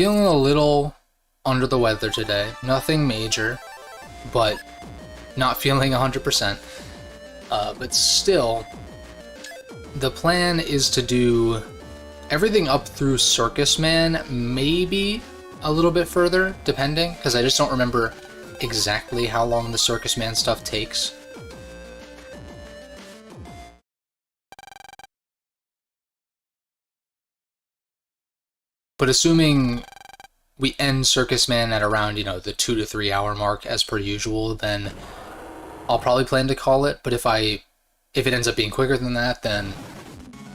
Feeling a little under the weather today. Nothing major, but not feeling 100%. But still, the plan is to do everything up through Circus Man, maybe a little bit further, depending, because I just don't remember exactly how long the Circus Man stuff takes. But assuming we end Circus Man at around, you know, the 2 to 3 hour mark as per usual, then I'll probably plan to call it. But if it ends up being quicker than that, then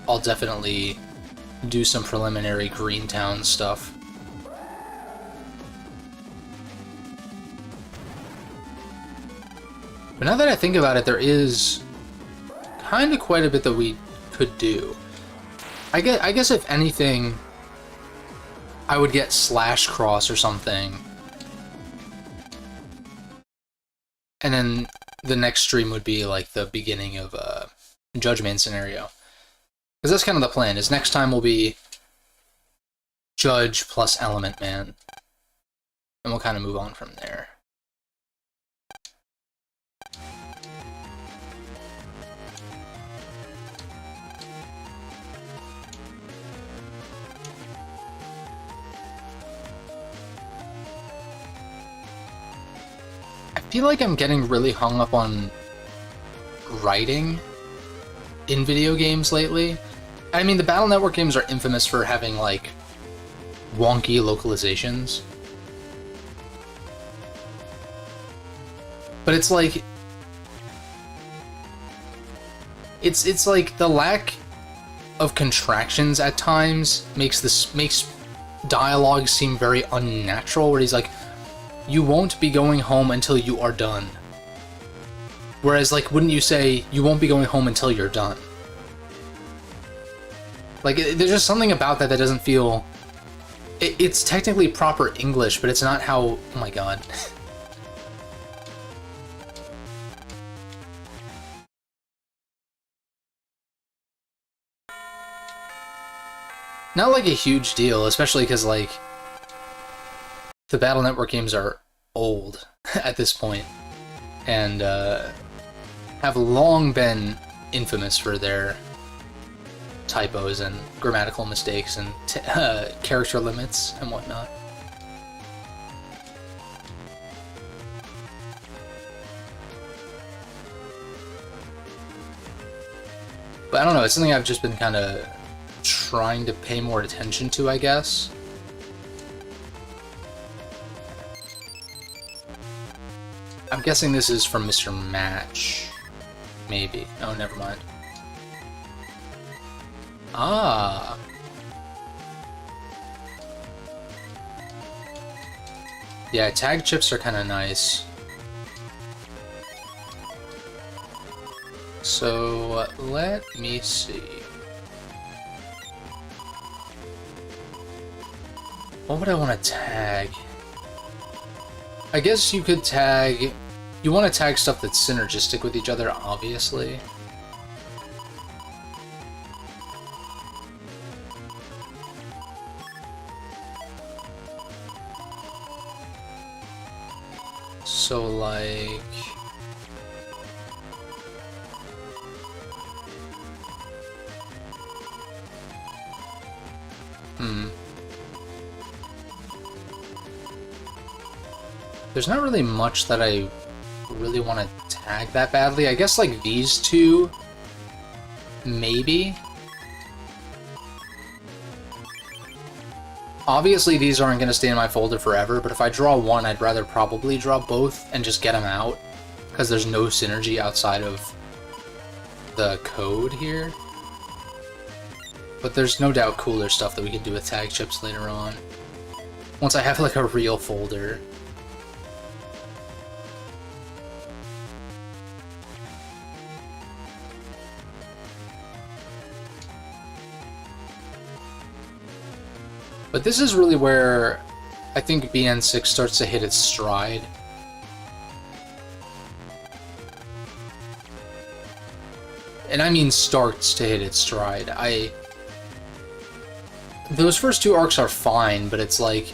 I'll definitely do some preliminary Greentown stuff. But now that I think about it, there is kind of quite a bit that we could do. I guess if anything, I would get Slash Cross or something. And then the next stream would be like the beginning of a Judge Man scenario. Because that's kind of the plan, is next time will be Judge plus Element Man. And we'll kind of move on from there. I feel like I'm getting really hung up on writing in video games lately. I mean, the Battle Network games are infamous for having, like, wonky localizations. But it's like... It's like the lack of contractions at times makes dialogue seem very unnatural, where he's like, you won't be going home until you are done. Whereas, like, wouldn't you say, you won't be going home until you're done? Like, there's just something about that that doesn't feel... It's technically proper English, but it's not how... Oh my god. Not like a huge deal, especially because, like, the Battle Network games are old at this point, and have long been infamous for their typos and grammatical mistakes and character limits and whatnot. But I don't know, it's something I've just been kind of trying to pay more attention to, I guess. I'm guessing this is from Mr. Match. Maybe. Oh, never mind. Ah. Yeah, tag chips are kind of nice. So, let me see. What would I want to tag? I guess you could tag... You want to tag stuff that's synergistic with each other, obviously. So, like... There's not really much that I really want to tag that badly. I guess, like, these two, maybe. Obviously, these aren't going to stay in my folder forever, but if I draw one, I'd rather probably draw both and just get them out, because there's no synergy outside of the code here. But there's no doubt cooler stuff that we can do with tag chips later on, once I have, like, a real folder. But this is really where I think BN6 starts to hit its stride. And I mean starts to hit its stride. those first two arcs are fine, but it's like,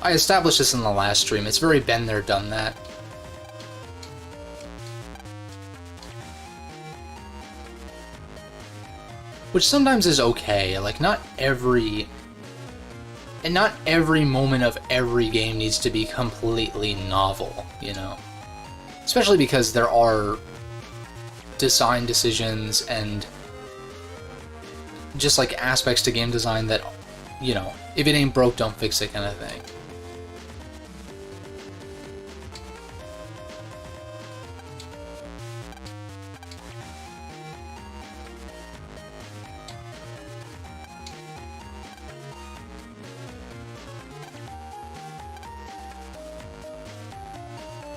I established this in the last stream, it's very been there, done that. Which sometimes is okay, like not every moment of every game needs to be completely novel, you know? Especially because there are design decisions and just like aspects to game design that, you know, if it ain't broke, don't fix it kind of thing.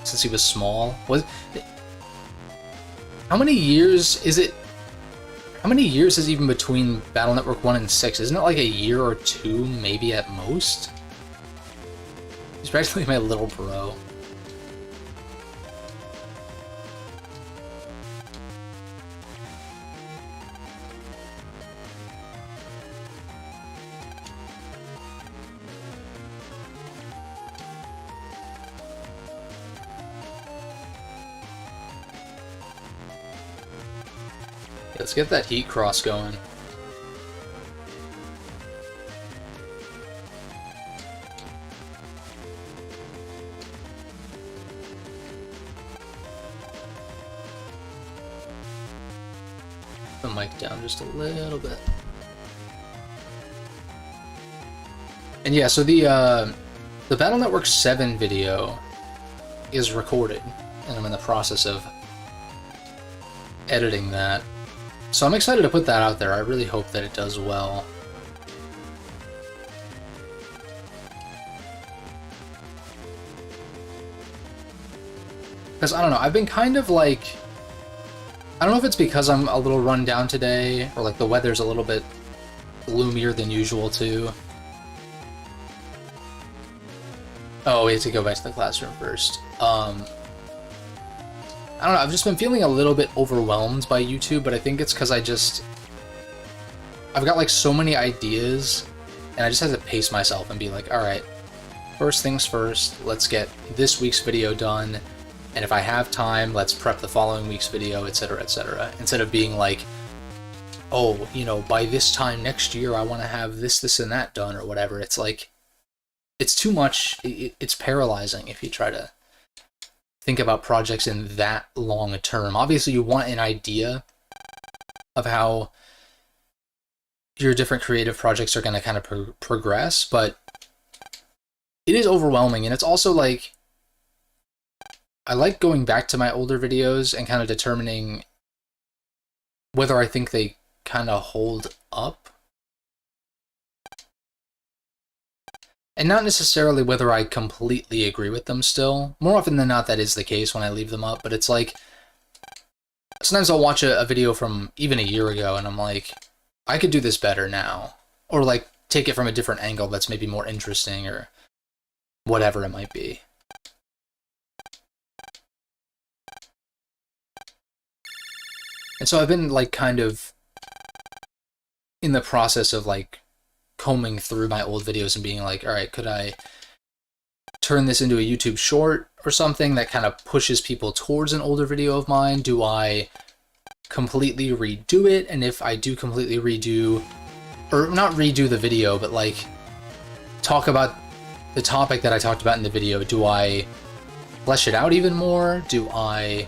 Since he was small, how many years is it? How many years is even between Battle Network 1 and 6? Isn't it like a year or two, maybe at most? He's practically my little bro. Let's get that heat cross going. The mic down just a little bit. And yeah, so the Battle Network 7 video is recorded, and I'm in the process of editing that. So I'm excited to put that out there. I really hope that it does well. Because, I don't know, I've been kind of like... I don't know if it's because I'm a little run down today, or like the weather's a little bit gloomier than usual too. Oh, we have to go back to the classroom first. I don't know, I've just been feeling a little bit overwhelmed by YouTube, but I think it's because I've got like so many ideas, and I just have to pace myself and be like, alright, first things first, let's get this week's video done, and if I have time, let's prep the following week's video, etc., etc. Instead of being like, oh, you know, by this time next year, I want to have this, this, and that done, or whatever. It's like, it's too much, it's paralyzing if you try to think about projects in that long a term. Obviously, you want an idea of how your different creative projects are going to kind of progress, but it is overwhelming, and it's also like, I like going back to my older videos and kind of determining whether I think they kind of hold up. And not necessarily whether I completely agree with them still. More often than not, that is the case when I leave them up, but it's like, sometimes I'll watch a video from even a year ago, and I'm like, I could do this better now. Or like, take it from a different angle that's maybe more interesting, or whatever it might be. And so I've been like kind of in the process of like combing through my old videos and being like, all right, could I turn this into a YouTube short or something that kind of pushes people towards an older video of mine? Do I completely redo it? And if I do completely redo, or not redo the video, but like talk about the topic that I talked about in the video, do I flesh it out even more? Do I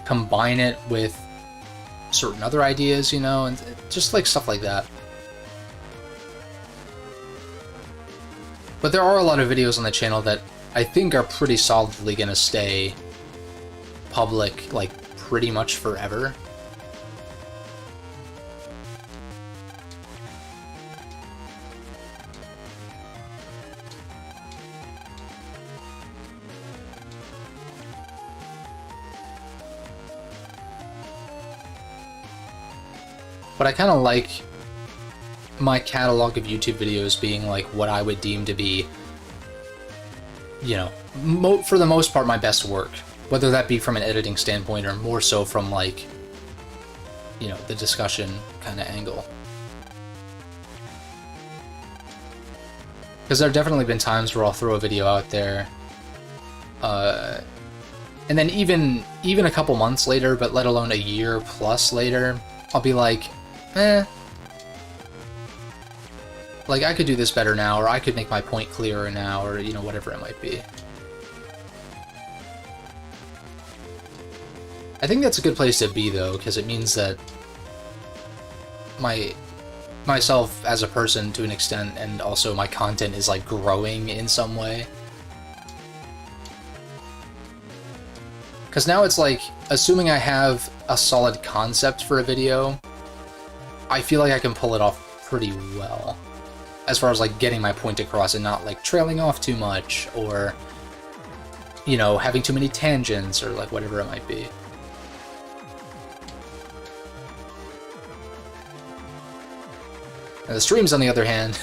combine it with certain other ideas, you know, and just like stuff like that. But there are a lot of videos on the channel that I think are pretty solidly gonna stay public, like, pretty much forever. But I kind of like my catalog of YouTube videos being like what I would deem to be, you know, for the most part, my best work. Whether that be from an editing standpoint or more so from like, you know, the discussion kind of angle. Because there have definitely been times where I'll throw a video out there, and then even a couple months later, but let alone a year plus later, I'll be like, like I could do this better now, or I could make my point clearer now, or you know, whatever it might be. I think that's a good place to be though, because it means that myself as a person to an extent, and also my content is like growing in some way. Because now it's like, assuming I have a solid concept for a video, I feel like I can pull it off pretty well. As far as like getting my point across and not like trailing off too much, or, you know, having too many tangents, or like whatever it might be. Now, the streams, on the other hand,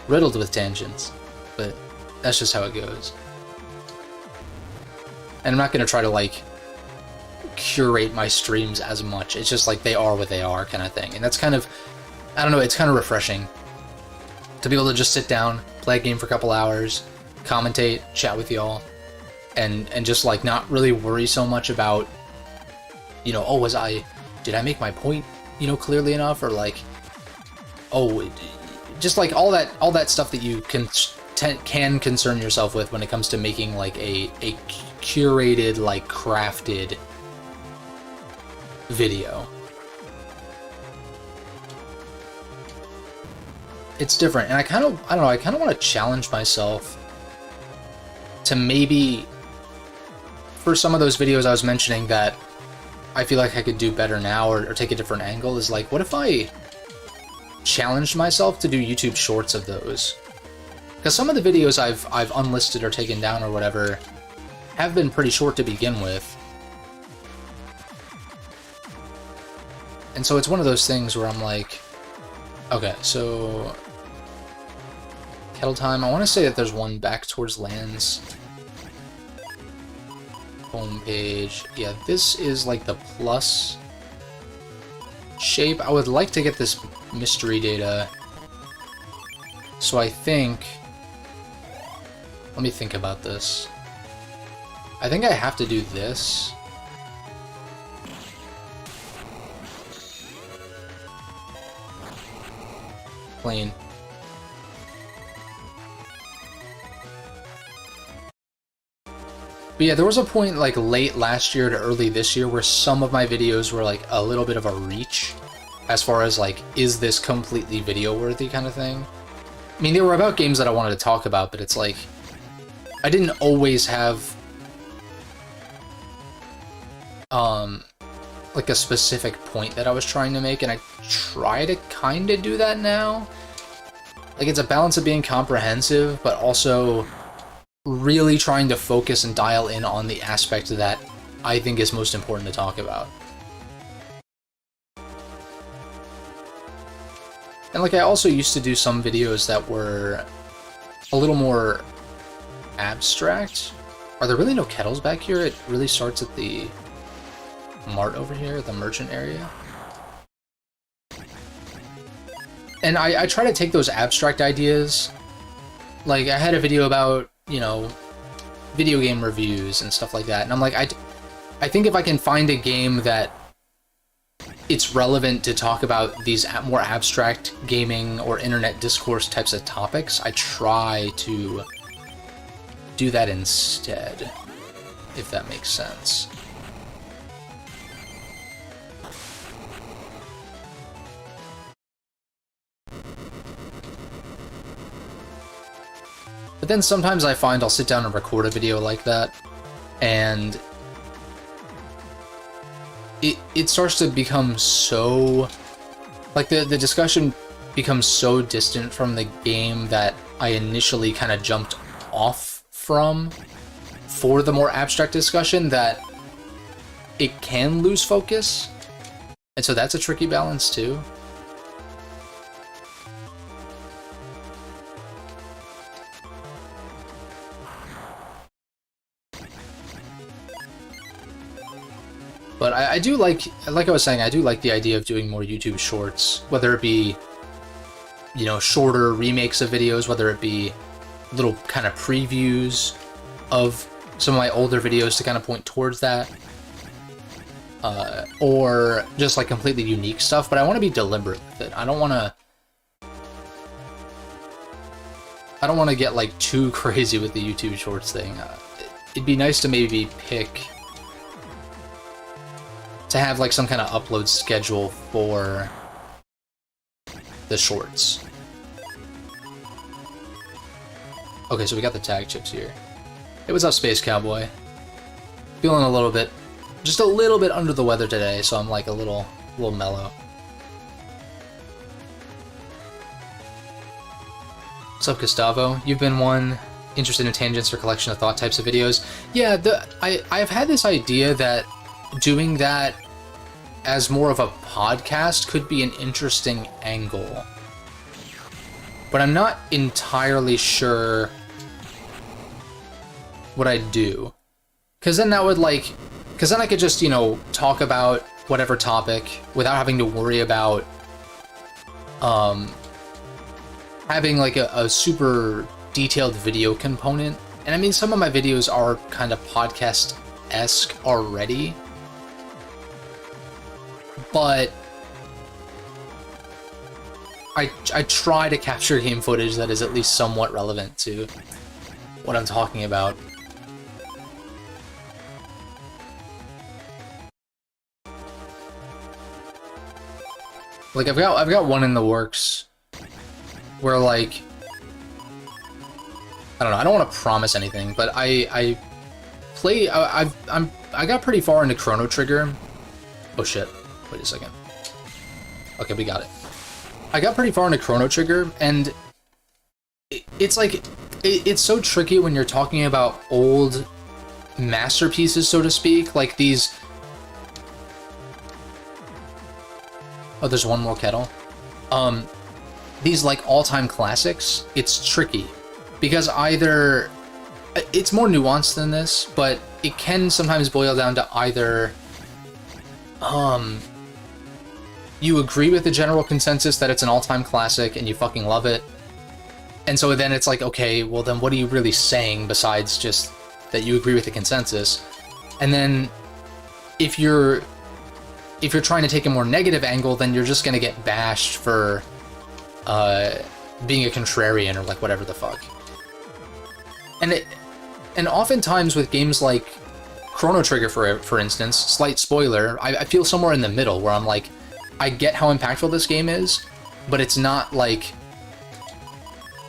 riddled with tangents, but that's just how it goes. And I'm not going to try to, like, curate my streams as much. It's just like they are what they are kind of thing. And that's kind of, I don't know, it's kind of refreshing to be able to just sit down, play a game for a couple hours, commentate, chat with y'all, and just, like, not really worry so much about, you know, oh, did I make my point, you know, clearly enough, or, like, oh, just like all that stuff that you can concern yourself with when it comes to making like a curated, like crafted video. It's different, and I don't know, I kind of want to challenge myself to maybe, for some of those videos I was mentioning that I feel like I could do better now, or take a different angle, is like, what if I challenged myself to do YouTube shorts of those? Because some of the videos I've unlisted or taken down or whatever have been pretty short to begin with. And so it's one of those things where I'm like, okay, so Kettle Time, I want to say that there's one back towards lands. Homepage. Yeah, this is like the plus shape. I would like to get this mystery data. So I think, let me think about this. I think I have to do this. Plain. But yeah, there was a point like late last year to early this year where some of my videos were like a little bit of a reach as far as like, is this completely video worthy kind of thing. I mean, they were about games that I wanted to talk about, but it's like, I didn't always have like a specific point that I was trying to make, and I try to kind of do that now. Like, it's a balance of being comprehensive, but also really trying to focus and dial in on the aspect that I think is most important to talk about. And like, I also used to do some videos that were a little more abstract. Are there really no kettles back here? It really starts at the mart over here, the merchant area. And I try to take those abstract ideas. Like, I had a video about, you know, video game reviews and stuff like that, and I'm like, I think if I can find a game that it's relevant to talk about these more abstract gaming or internet discourse types of topics, I try to do that instead, if that makes sense. But then sometimes I find I'll sit down and record a video like that, and it starts to become so, like, the discussion becomes so distant from the game that I initially kind of jumped off from for the more abstract discussion, that it can lose focus. And so that's a tricky balance too. But I do like I was saying, I do like the idea of doing more YouTube shorts, whether it be, you know, shorter remakes of videos, whether it be little kind of previews of some of my older videos to kind of point towards that. Or just like completely unique stuff, but I want to be deliberate with it. I don't want to get like too crazy with the YouTube Shorts thing. It'd be nice to maybe pick to have like some kind of upload schedule for the Shorts. Okay, so we got the tag chips here. Hey, what's up, Space Cowboy? Feeling a little bit, just a little bit under the weather today, so I'm like a little mellow. What's up, Gustavo? You've been one interested in tangents or collection of thought types of videos. Yeah, I've had this idea that doing that as more of a podcast could be an interesting angle, but I'm not entirely sure what I'd do. Because then that would like, because then I could just, you know, talk about whatever topic without having to worry about having like a super detailed video component. And I mean, some of my videos are kind of podcast-esque already, but I try to capture game footage that is at least somewhat relevant to what I'm talking about. Like I've got one in the works where like, I don't know, I don't want to promise anything, but I got pretty far into Chrono Trigger. Oh shit, wait a second. Okay, we got it. I got pretty far into Chrono Trigger, and it's like, it's so tricky when you're talking about old masterpieces, so to speak, like these... Oh, there's one more kettle. These like all-time classics, it's tricky because either it's more nuanced than this, but it can sometimes boil down to either you agree with the general consensus that it's an all-time classic and you fucking love it, and so then it's like, okay, well then what are you really saying besides just that you agree with the consensus? And then if you're trying to take a more negative angle, then you're just gonna get bashed for being a contrarian or like whatever the fuck. And oftentimes with games like Chrono Trigger, for instance, slight spoiler, I feel somewhere in the middle where I'm like, I get how impactful this game is, but it's not like,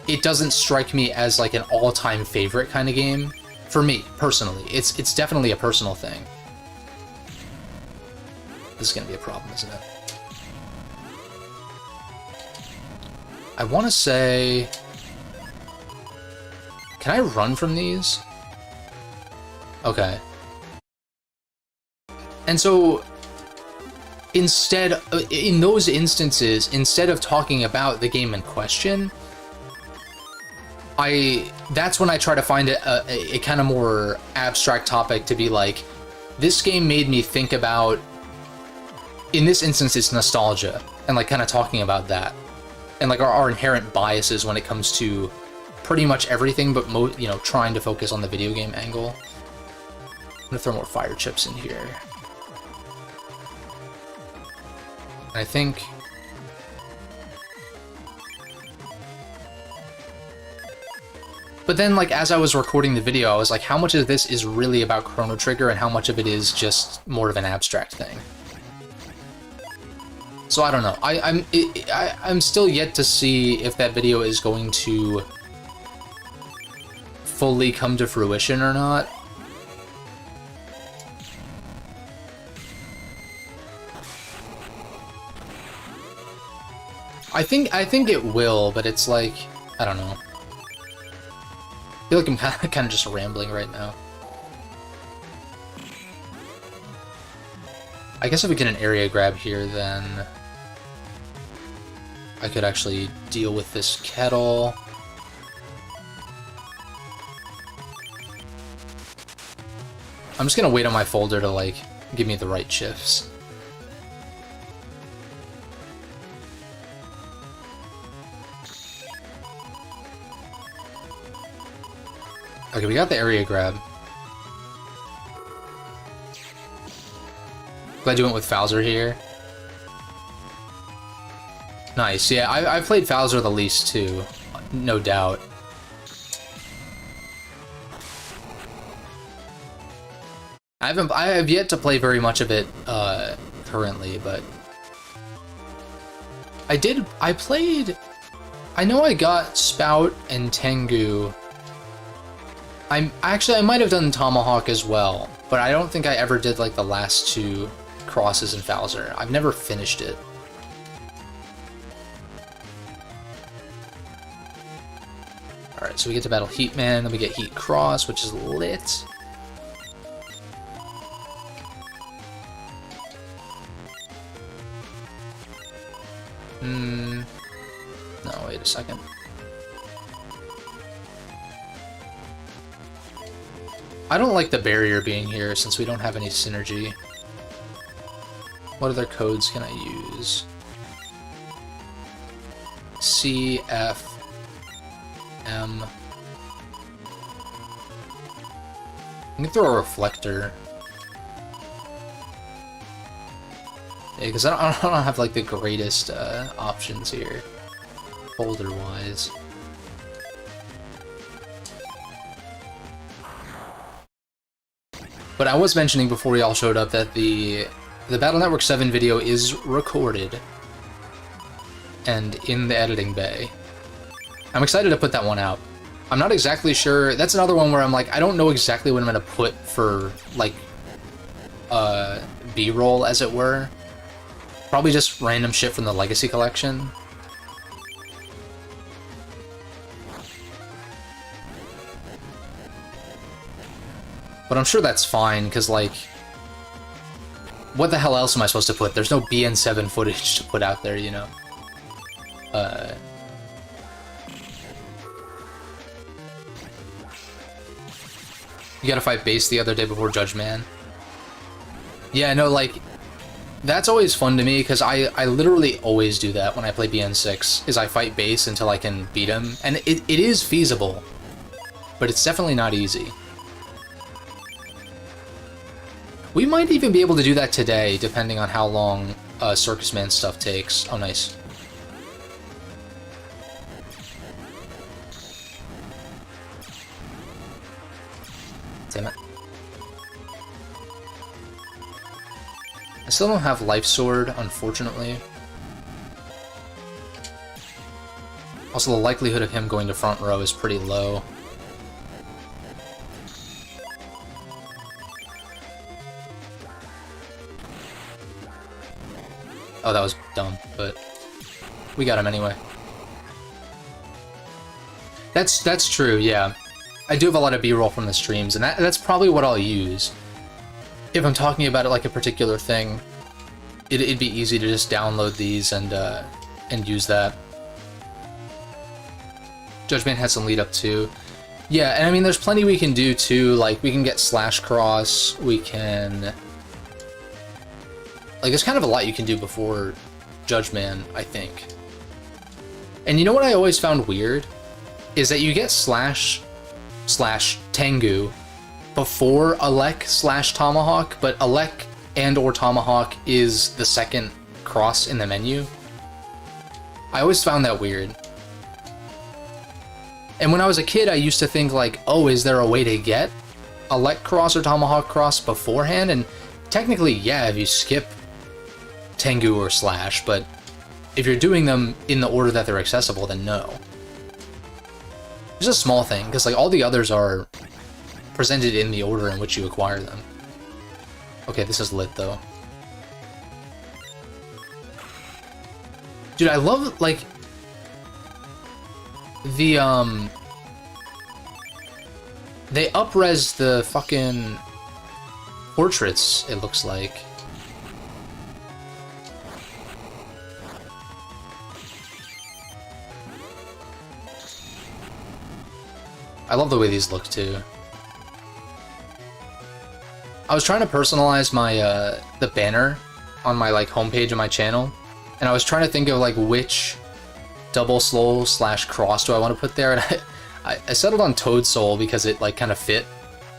it doesn't strike me as like an all-time favorite kind of game for me personally. It's definitely a personal thing. This is gonna be a problem, isn't it? I want to say... Can I run from these? Okay. And so, instead, in those instances, instead of talking about the game in question, that's when I try to find a kind of more abstract topic to be like, this game made me think about... In this instance, it's nostalgia, and like kind of talking about that, and like our inherent biases when it comes to pretty much everything, but you know, trying to focus on the video game angle. I'm gonna throw more fire chips in here. And I think... But then, like, as I was recording the video, I was like, how much of this is really about Chrono Trigger, and how much of it is just more of an abstract thing? So I don't know. I'm still yet to see if that video is going to fully come to fruition or not. I think it will, but it's like, I don't know. I feel like I'm kind of just rambling right now. I guess if we get an area grab here, then I could actually deal with this kettle. I'm just gonna wait on my folder to like give me the right shifts. Okay, we got the area grab. Glad you went with Bowser here. Nice, yeah, I've played Bowser the least too, no doubt. I have yet to play very much of it currently, but I know I got Spout and Tengu. I might have done Tomahawk as well, but I don't think I ever did like the last two crosses in Bowser. I've never finished it. Alright, so we get to battle Heat Man, then we get Heat Cross, which is lit. No, wait a second. I don't like the barrier being here since we don't have any synergy. What other codes can I use? C, F, M. I can throw a reflector. Yeah, because I don't have like the greatest options here, folder-wise. But I was mentioning before we all showed up that the Battle Network 7 video is recorded and in the editing bay. I'm excited to put that one out. I'm not exactly sure. That's another one where I'm like, I don't know exactly what I'm going to put for, like, B-roll, as it were. Probably just random shit from the Legacy Collection. But I'm sure that's fine, because, like, what the hell else am I supposed to put? There's no BN7 footage to put out there, you know? You gotta fight base the other day before Judge Man. Yeah, no, like, that's always fun to me, because I literally always do that when I play BN6, is I fight base until I can beat him. And it is feasible, but it's definitely not easy. We might even be able to do that today, depending on how long Circus Man stuff takes. Oh, nice. Damn it. I still don't have Life Sword, unfortunately. Also, the likelihood of him going to front row is pretty low. Oh, that was dumb, but we got him anyway. That's true, yeah. I do have a lot of B-roll from the streams, and that's probably what I'll use. If I'm talking about it like a particular thing, it'd be easy to just download these and use that. Judge Man had some lead up too. Yeah, and I mean, there's plenty we can do too. Like, we can get Slash Cross, we can... Like, there's kind of a lot you can do before Judge Man, I think. And you know what I always found weird? Is that you get Slash / Tengu before Alek / Tomahawk, but Alek and or Tomahawk is the second cross in the menu. I always found that weird. And when I was a kid, I used to think like, oh, is there a way to get Alek cross or Tomahawk cross beforehand? And technically, yeah, if you skip Tengu or Slash, but if you're doing them in the order that they're accessible, then no. It's a small thing, because like all the others are presented in the order in which you acquire them. Okay, this is lit though. Dude, I love like the they up-res the fucking portraits, it looks like. I love the way these look too. I was trying to personalize my the banner on my like homepage of my channel, and I was trying to think of like which double slow / cross do I want to put there, and I settled on Toad Soul because it like kind of fit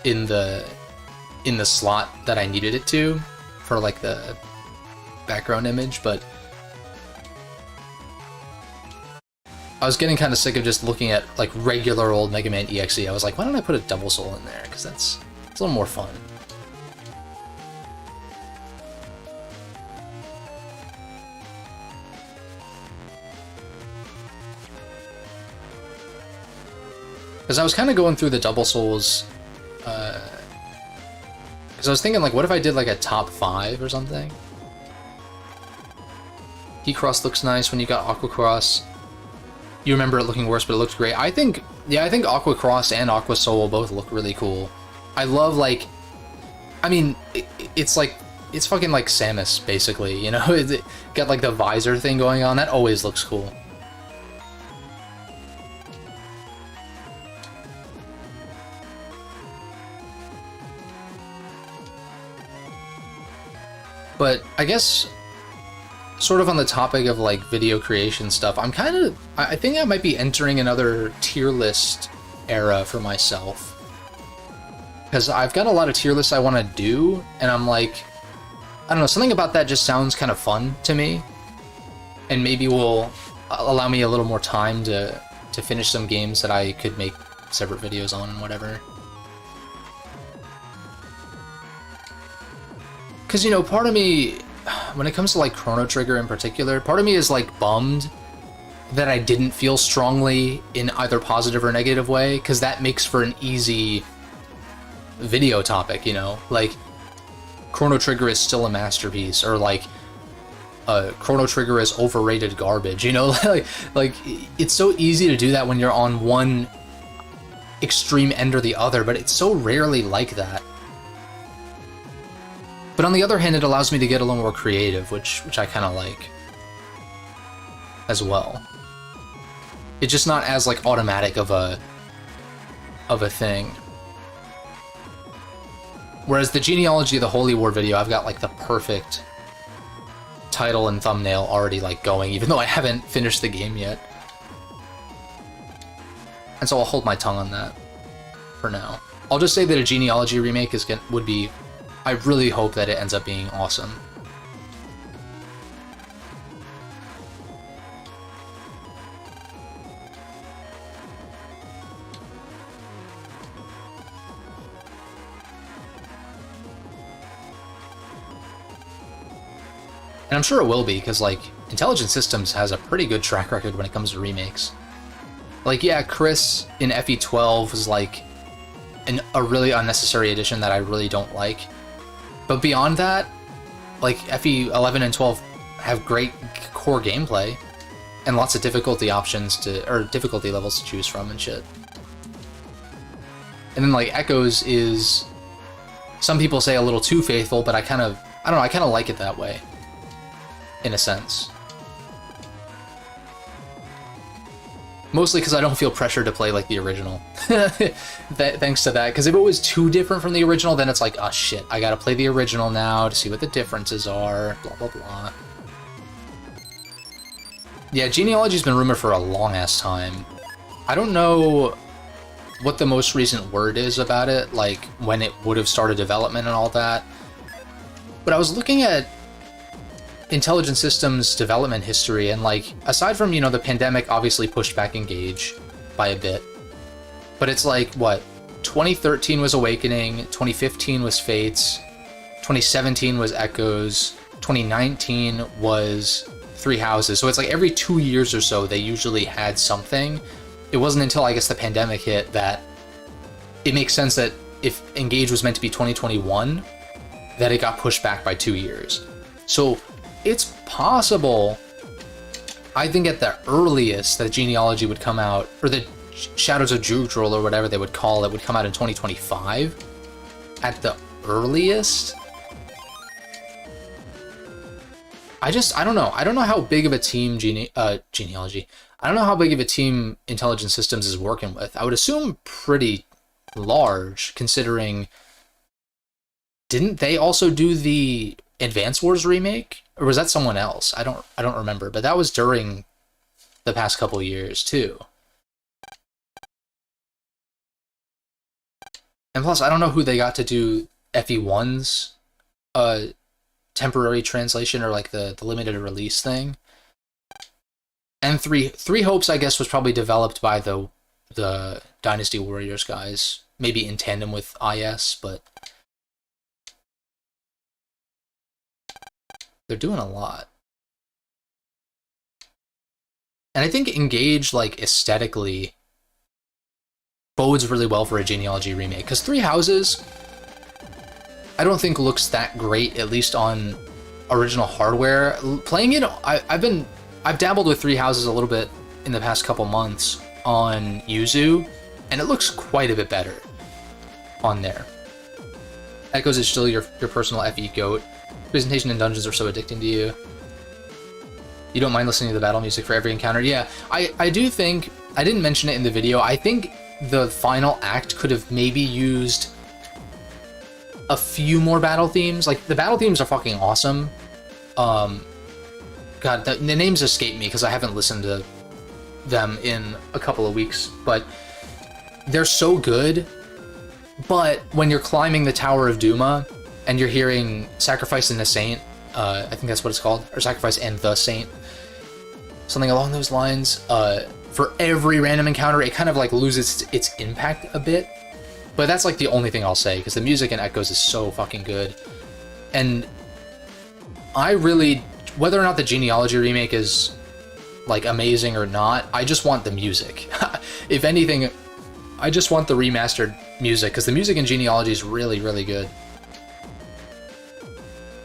in the slot that I needed it to for like the background image, but I was getting kind of sick of just looking at like regular old Mega Man EXE. I was like, why don't I put a Double Soul in there? Because it's a little more fun. Because I was kind of going through the Double Souls, because I was thinking, like, what if I did, like, a top 5 or something? Heatcross looks nice when you got Aquacross. You remember it looking worse, but it looks great. I think Aquacross and Aqua Soul both look really cool. I love, like, I mean, it's like, it's fucking like Samus, basically, you know? It got, like, the visor thing going on. That always looks cool. But I guess, sort of on the topic of like video creation stuff, I think I might be entering another tier list era for myself. Because I've got a lot of tier lists I want to do, and I'm like, I don't know, something about that just sounds kind of fun to me. And maybe will allow me a little more time to finish some games that I could make separate videos on and whatever. Because, you know, part of me, when it comes to, like, Chrono Trigger in particular, part of me is, like, bummed that I didn't feel strongly in either positive or negative way, because that makes for an easy video topic, you know? Like, Chrono Trigger is still a masterpiece, or, like, Chrono Trigger is overrated garbage, you know? like, it's so easy to do that when you're on one extreme end or the other, but it's so rarely like that. But on the other hand, it allows me to get a little more creative, which I kind of like as well. It's just not as like automatic of a thing. Whereas the Genealogy of the Holy War video, I've got like the perfect title and thumbnail already like going, even though I haven't finished the game yet. And so I'll hold my tongue on that for now. I'll just say that a Genealogy remake would be. I really hope that it ends up being awesome. And I'm sure it will be, because, like, Intelligent Systems has a pretty good track record when it comes to remakes. Like, yeah, Chris in FE12 was, like, a really unnecessary addition that I really don't like. But beyond that, like, FE11 and 12 have great core gameplay and lots of difficulty options or difficulty levels to choose from and shit. And then, like, Echoes is, some people say a little too faithful, but I don't know, I kind of like it that way, in a sense. Mostly because I don't feel pressured to play, like, the original. Thanks to that. Because if it was too different from the original, then it's like, oh shit, I gotta play the original now to see what the differences are, blah blah blah. Yeah, Genealogy's been rumored for a long-ass time. I don't know what the most recent word is about it, like, when it would have started development and all that. But I was looking at Intelligent Systems development history, and like, aside from, you know, the pandemic obviously pushed back Engage by a bit, but it's like, what, 2013 was Awakening, 2015 was Fates, 2017 was Echoes, 2019 was Three Houses. So it's like every 2 years or so they usually had something. It wasn't until, I guess, the pandemic hit that it makes sense that if Engage was meant to be 2021, that it got pushed back by 2 years. So it's possible, I think at the earliest, that Genealogy would come out, or the Shadows of Jugdral, or whatever they would call it, would come out in 2025. At the earliest? I don't know. I don't know how big of a team Genealogy. I don't know how big of a team Intelligent Systems is working with. I would assume pretty large, considering, didn't they also do the Advance Wars remake? Or was that someone else? I don't remember, but that was during the past couple years too. And plus, I don't know who they got to do FE1's temporary translation or like the limited release thing. And Three Hopes, I guess, was probably developed by the Dynasty Warriors guys, maybe in tandem with IS, but they're doing a lot. And I think Engage, like, aesthetically bodes really well for a Genealogy remake, because Three Houses, I don't think looks that great, at least on original hardware. Playing it, I've dabbled with Three Houses a little bit in the past couple months on Yuzu, and it looks quite a bit better on there. Echoes is still your personal FE goat. Presentation and dungeons are so addicting to you. You don't mind listening to the battle music for every encounter? Yeah, I do think, I didn't mention it in the video, I think the final act could have maybe used a few more battle themes. Like, the battle themes are fucking awesome. God, the names escape me because I haven't listened to them in a couple of weeks, but they're so good. But when you're climbing the Tower of Duma and you're hearing Sacrifice and the Saint, I think that's what it's called, or Sacrifice and the Saint, something along those lines, for every random encounter, it kind of like loses its impact a bit. But that's like the only thing I'll say, because the music in Echoes is so fucking good. And I really, whether or not the Genealogy remake is like amazing or not, I just want the music. If anything, I just want the remastered music, because the music in Genealogy is really, really good.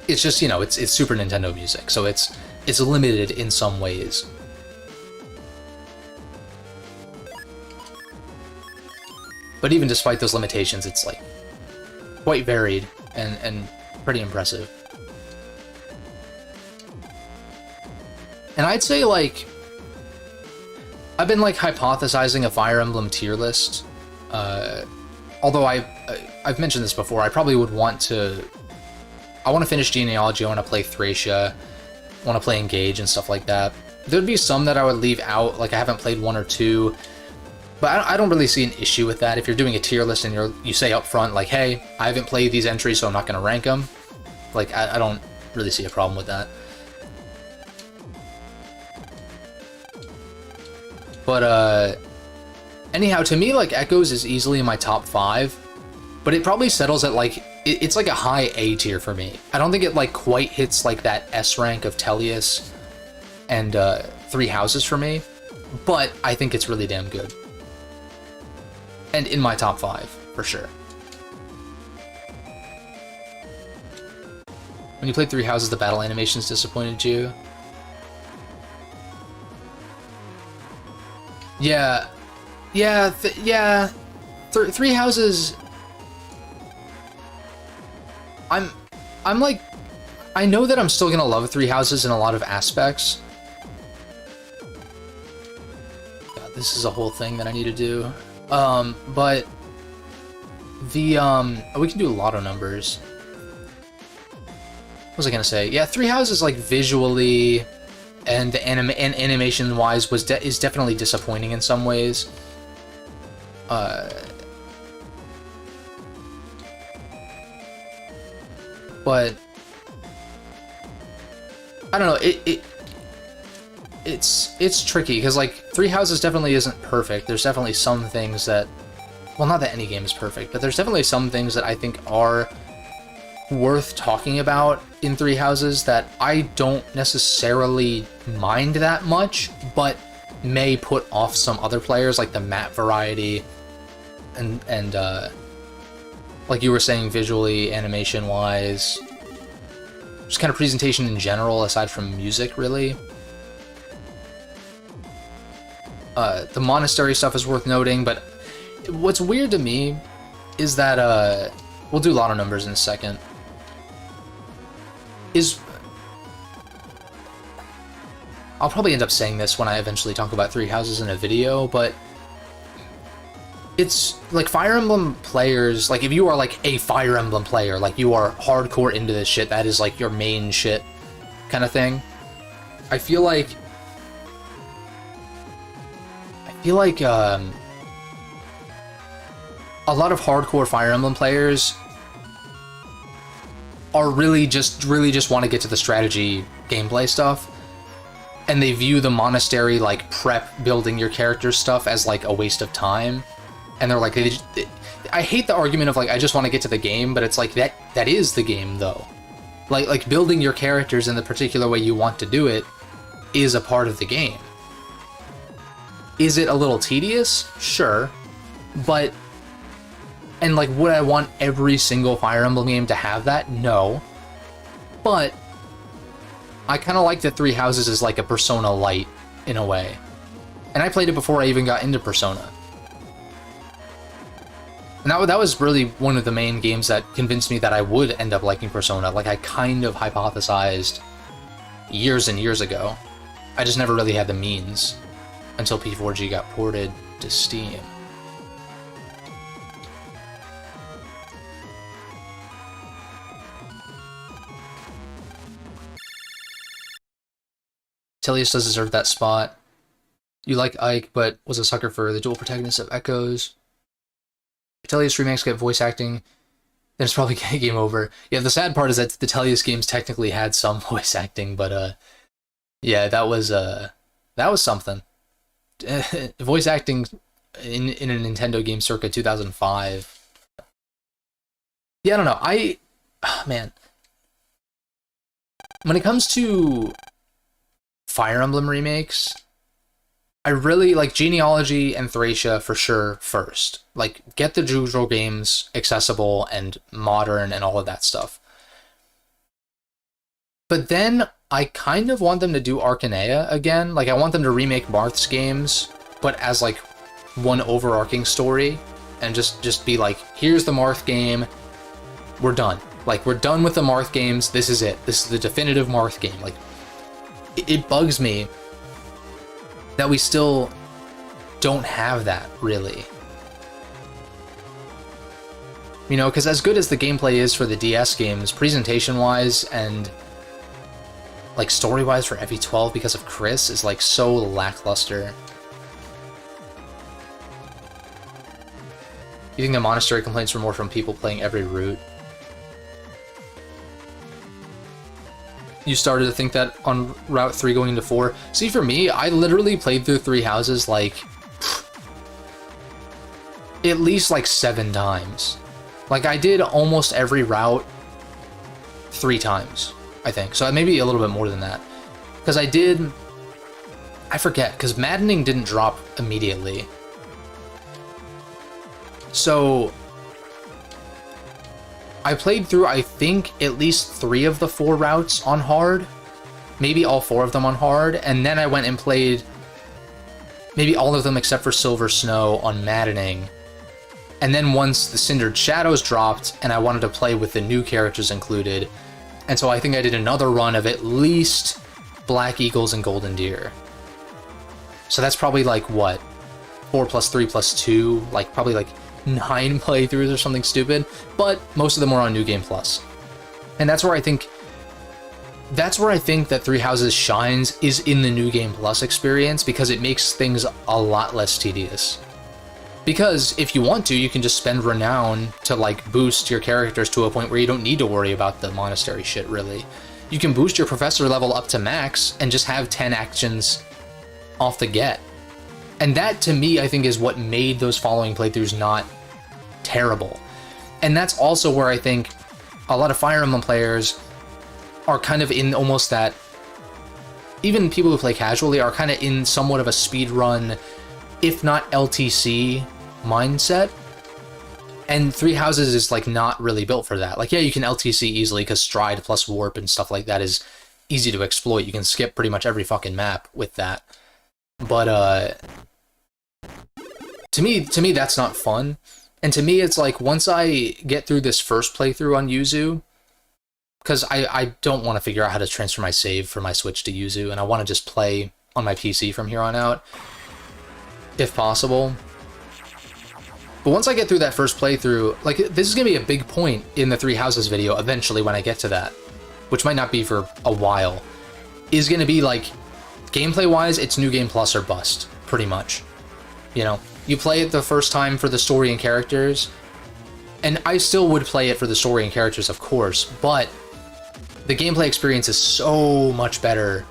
It's just, you know, it's Super Nintendo music, so it's limited in some ways. But even despite those limitations, it's like quite varied and pretty impressive. And I'd say, like, I've been like hypothesizing a Fire Emblem tier list. Although I've mentioned this before, I probably would want to. I want to finish Genealogy. I want to play Thracia. I want to play Engage and stuff like that. There'd be some that I would leave out, like I haven't played 1 or 2. But I don't really see an issue with that. If you're doing a tier list and you say up front, like, hey, I haven't played these entries, so I'm not going to rank them. Like, I don't really see a problem with that. But, anyhow, to me, like, Echoes is easily in my top 5. But it probably settles at, like, it's like a high A tier for me. I don't think it, like, quite hits, like, that S rank of Tellius and Three Houses for me. But I think it's really damn good. And in my top 5, for sure. When you played Three Houses, the battle animations disappointed you? Yeah. Yeah. Three Houses... I'm like... I know that I'm still gonna love Three Houses in a lot of aspects. God, this is a whole thing that I need to do. But the, we can do lotto numbers. What was I gonna say? Yeah, Three Houses, like, visually and animation-wise is definitely disappointing in some ways. But I don't know, it's tricky, because, like, Three Houses definitely isn't perfect. There's definitely some things that, well, not that any game is perfect, but there's definitely some things that I think are worth talking about in Three Houses that I don't necessarily mind that much, but may put off some other players, like the map variety, and like you were saying, visually, animation-wise, just kind of presentation in general, aside from music, really. The monastery stuff is worth noting, but what's weird to me is that, we'll do lotto numbers in a second, I'll probably end up saying this when I eventually talk about Three Houses in a video, but it's, like, Fire Emblem players, like, if you are, like, a Fire Emblem player, like, you are hardcore into this shit, that is, like, your main shit kind of thing, I feel like a a lot of hardcore Fire Emblem players are really just want to get to the strategy gameplay stuff, and they view the monastery, like, prep building your character stuff as, like, a waste of time. And they're like, I hate the argument of, like, I just want to get to the game, but it's like, that is the game, though. Like building your characters in the particular way you want to do it is a part of the game. Is it a little tedious? Sure. But, and like, would I want every single Fire Emblem game to have that? No. But I kind of like that Three Houses is like a Persona Light, in a way. And I played it before I even got into Persona. And that was really one of the main games that convinced me that I would end up liking Persona. Like, I kind of hypothesized years and years ago. I just never really had the means until P4G got ported to Steam. Tilius does deserve that spot. You like Ike, but was a sucker for the dual protagonist of Echoes. If Tilius remakes get voice acting, then it's probably game over. Yeah, the sad part is that the Tilius games technically had some voice acting, but yeah, that was something. Voice acting in a Nintendo game circa 2005. Yeah, I don't know. Man. When it comes to Fire Emblem remakes, I really like Genealogy and Thracia for sure first. Like, get the usual games accessible and modern and all of that stuff. But then I kind of want them to do Arcanea again. Like, I want them to remake Marth's games, but as like one overarching story, and just be like, here's the Marth game, we're done. Like, we're done with the Marth games, this is it. This is the definitive Marth game. Like, it bugs me that we still don't have that, really. You know, because as good as the gameplay is for the DS games, presentation-wise and like story-wise for FE12 because of Chris is like so lackluster. You think the monastery complaints were more from people playing every route? You started to think that on Route 3 going into 4? See, for me, I literally played through Three Houses like at least like 7 times. Like, I did almost every route 3 times, I think. So maybe a little bit more than that. Because I forget, because Maddening didn't drop immediately. So I played through, I think, at least 3 of the 4 routes on hard. Maybe all 4 of them on hard. And then I went and played maybe all of them except for Silver Snow on Maddening. And then once the Cindered Shadows dropped, and I wanted to play with the new characters included, and so I think I did another run of at least Black Eagles and Golden Deer. So that's probably like, what? 4 plus 3 plus 2? Like, probably like 9 playthroughs or something stupid, but most of them were on New Game Plus. And that's where I think that Three Houses shines, is in the New Game Plus experience, because it makes things a lot less tedious. Because if you want to, you can just spend renown to like boost your characters to a point where you don't need to worry about the monastery shit, really. You can boost your professor level up to max and just have 10 actions off the get. And that, to me, I think is what made those following playthroughs not terrible. And that's also where I think a lot of Fire Emblem players are kind of in almost that, even people who play casually are kind of in somewhat of a speedrun, if not LTC mindset. And Three Houses is like not really built for that. Like, yeah, you can LTC easily because Stride plus Warp and stuff like that is easy to exploit. You can skip pretty much every fucking map with that. But to me that's not fun. And to me it's like, once I get through this first playthrough on Yuzu, because I don't want to figure out how to transfer my save for my Switch to Yuzu, and I want to just play on my PC from here on out, if possible. But once I get through that first playthrough, like, this is going to be a big point in the Three Houses video eventually when I get to that, which might not be for a while, is going to be like, gameplay-wise, it's New Game Plus or bust, pretty much. You know, You play it the first time for the story and characters, and I still would play it for the story and characters, of course, but the gameplay experience is so much better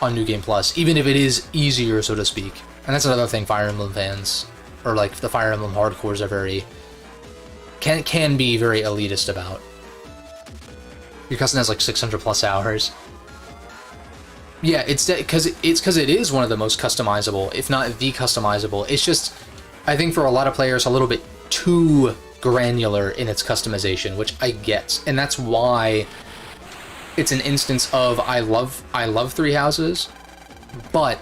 on New Game Plus, even if it is easier, so to speak. And that's another thing Fire Emblem fans, or like the Fire Emblem hardcores, are very can be very elitist about. Your cousin has like 600 plus hours. Yeah, it's because it is one of the most customizable, if not the customizable. It's just, I think for a lot of players, a little bit too granular in its customization, which I get, and that's why it's an instance of I love Three Houses, but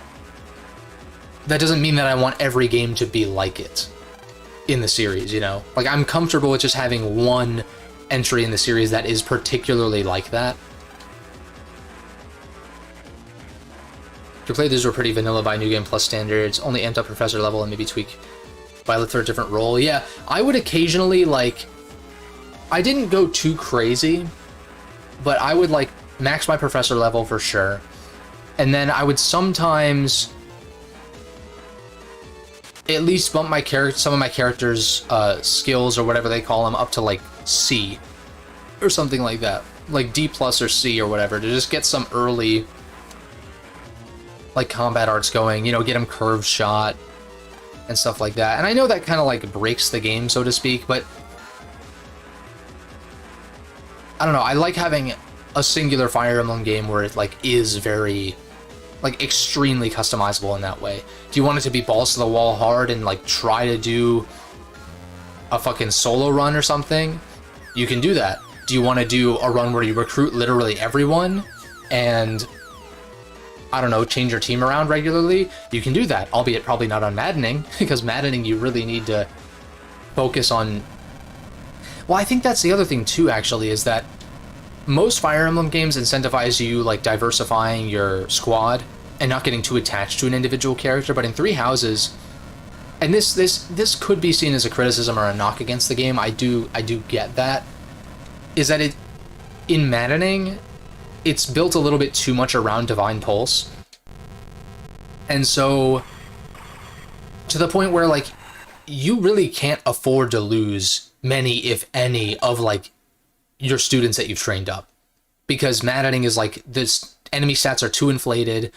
that doesn't mean that I want every game to be like it in the series, you know? Like, I'm comfortable with just having one entry in the series that is particularly like that. Your playthroughs were pretty vanilla by New Game Plus standards, only amped up Professor level and maybe tweak Violet for a different role. Yeah, I would occasionally, like, I didn't go too crazy, but I would, like, max my Professor level for sure. And then I would sometimes at least bump my some of my characters' skills, or whatever they call them, up to, like, C. Or something like that. Like, D plus or C or whatever, to just get some early, like, combat arts going, you know, get them curved shot and stuff like that. And I know that kind of, like, breaks the game, so to speak, but I don't know, I like having a singular Fire Emblem game where it, like, is very, like, extremely customizable in that way. Do you want it to be balls to the wall hard and, like, try to do a fucking solo run or something? You can do that. Do you want to do a run where you recruit literally everyone and, I don't know, change your team around regularly? You can do that, albeit probably not on Maddening, because Maddening you really need to focus on... Well, I think that's the other thing too, actually, is that most Fire Emblem games incentivize you, like, diversifying your squad and not getting too attached to an individual character, but in Three Houses, and this could be seen as a criticism or a knock against the game, I do get that, is that it, in Maddening, it's built a little bit too much around Divine Pulse. And so, to the point where, like, you really can't afford to lose many, if any, of, like, your students that you've trained up. Because Maddening is, like, this enemy stats are too inflated,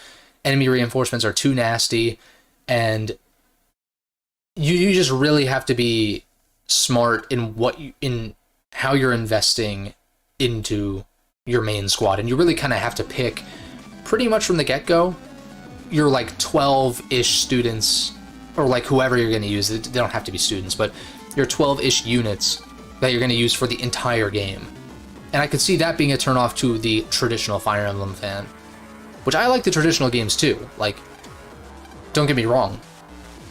enemy reinforcements are too nasty, and you just really have to be smart in in how you're investing into your main squad, and you really kind of have to pick pretty much from the get-go your, like, 12-ish students, or, like, whoever you're going to use. They don't have to be students, but your 12-ish units that you're going to use for the entire game. And I could see that being a turnoff to the traditional Fire Emblem fan, which I like the traditional games too, like, don't get me wrong.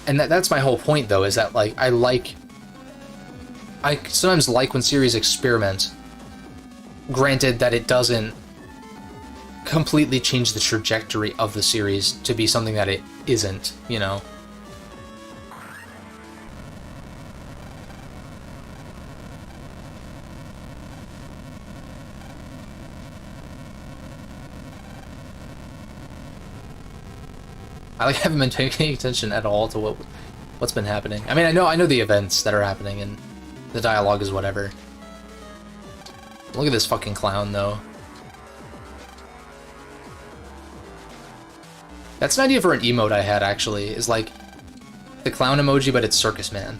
And that's my whole point, though, is that, like, I sometimes like when series experiment, granted that it doesn't completely change the trajectory of the series to be something that it isn't, you know? I like haven't been paying attention at all to what's been happening. I mean, I know the events that are happening, and the dialogue is whatever. Look at this fucking clown, though. That's an idea for an emote I had, actually, is, like, the clown emoji, but it's Circus Man.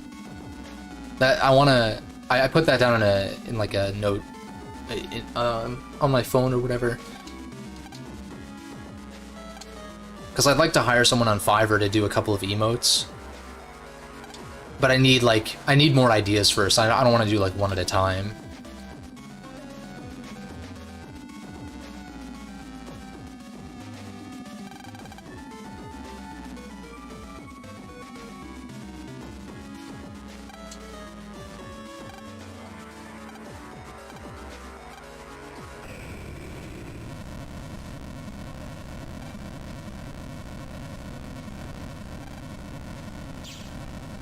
That I put that down in like a note on my phone or whatever. Because I'd like to hire someone on Fiverr to do a couple of emotes. But I need more ideas first. I don't want to do, like, one at a time.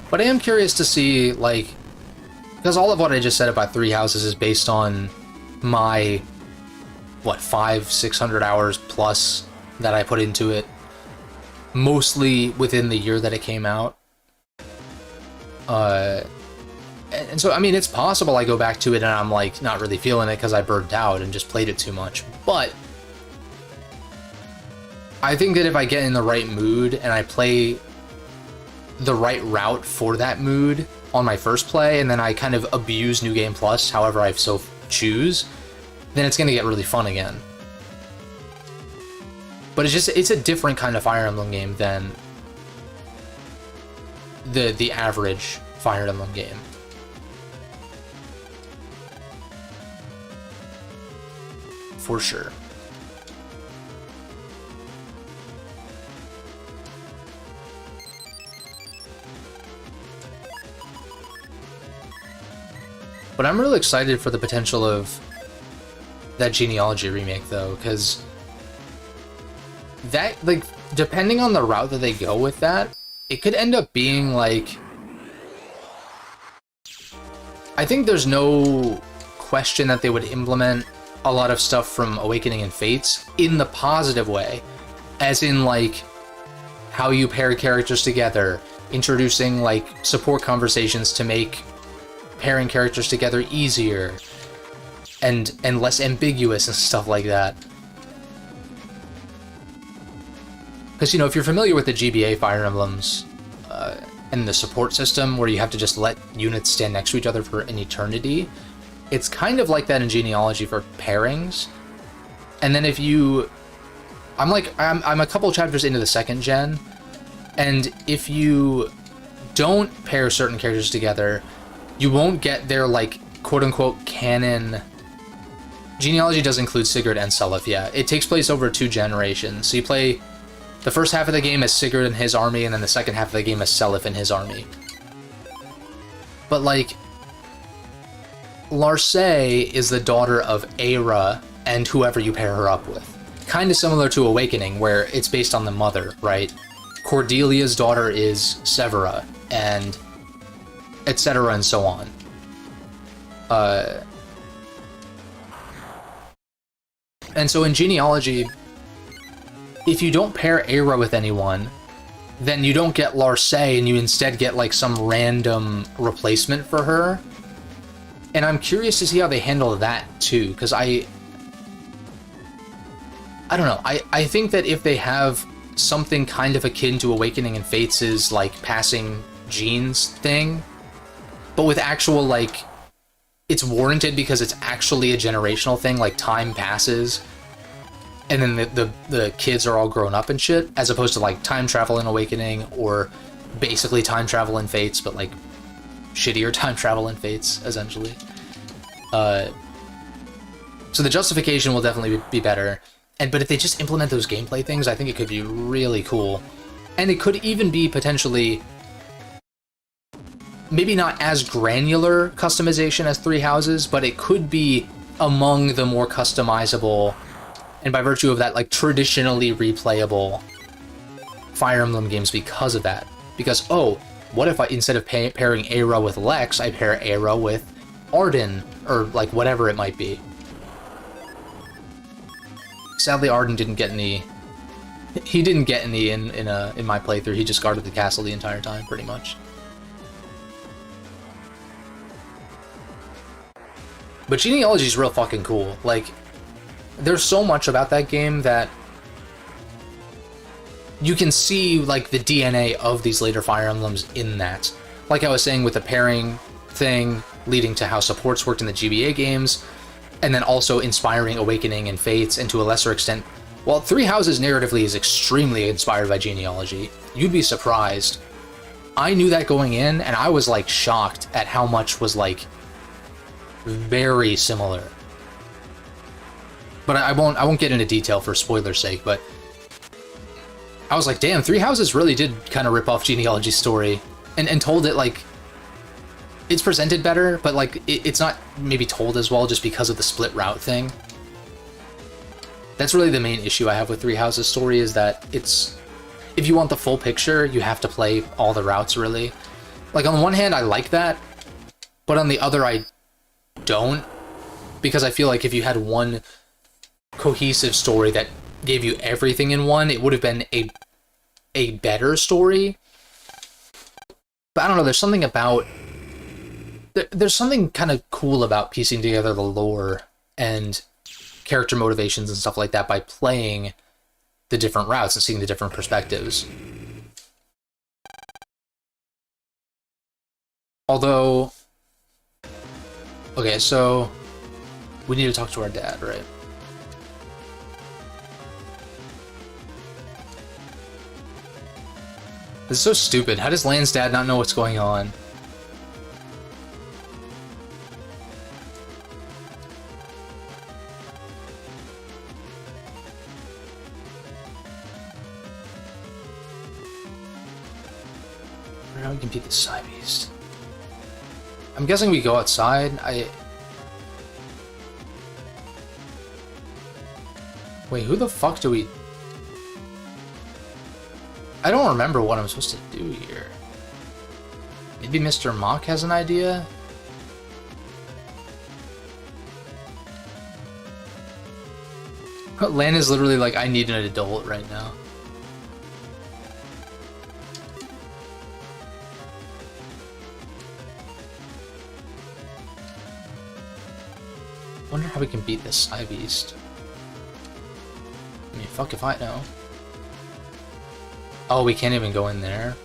But I am curious to see, like, because all of what I just said about Three Houses is based on my, what, 500-600 hours plus that I put into it, mostly within the year that it came out. And so, I mean, it's possible I go back to it and I'm, like, not really feeling it because I burned out and just played it too much. But I think that if I get in the right mood and I play the right route for that mood on my first play, and then I kind of abuse New Game Plus however I so choose, then it's going to get really fun again. But it's a different kind of Fire Emblem game than the average Fire Emblem game. For sure. But I'm really excited for the potential of that Genealogy remake, though, because that, like, depending on the route that they go with that, it could end up being, like... I think there's no question that they would implement a lot of stuff from Awakening and Fates in the positive way, as in, like, how you pair characters together, introducing, like, support conversations to make pairing characters together easier and less ambiguous and stuff like that. Because, you know, if you're familiar with the GBA Fire Emblems and the support system where you have to just let units stand next to each other for an eternity, it's kind of like that in Genealogy for pairings. And then if you... I'm a couple chapters into the second gen, and if you don't pair certain characters together, you won't get their, like, quote-unquote canon... Genealogy does include Sigurd and Seliph, yeah. It takes place over 2 generations. So you play the first half of the game as Sigurd and his army, and then the second half of the game as Seliph and his army. But, like, Larsae is the daughter of Aera and whoever you pair her up with. Kind of similar to Awakening, where it's based on the mother, right? Cordelia's daughter is Severa, and etc. and so on. And so in Genealogy, if you don't pair Aera with anyone, then you don't get Larsae, and you instead get, like, some random replacement for her. And I'm curious to see how they handle that, too, because I don't know, I think that if they have something kind of akin to Awakening and Fates' like, passing genes thing, but with actual, like, it's warranted because it's actually a generational thing, like, time passes, and then the kids are all grown up and shit, as opposed to, like, time travel in Awakening, or basically time travel in Fates, but, like, shittier time travel in Fates, essentially. So the justification will definitely be better, but if they just implement those gameplay things, I think it could be really cool. And it could even be potentially maybe not as granular customization as Three Houses, but it could be among the more customizable, and by virtue of that, like, traditionally replayable Fire Emblem games because of that. Because, oh, what if I, instead of pairing Aera with Lex, I pair Aera with Arden, or, like, whatever it might be. Sadly, Arden didn't get any... He didn't get any in my playthrough. He just guarded the castle the entire time, pretty much. But Genealogy is real fucking cool. Like, there's so much about that game that you can see, like, the DNA of these later Fire Emblems in that. Like I was saying with the pairing thing, leading to how supports worked in the GBA games, and then also inspiring Awakening and Fates, and to a lesser extent, while Three Houses narratively is extremely inspired by Genealogy, you'd be surprised. I knew that going in, and I was, like, shocked at how much was, like, very similar. But I won't get into detail for spoiler's sake, but I was like, damn, Three Houses really did kind of rip off Genealogy's story, and told it, like, it's presented better, but, like, it's not maybe told as well just because of the split route thing. That's really the main issue I have with Three Houses' story, is that it's... If you want the full picture, you have to play all the routes, really. Like, on the one hand, I like that, but on the other, I don't. Because I feel like if you had one cohesive story that gave you everything in one, it would have been a better story. But I don't know, there's something about... There's something kind of cool about piecing together the lore and character motivations and stuff like that by playing the different routes and seeing the different perspectives. Although... Okay, so... we need to talk to our dad, right? This is so stupid. How does Lan's dad not know what's going on? Where do we compete the Side Beast? I'm guessing we go outside. Wait, who the fuck do we... I don't remember what I'm supposed to do here. Maybe Mr. Mock has an idea? Lan is literally like, I need an adult right now. Wonder how we can beat this Side Beast. I mean, fuck if I know. Oh, we can't even go in there.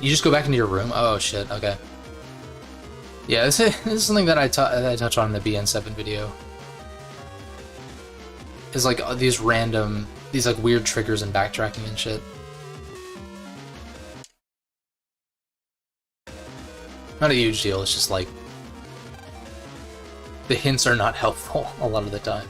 You just go back into your room? Oh shit, okay. Yeah, this is something that I touch on in the BN7 video. Is like these random, these like weird triggers and backtracking and shit. Not a huge deal, it's just like... the hints are not helpful a lot of the time.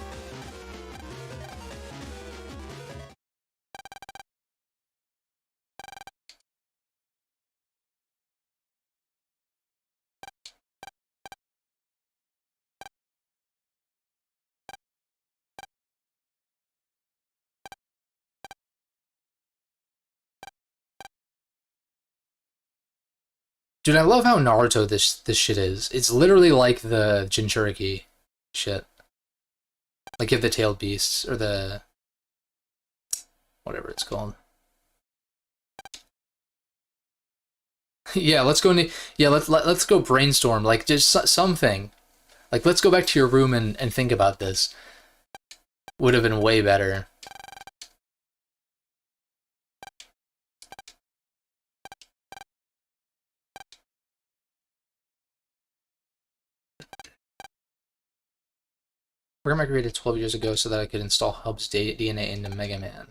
Dude, I love how Naruto this shit is. It's literally like the Jinchuriki shit. Like you have the tailed beasts, or the... whatever it's called. Yeah, let's go into... yeah, let's go brainstorm, like, just something. Like, let's go back to your room and think about this. Would have been way better. Program I created 12 years ago so that I could install Hub's DNA into Mega Man.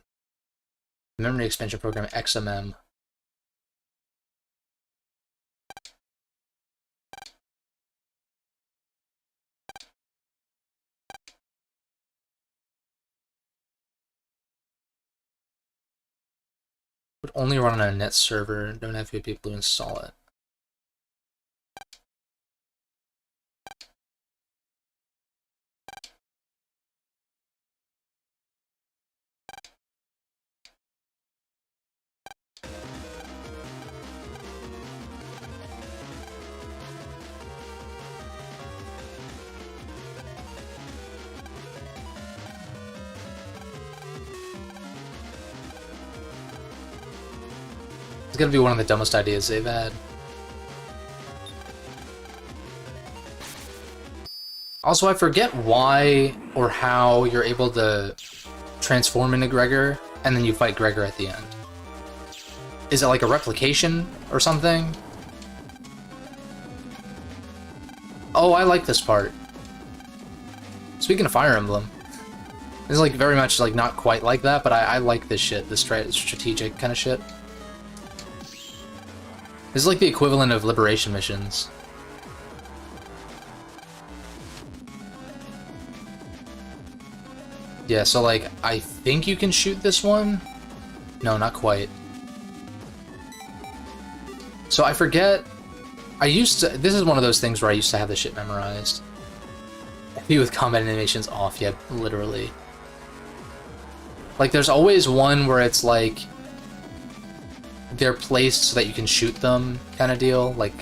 Memory expansion program XMM. Would only run on a net server, don't have to be people to install it. It's gonna be one of the dumbest ideas they've had. Also, I forget why or how you're able to transform into Gregor, and then you fight Gregor at the end. Is it like a replication or something? Oh, I like this part. Speaking of Fire Emblem, this is like very much like not quite like that, but I like this shit, this strategic kind of shit. This is like the equivalent of liberation missions. Yeah, so like, I think you can shoot this one? No, not quite. So I forget... this is one of those things where I used to have this shit memorized. Be with combat animations off, yeah, literally. Like, there's always one where it's like... they're placed so that you can shoot them, kind of deal. Like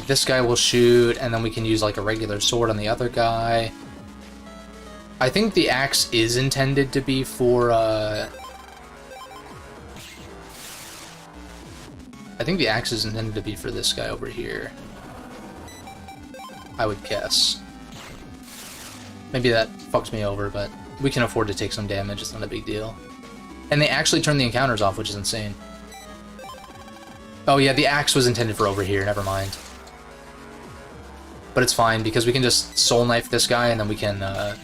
this guy will shoot, and then we can use like a regular sword on the other guy. I think the axe is intended to be for, I think the axe is intended to be for this guy over here. I would guess. Maybe that fucks me over, but we can afford to take some damage, it's not a big deal. And they actually turned the encounters off, which is insane. Oh yeah, the axe was intended for over here, never mind. But it's fine, because we can just soul knife this guy, and then we can,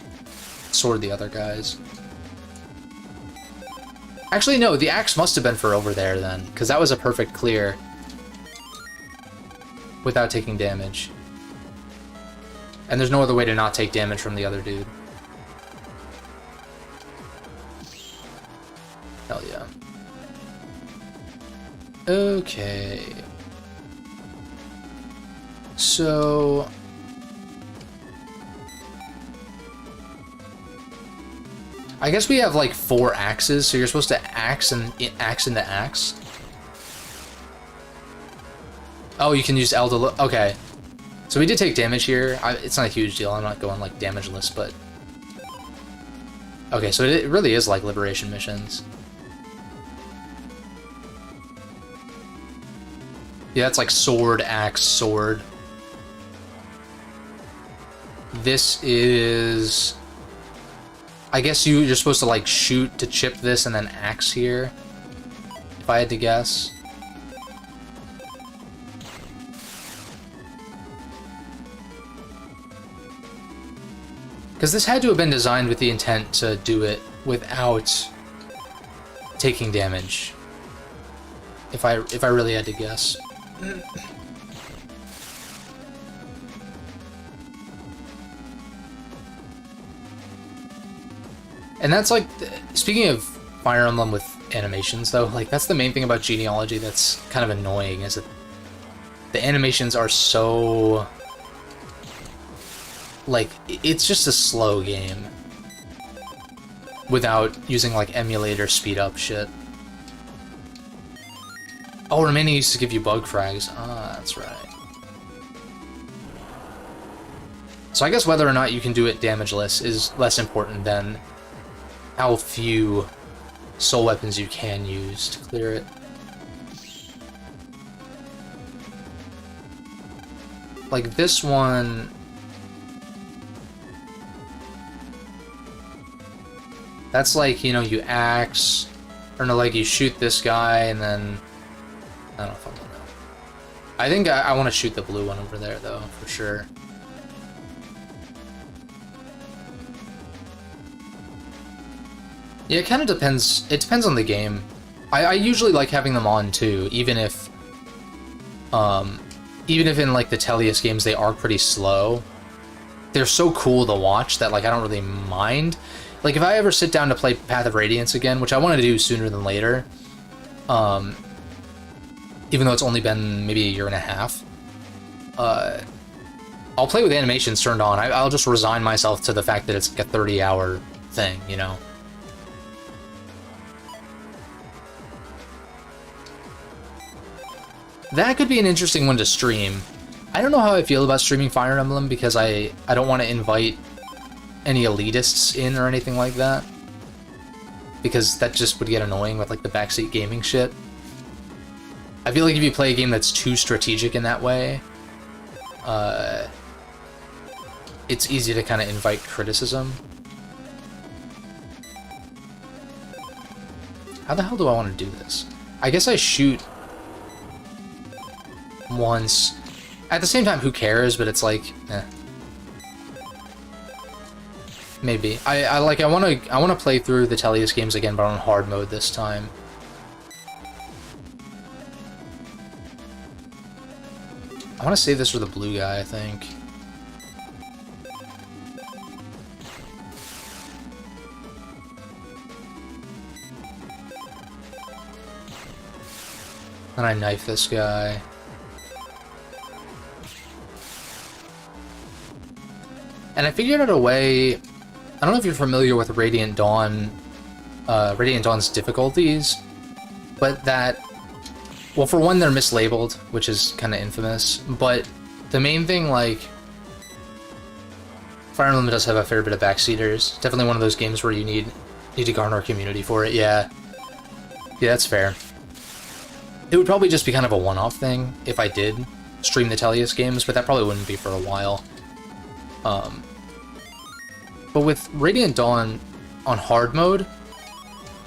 sword the other guys. Actually, no, the axe must have been for over there, then, because that was a perfect clear. Without taking damage. And there's no other way to not take damage from the other dude. Hell yeah. Okay. So... I guess we have like 4 axes, so you're supposed to axe into axe. Oh, you can use L to look. Okay. So we did take damage here. It's not a huge deal. I'm not going like damageless, but... Okay, so it really is like liberation missions. Yeah, that's like sword, axe, sword. This is... I guess you're supposed to like shoot to chip this and then axe here. If I had to guess. Because this had to have been designed with the intent to do it without taking damage. If I really had to guess. And that's like, speaking of Fire Emblem with animations though, like that's the main thing about genealogy that's kind of annoying, is that the animations are so... Like, it's just a slow game. Without using like emulator speed up shit. Oh, remaining used to give you bug frags. Ah, that's right. So I guess whether or not you can do it damageless is less important than how few soul weapons you can use to clear it. Like this one... That's like, you know, you axe, or no, like you shoot this guy and then... I don't know if I want to know. I think I want to shoot the blue one over there though, for sure. Yeah, it kind of depends. It depends on the game. I usually like having them on too, even if in like the Tellius games they are pretty slow. They're so cool to watch that like I don't really mind. Like if I ever sit down to play Path of Radiance again, which I wanted to do sooner than later, even though it's only been maybe a year and a half, I'll play with animations turned on. I'll just resign myself to the fact that it's like a 30-hour thing, you know? That could be an interesting one to stream. I don't know how I feel about streaming Fire Emblem because I don't want to invite any elitists in or anything like that. Because that just would get annoying with like the backseat gaming shit. I feel like if you play a game that's too strategic in that way, it's easy to kind of invite criticism. How the hell do I want to do this? I guess I shoot once. At the same time, who cares? But it's like, eh. Maybe. I want to play through the Tellius games again, but on hard mode this time. I want to save this for the blue guy, I think. Then I knife this guy. And I figured out a way... I don't know if you're familiar with Radiant Dawn, Radiant Dawn's difficulties, but that... Well, for one, they're mislabeled, which is kind of infamous, but the main thing, like... Fire Emblem does have a fair bit of backseaters. Definitely one of those games where you need to garner a community for it. Yeah, that's fair. It would probably just be kind of a one-off thing if I did stream the Tellius games, but that probably wouldn't be for a while. But with Radiant Dawn on hard mode,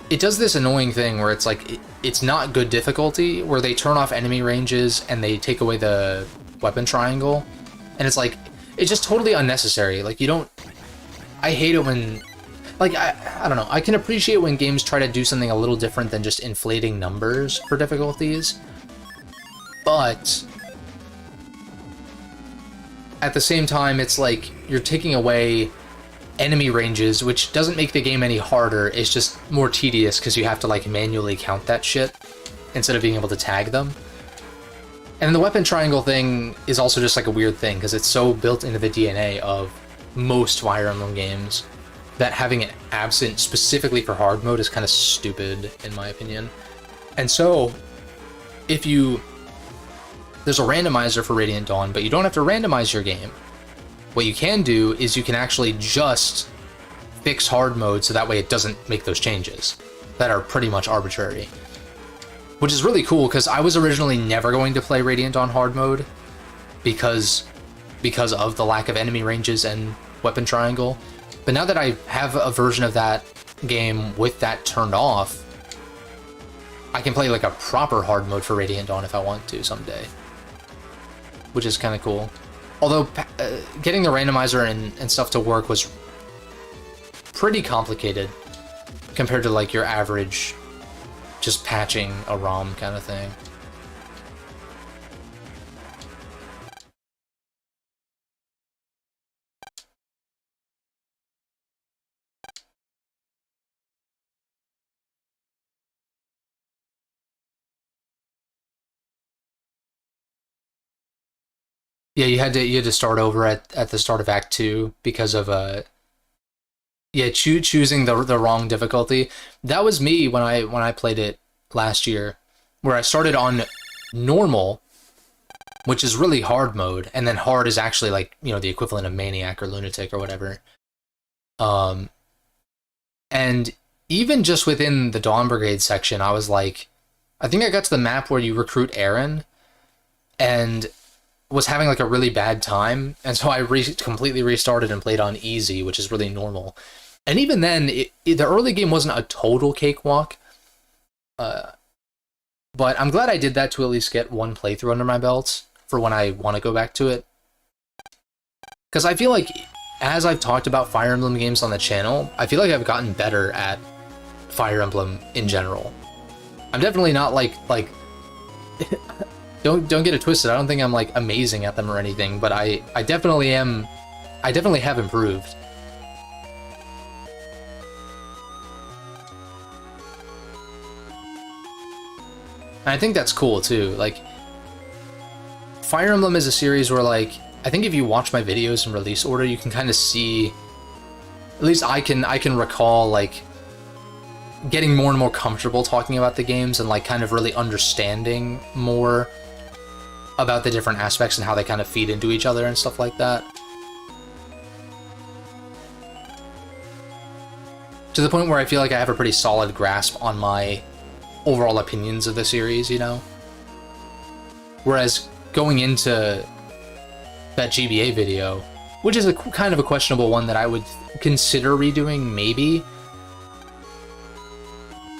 it does this annoying thing where it's like, it's not good difficulty, where they turn off enemy ranges and they take away the weapon triangle, and it's like, it's just totally unnecessary. Like, you don't... I hate it when... Like, I don't know, I can appreciate when games try to do something a little different than just inflating numbers for difficulties, but at the same time, it's like, you're taking away enemy ranges, which doesn't make the game any harder, it's just more tedious because you have to, like, manually count that shit instead of being able to tag them. And the weapon triangle thing is also just, like, a weird thing, because it's so built into the DNA of most Fire Emblem games that having it absent specifically for hard mode is kind of stupid, in my opinion. And so, if you... There's a randomizer for Radiant Dawn, but you don't have to randomize your game. What you can do is you can actually just fix hard mode so that way it doesn't make those changes that are pretty much arbitrary. Which is really cool, because I was originally never going to play Radiant Dawn hard mode because of the lack of enemy ranges and weapon triangle. But now that I have a version of that game with that turned off, I can play like a proper hard mode for Radiant Dawn if I want to someday. Which is kind of cool. Although, getting the randomizer and stuff to work was pretty complicated compared to like your average just patching a ROM kind of thing. Yeah, you had to start over at the start of Act 2 because of choosing the wrong difficulty. That was me when I played it last year, where I started on normal, which is really hard mode, and then hard is actually like, you know, the equivalent of Maniac or Lunatic or whatever. And even just within the Dawn Brigade section, I was like, I think I got to the map where you recruit Aaron, and was having like a really bad time, and so I completely restarted and played on easy, which is really normal. And even then, the early game wasn't a total cakewalk, but I'm glad I did that to at least get one playthrough under my belt for when I want to go back to it. Because I feel like, as I've talked about Fire Emblem games on the channel, I feel like I've gotten better at Fire Emblem in general. I'm definitely not like Don't get it twisted. I don't think I'm like amazing at them or anything, but I definitely am. I definitely have improved. And I think that's cool too. Like, Fire Emblem is a series where, like, I think if you watch my videos in release order, you can kind of see. At least I can recall like getting more and more comfortable talking about the games and like kind of really understanding more about the different aspects and how they kind of feed into each other and stuff like that. To the point where I feel like I have a pretty solid grasp on my overall opinions of the series, you know? Whereas going into that GBA video, which is a kind of a questionable one that I would consider redoing, maybe,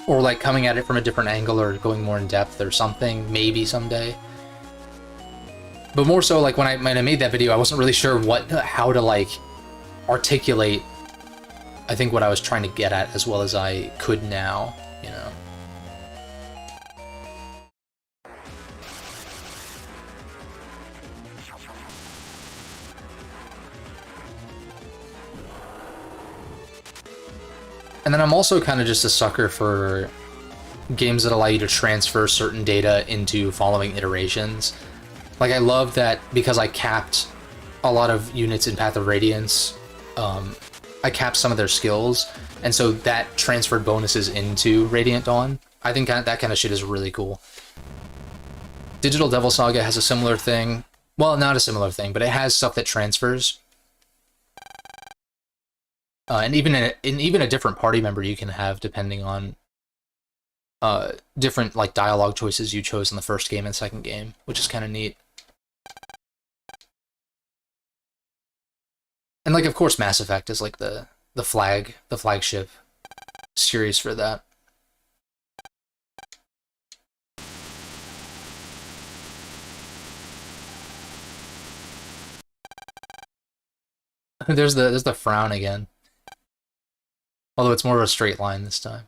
or like coming at it from a different angle or going more in depth or something, maybe someday. But more so, like, when I made that video, I wasn't really sure how to, like, articulate, I think, what I was trying to get at as well as I could now, you know? And then I'm also kind of just a sucker for games that allow you to transfer certain data into following iterations. Like, I love that because I capped a lot of units in Path of Radiance, I capped some of their skills, and so that transferred bonuses into Radiant Dawn. I think that kind of shit is really cool. Digital Devil Saga has a similar thing. Well, not a similar thing, but it has stuff that transfers. And even a different party member you can have depending on different like dialogue choices you chose in the first game and second game, which is kind of neat. And like, of course, Mass Effect is like the flagship series for that. There's the frown again. Although it's more of a straight line this time.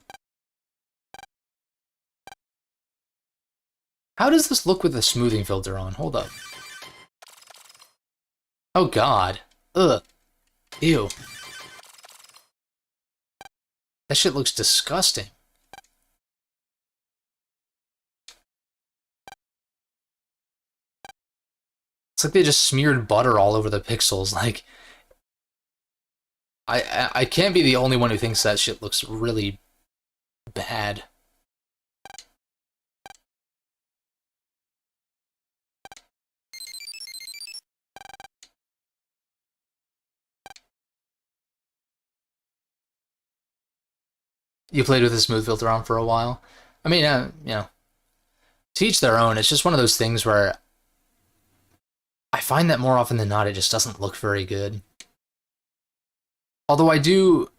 How does this look with the smoothing filter on? Hold up. Oh god. Ugh. Ew. That shit looks disgusting. It's like they just smeared butter all over the pixels. Like, I can't be the only one who thinks that shit looks really bad. You played with the smooth filter on for a while. I mean, you know, to each their own. It's just one of those things where I find that more often than not, it just doesn't look very good. Although I do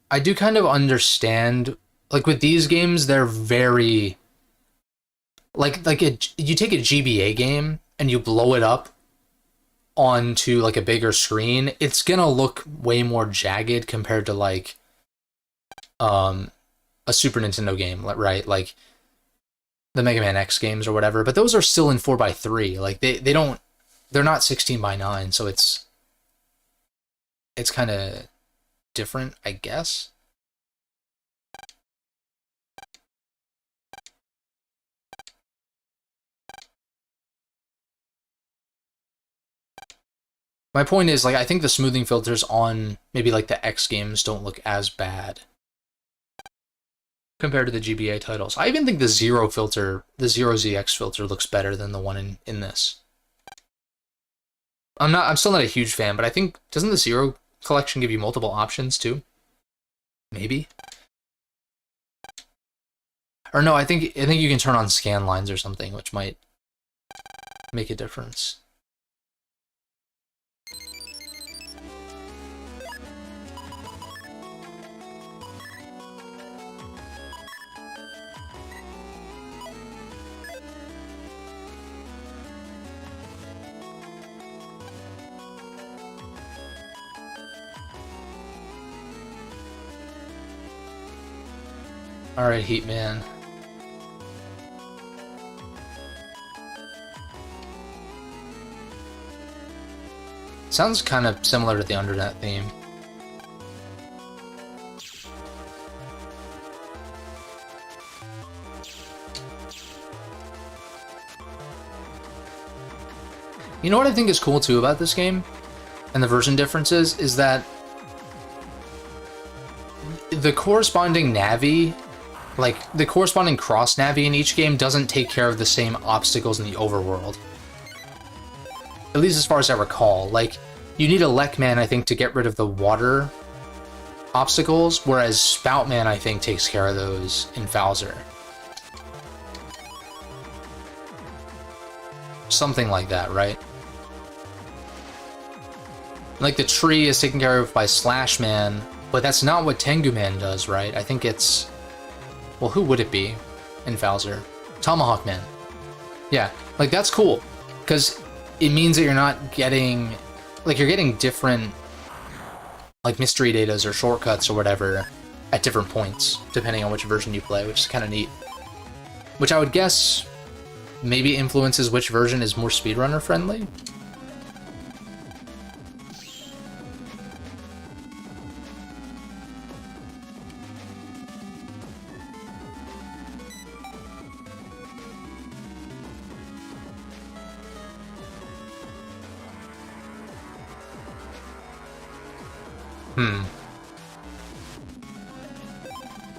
kind of understand, like with these games, they're very, you take a GBA game and you blow it up onto like a bigger screen, it's gonna look way more jagged compared to like a Super Nintendo game, right? Like the Mega Man X games or whatever, but those are still in 4:3. Like they're not 16:9, so it's kind of different, I guess. My point is, like, I think the smoothing filters on maybe like the X games don't look as bad compared to the GBA titles. I even think the Zero filter, the Zero ZX filter, looks better than the one in this. I'm still not a huge fan, but I think, doesn't the Zero collection give you multiple options too? Maybe? Or no, I think you can turn on scan lines or something, which might make a difference. Alright, Heat Man. Sounds kind of similar to the Undernet theme. You know what I think is cool too about this game, and the version differences, is that the corresponding Navi, like the corresponding cross Navi in each game, doesn't take care of the same obstacles in the overworld. At least as far as I recall. Like, you need a Lek Man, I think, to get rid of the water obstacles, whereas Spout Man, I think, takes care of those in Bowser. Something like that, right? Like, the tree is taken care of by Slash Man, but that's not what Tengu Man does, right? I think it's... Well, who would it be in Bowser? Tomahawk Man. Yeah, like, that's cool, because it means that you're not getting... Like, you're getting different, like, mystery datas or shortcuts or whatever at different points, depending on which version you play, which is kind of neat. Which I would guess maybe influences which version is more speedrunner friendly.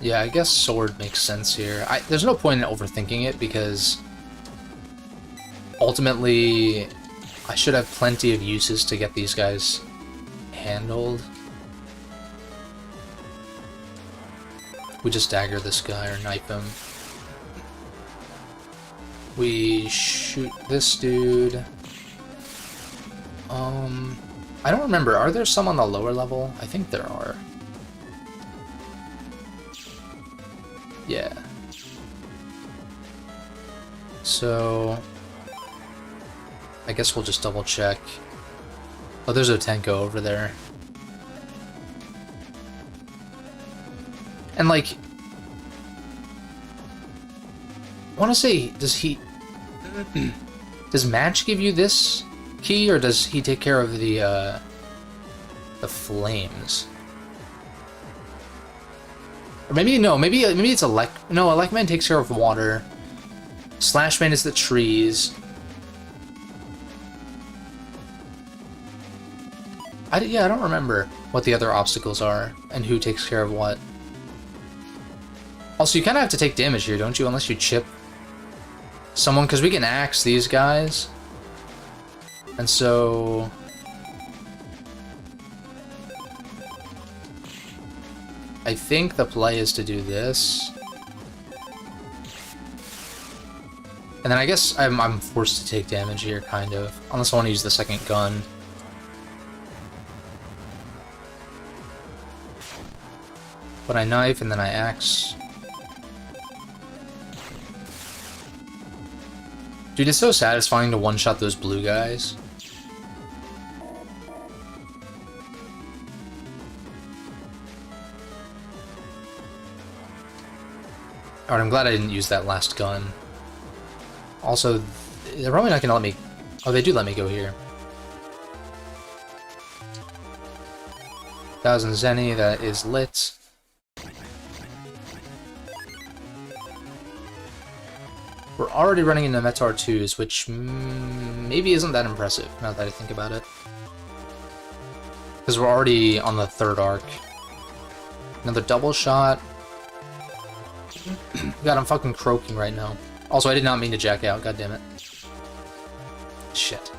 Yeah, I guess sword makes sense here. There's no point in overthinking it, because ultimately I should have plenty of uses to get these guys handled. We just dagger this guy or knife him. We shoot this dude. I don't remember. Are there some on the lower level? I think there are. Yeah. So I guess we'll just double check. Oh, there's a Tenko over there. And like, I want to say, does Match give you this key, or does he take care of the flames? Or maybe no, maybe it's Elecman takes care of water. Slashman is the trees. I don't remember what the other obstacles are and who takes care of what. Also, you kind of have to take damage here, don't you? Unless you chip someone, because we can axe these guys. And so I think the play is to do this. And then I guess I'm forced to take damage here, kind of. Unless I want to use the second gun. But I knife and then I axe. Dude, it's so satisfying to one-shot those blue guys. Alright, I'm glad I didn't use that last gun. Also, they're probably not gonna let me... Oh, they do let me go here. 1000 Zenny, that is lit. We're already running into Metar 2s, which maybe isn't that impressive, now that I think about it. Because we're already on the third arc. Another double shot. God, I'm fucking croaking right now. Also, I did not mean to jack out, god damn it. Shit.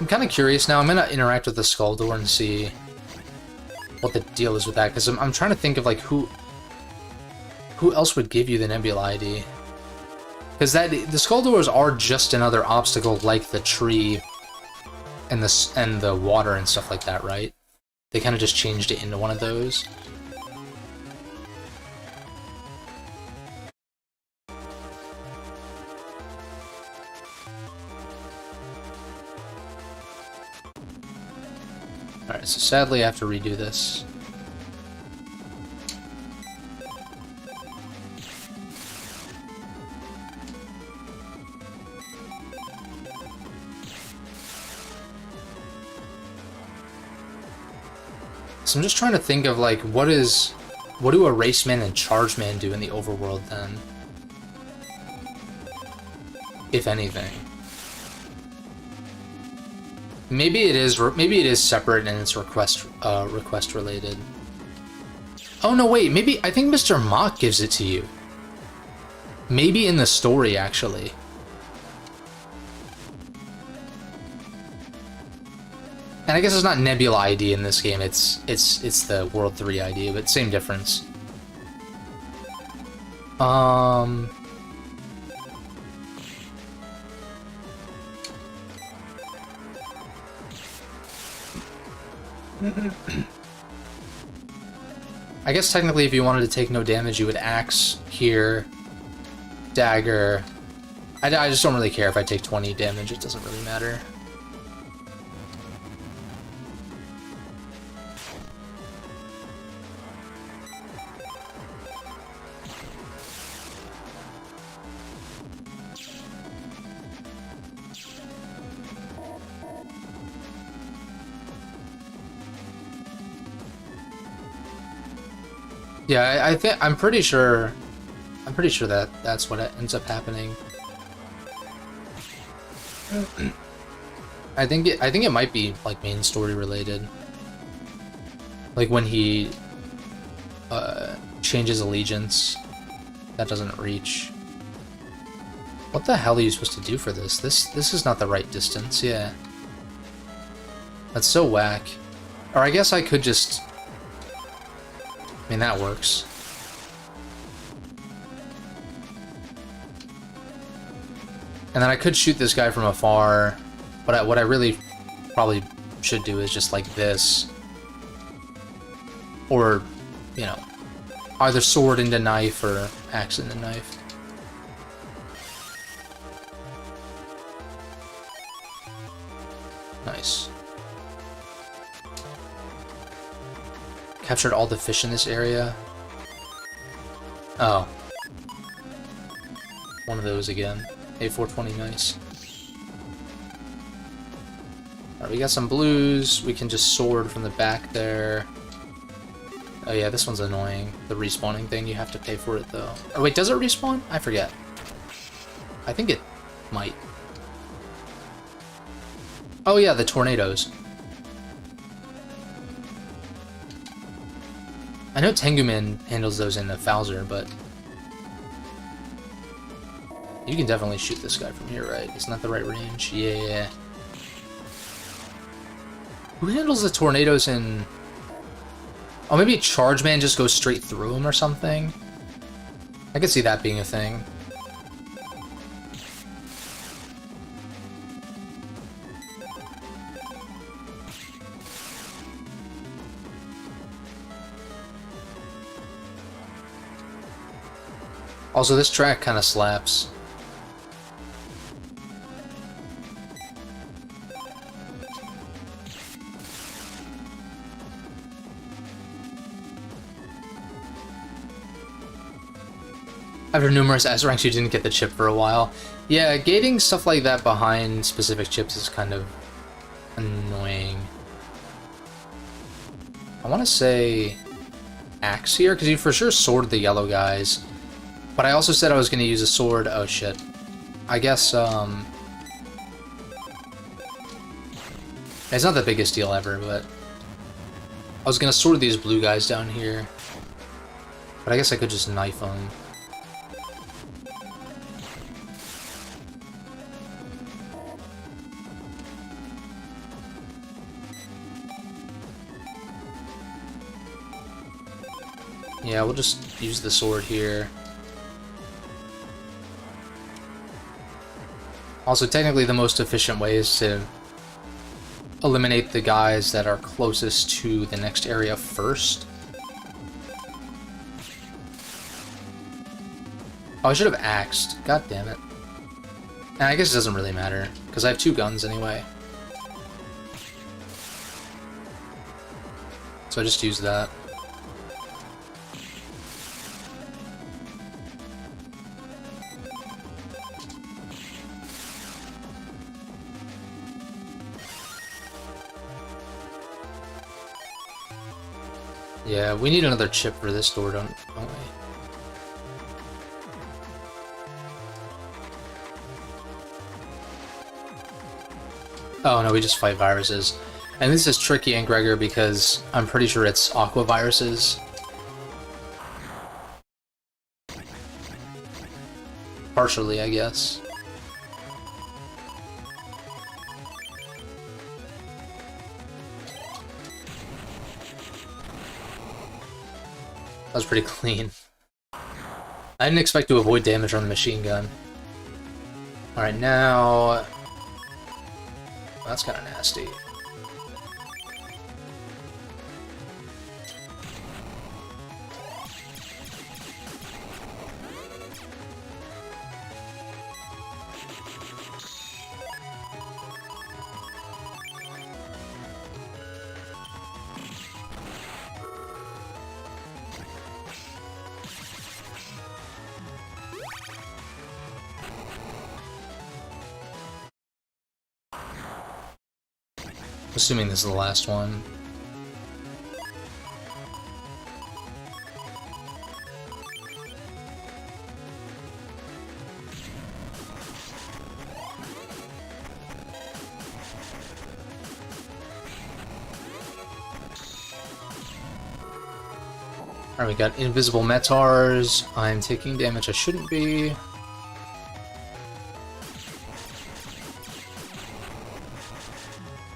I'm kind of curious now. I'm gonna interact with the Skull Door and see what the deal is with that, because I'm trying to think of like who else would give you the Nebula ID. Because the Skull Doors are just another obstacle like the tree and the water and stuff like that, right? They kind of just changed it into one of those. Alright, so sadly I have to redo this. So I'm just trying to think of like what do a Race Man and Charge Man do in the overworld then? If anything. Maybe it is separate and it's request related. Oh no, wait, maybe I think Mr. Mock gives it to you. Maybe in the story actually. And I guess it's not Nebula ID in this game, it's the World 3 ID, but same difference. I guess technically if you wanted to take no damage, you would axe here, dagger. I just don't really care if I take 20 damage, it doesn't really matter. Yeah, I'm pretty sure that that's what ends up happening. I think it might be like main story related. Like when he changes allegiance. That doesn't reach. What the hell are you supposed to do for this? This is not the right distance, yeah. That's so whack. Or I guess I could just... I mean, that works. And then I could shoot this guy from afar, but what I really probably should do is just like this. Or, you know, either sword into knife or axe into knife. Nice. Captured all the fish in this area. Oh. One of those again. A420, nice. Alright, we got some blues. We can just sword from the back there. Oh yeah, this one's annoying. The respawning thing, you have to pay for it though. Oh wait, does it respawn? I forget. I think it might. Oh yeah, the tornadoes. I know Tenguman handles those in the Fowler, but... You can definitely shoot this guy from here, right? Isn't that the right range? Yeah. Who handles the tornadoes in... Oh, maybe Charge Man just goes straight through him or something? I could see that being a thing. Also, this track kind of slaps. After numerous S ranks, you didn't get the chip for a while. Yeah, gating stuff like that behind specific chips is kind of annoying. I want to say axe here, because you for sure sword the yellow guys. But I also said I was going to use a sword. Oh shit. I guess, it's not the biggest deal ever, but... I was going to sword these blue guys down here. But I guess I could just knife them. Yeah, we'll just use the sword here. Also, technically the most efficient way is to eliminate the guys that are closest to the next area first. Oh, I should have axed. God damn it. And I guess it doesn't really matter, because I have two guns anyway. So I just use that. Yeah, we need another chip for this door, don't we? Oh no, we just fight viruses. And this is tricky in Gregor because I'm pretty sure it's aqua viruses. Partially, I guess. That was pretty clean. I didn't expect to avoid damage on the machine gun. Alright, now... That's kind of nasty. Assuming this is the last one. Alright, we got invisible Metars. I'm taking damage I shouldn't be.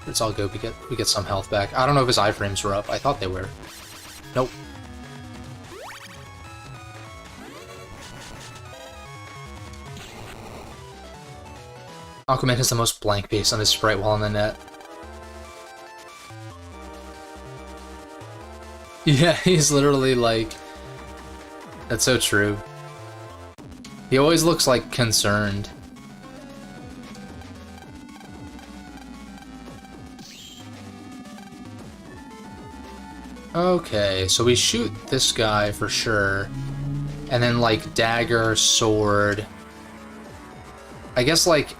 It's all good. We get some health back. I don't know if his iframes were up. I thought they were. Nope. Aquaman has the most blank base on his sprite while on the net. Yeah, he's literally like... That's so true. He always looks like concerned. Okay, so we shoot this guy for sure. And then like dagger, sword. I guess like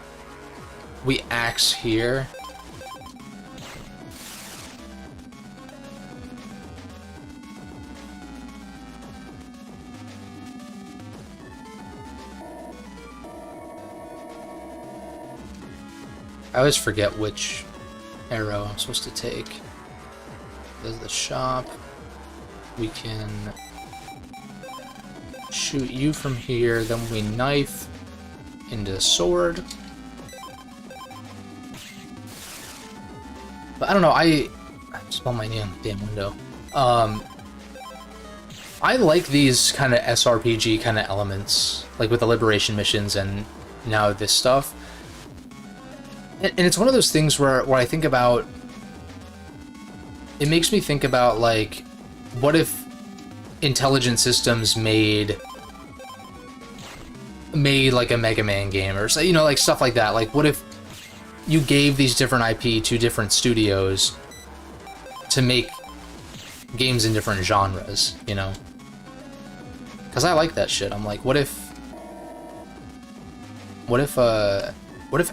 we axe here. I always forget which arrow I'm supposed to take. There's the shop. We can shoot you from here, then we knife into sword. But I don't know, I just bumped my knee on the damn window. I like these kind of SRPG kind of elements, like with the liberation missions and now this stuff. And it's one of those things where I think about... It makes me think about, like, what if Intelligent Systems made like a Mega Man game or, you know, like stuff like that. Like, what if you gave these different IP to different studios to make games in different genres, you know? Because I like that shit. I'm like, what if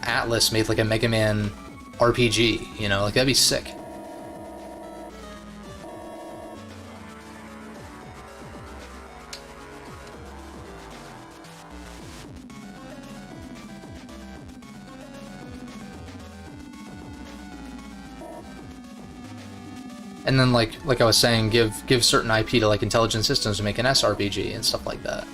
Atlas made like a Mega Man RPG, you know? Like, that'd be sick. And then, like I was saying, give certain IP to like Intelligent Systems to make an SRPG and stuff like that.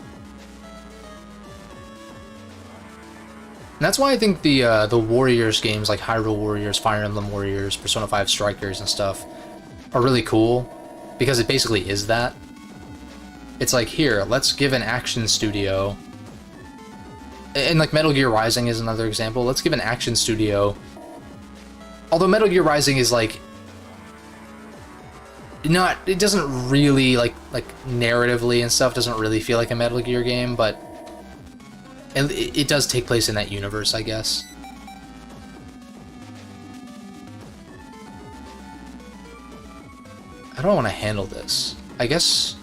And that's why I think the Warriors games like Hyrule Warriors, Fire Emblem Warriors, Persona 5 Strikers and stuff are really cool, because it basically is that. It's like, here, let's give an action studio, and like Metal Gear Rising is another example, let's give an action studio, although Metal Gear Rising is like, it doesn't really, like narratively and stuff, doesn't really feel like a Metal Gear game, but it does take place in that universe, I guess. How do I want to handle this? I guess...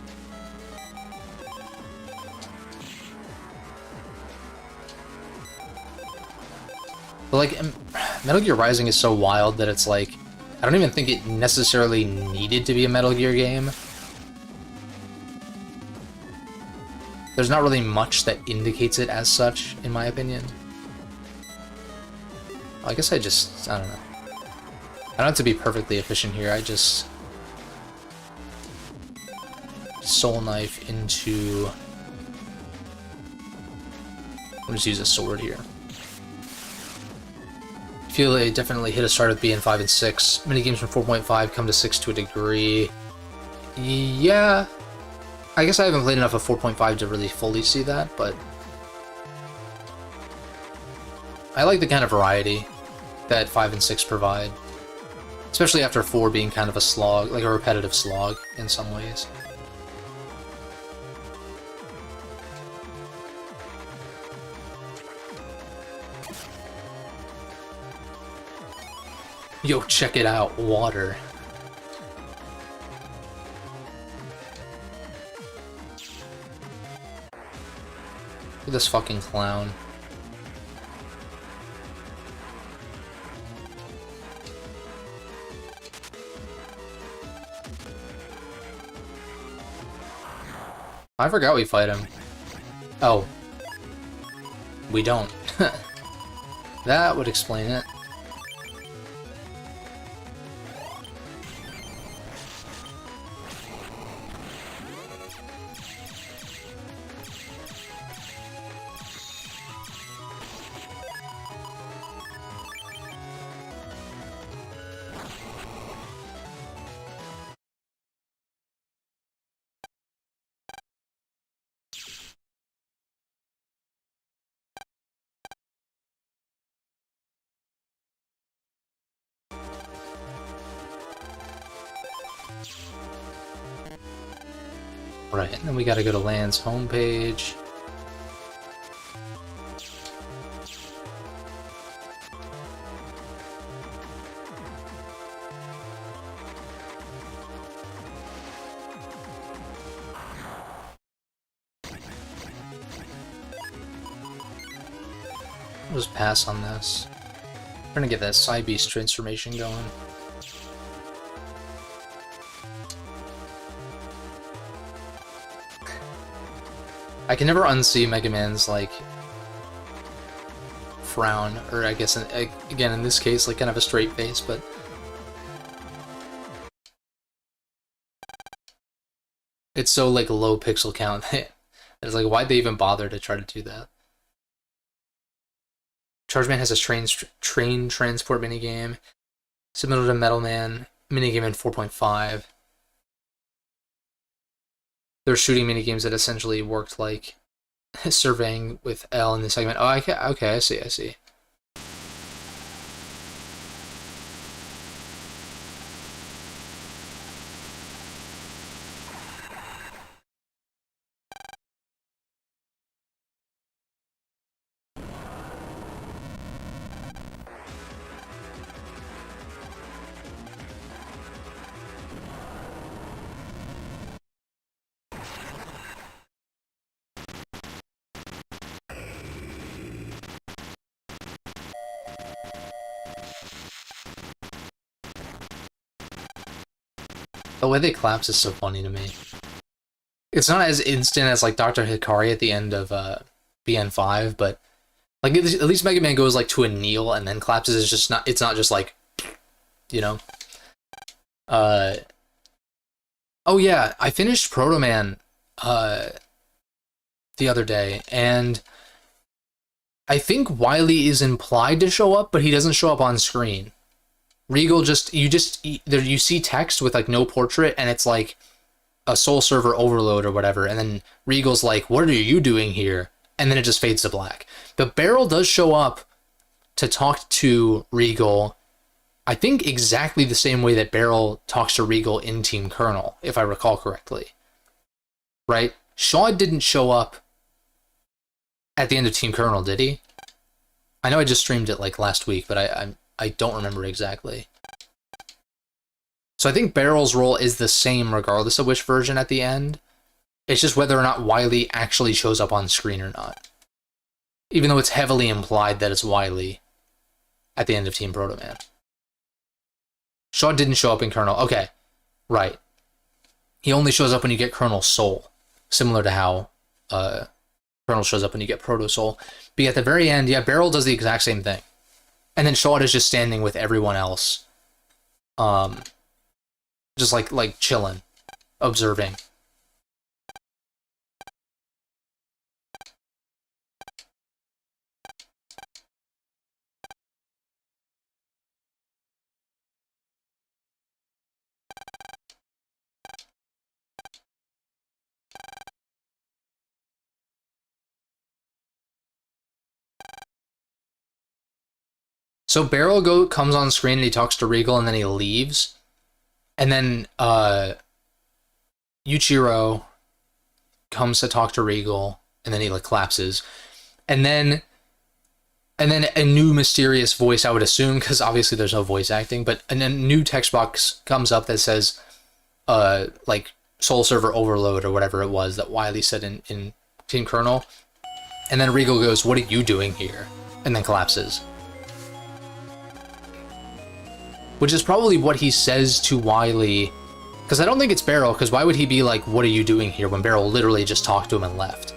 But like, Metal Gear Rising is so wild that it's like, I don't even think it necessarily needed to be a Metal Gear game. There's not really much that indicates it as such, in my opinion. I guess I don't know. I don't have to be perfectly efficient here, I just... Soul Knife into... I'll just use a sword here. I feel they definitely hit a start with BN5 and 6. Minigames from 4.5 come to 6 to a degree. Yeah. I guess I haven't played enough of 4.5 to really fully see that, but... I like the kind of variety that 5 and 6 provide. Especially after 4 being kind of a slog, like a repetitive slog in some ways. Yo, check it out, water. Look at this fucking clown. I forgot we fight him. Oh. We don't. That would explain it. Right, and then we gotta go to Land's homepage. I'll just pass on this. I'm trying to get that Psybeast transformation going. I can never unsee Mega Man's, like, frown, or I guess, again, in this case, like, kind of a straight face, but... It's so, like, low pixel count. It's like, why'd they even bother to try to do that? Chargeman has a train transport minigame, similar to Metal Man, minigame in 4.5. There are shooting minigames that essentially worked like surveying with L in the segment. Oh, okay, I see. The way they collapse is so funny to me. It's not as instant as like Dr. Hikari at the end of BN5, but like at least Mega Man goes like to a kneel and then collapses. It's just not. It's not just like, you know. Oh yeah, I finished Proto Man the other day, and I think Wily is implied to show up, but he doesn't show up on screen. Regal you see text with like no portrait, and it's like a Soul Server overload or whatever, and then Regal's like, "What are you doing here?" And then it just fades to black. But Barrel does show up to talk to Regal, I think exactly the same way that Barrel talks to Regal in Team Colonel, if I recall correctly. Right? Shaw didn't show up at the end of Team Colonel, did he? I know I just streamed it like last week, but I don't remember exactly. So I think Barrel's role is the same regardless of which version at the end. It's just whether or not Wily actually shows up on screen or not. Even though it's heavily implied that it's Wily at the end of Team Proto Man. Shaw didn't show up in Colonel. Okay, right. He only shows up when you get Colonel Soul. Similar to how Colonel shows up when you get Proto Soul. But at the very end, yeah, Barrel does the exact same thing. And then Shaw is just standing with everyone else. Just like chilling, observing. So Barrel comes on screen and he talks to Regal and then he leaves. And then Yuichiro comes to talk to Regal and then he like collapses. And then a new mysterious voice, I would assume, because obviously there's no voice acting, but a new text box comes up that says like Soul Server overload or whatever it was that Wily said in Team Colonel. And then Regal goes, "What are you doing here?" And then collapses. Which is probably what he says to Wily, because I don't think it's Barrel, because why would he be like, "What are you doing here?" when Barrel literally just talked to him and left.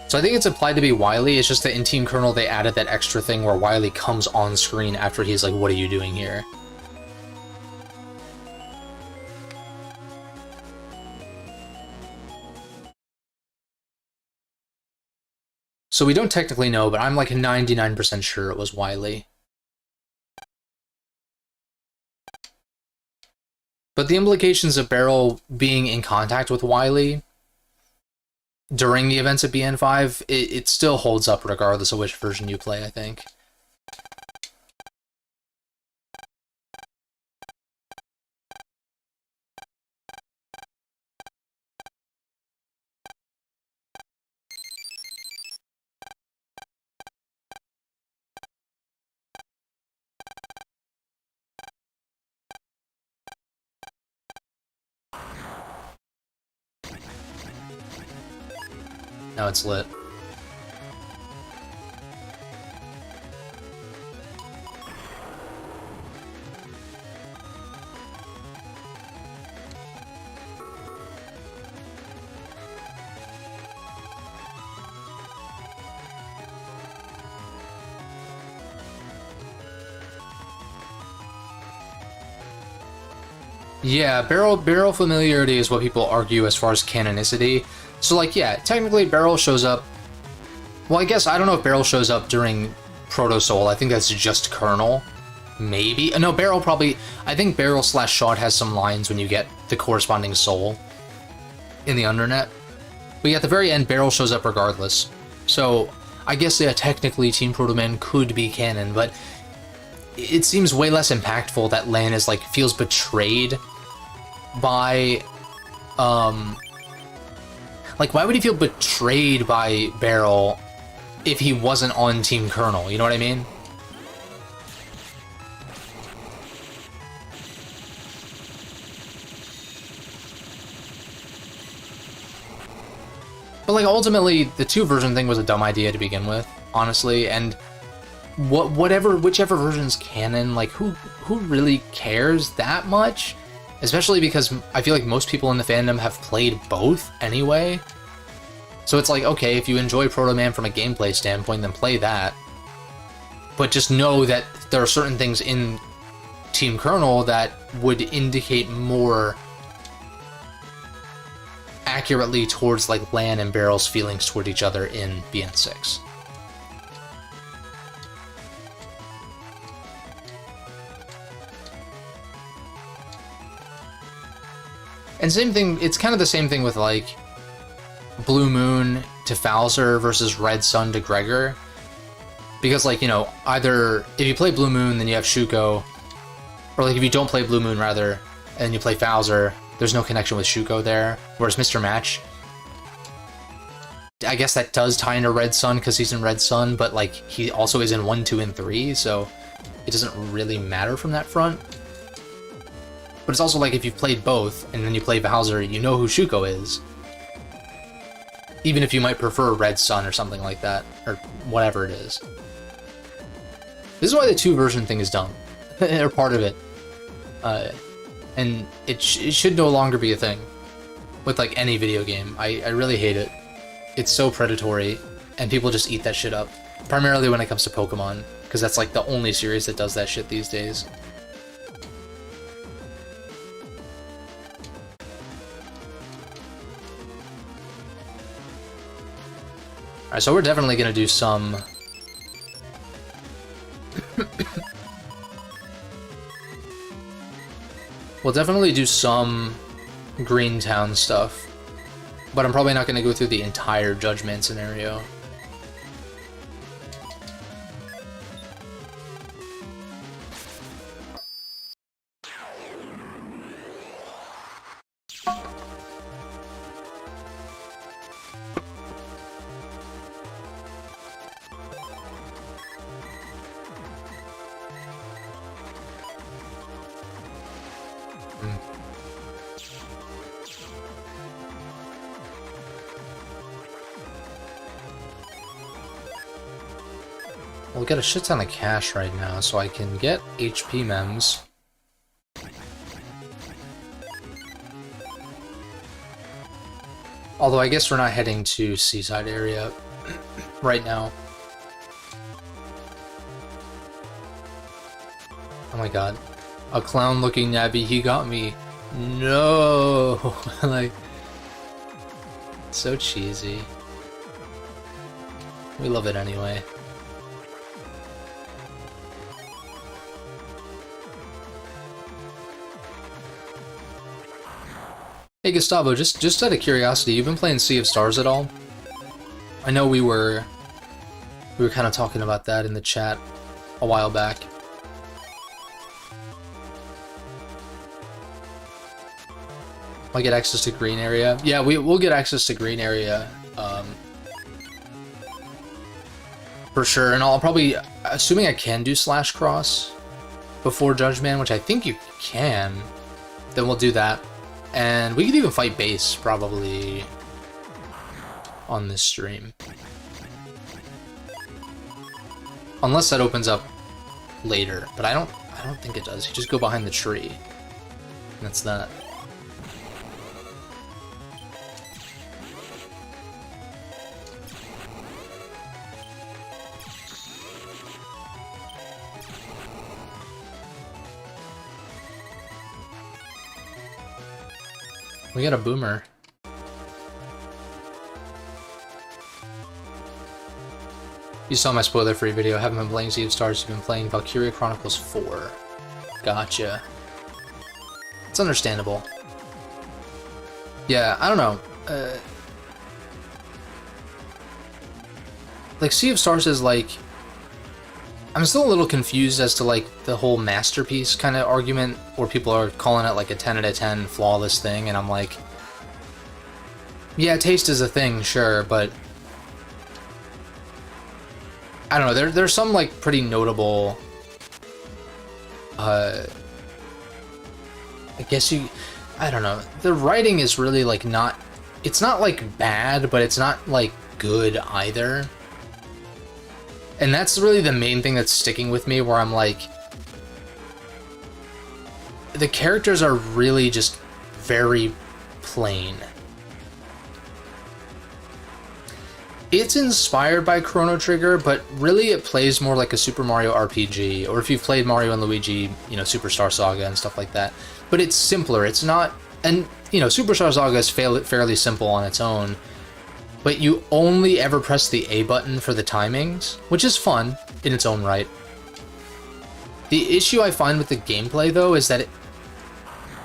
So I think it's implied to be Wily. It's just that in Team Colonel they added that extra thing where Wily comes on screen after he's like, "What are you doing here?" So we don't technically know, but I'm like 99% sure it was Wily. But the implications of Barrel being in contact with Wily during the events of BN5, it still holds up regardless of which version you play, I think. Now it's lit. Yeah, barrel familiarity is what people argue as far as canonicity. So like, yeah, technically Barrel shows up. Well, I guess I don't know if Barrel shows up during Proto Soul. I think that's just Colonel. Maybe. No, Barrel probably. I think Barrel / Shot has some lines when you get the corresponding soul in the Undernet. But yeah, at the very end, Barrel shows up regardless. So I guess, yeah, technically Team Proto Man could be canon, but it seems way less impactful that Lan is like feels betrayed by like, why would he feel betrayed by Barrel if he wasn't on Team Colonel? You know what I mean? But like, ultimately the 2 version thing was a dumb idea to begin with, honestly, and whichever version's canon, like, who really cares that much? Especially because I feel like most people in the fandom have played both anyway. So it's like, okay, if you enjoy Proto Man from a gameplay standpoint, then play that. But just know that there are certain things in Team Colonel that would indicate more accurately towards like Lan and Barrel's feelings toward each other in BN6. And same thing, it's kind of the same thing with like Blue Moon to Falzer versus Red Sun to Gregor. Because like, you know, either if you play Blue Moon, then you have Shuko, or like if you don't play Blue Moon rather, and you play Falzer, there's no connection with Shuko there. Whereas Mr. Match, I guess that does tie into Red Sun because he's in Red Sun, but like he also is in 1, 2, and 3, so it doesn't really matter from that front. But it's also like if you've played both, and then you play Bowser, you know who Shuko is. Even if you might prefer Red Sun or something like that, or whatever it is. This is why the 2 version thing is dumb, or part of it. And it should no longer be a thing with like any video game. I really hate it. It's so predatory, and people just eat that shit up. Primarily when it comes to Pokemon, because that's like the only series that does that shit these days. Alright, so we're definitely gonna do some... we'll definitely do some Greentown stuff, but I'm probably not gonna go through the entire Judgment scenario. We'll get a shit ton of cash right now, so I can get HP mems. Although I guess we're not heading to Seaside area right now. Oh my god. A clown-looking Nabby, he got me. No! Like, so cheesy. We love it anyway. Hey Gustavo, just out of curiosity, you've been playing Sea of Stars at all? I know we were kind of talking about that in the chat a while back. I get access to green area. Yeah, we'll get access to green area for sure, and I'll probably, assuming I can do Slash Cross before Judgment, which I think you can, then we'll do that. And we could even fight base, probably. on this stream. Unless that opens up later, but I don't think it does. You just go behind the tree. And that's that. We got a boomer. You saw my spoiler-free video. Haven't been playing Sea of Stars. You've been playing Valkyria Chronicles 4. Gotcha. It's understandable. Yeah, I don't know. Like, Sea of Stars is like... I'm still a little confused as to, like, the whole masterpiece kind of argument where people are calling it, like, a 10 out of 10 flawless thing, and I'm like... Yeah, taste is a thing, sure, but... I don't know, there's some, like, pretty notable... I guess you... I don't know. The writing is really, like, not... It's not, like, bad, but it's not, like, good either. And that's really the main thing that's sticking with me, where I'm like... The characters are really just very plain. It's inspired by Chrono Trigger, but really it plays more like a Super Mario RPG, or if you've played Mario and Luigi, you know, Superstar Saga and stuff like that. But it's simpler, it's not... And, you know, Superstar Saga is fairly simple on its own, but you only ever press the A button for the timings, which is fun in its own right. The issue I find with the gameplay, though, is that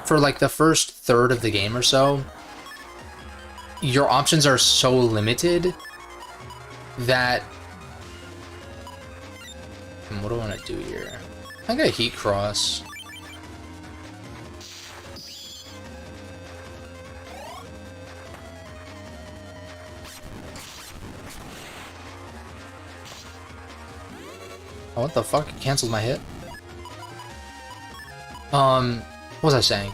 for like the first third of the game or so, your options are so limited that... What do I want to do here? I got a Heat Cross. Oh, what the fuck? It canceled my hit? What was I saying?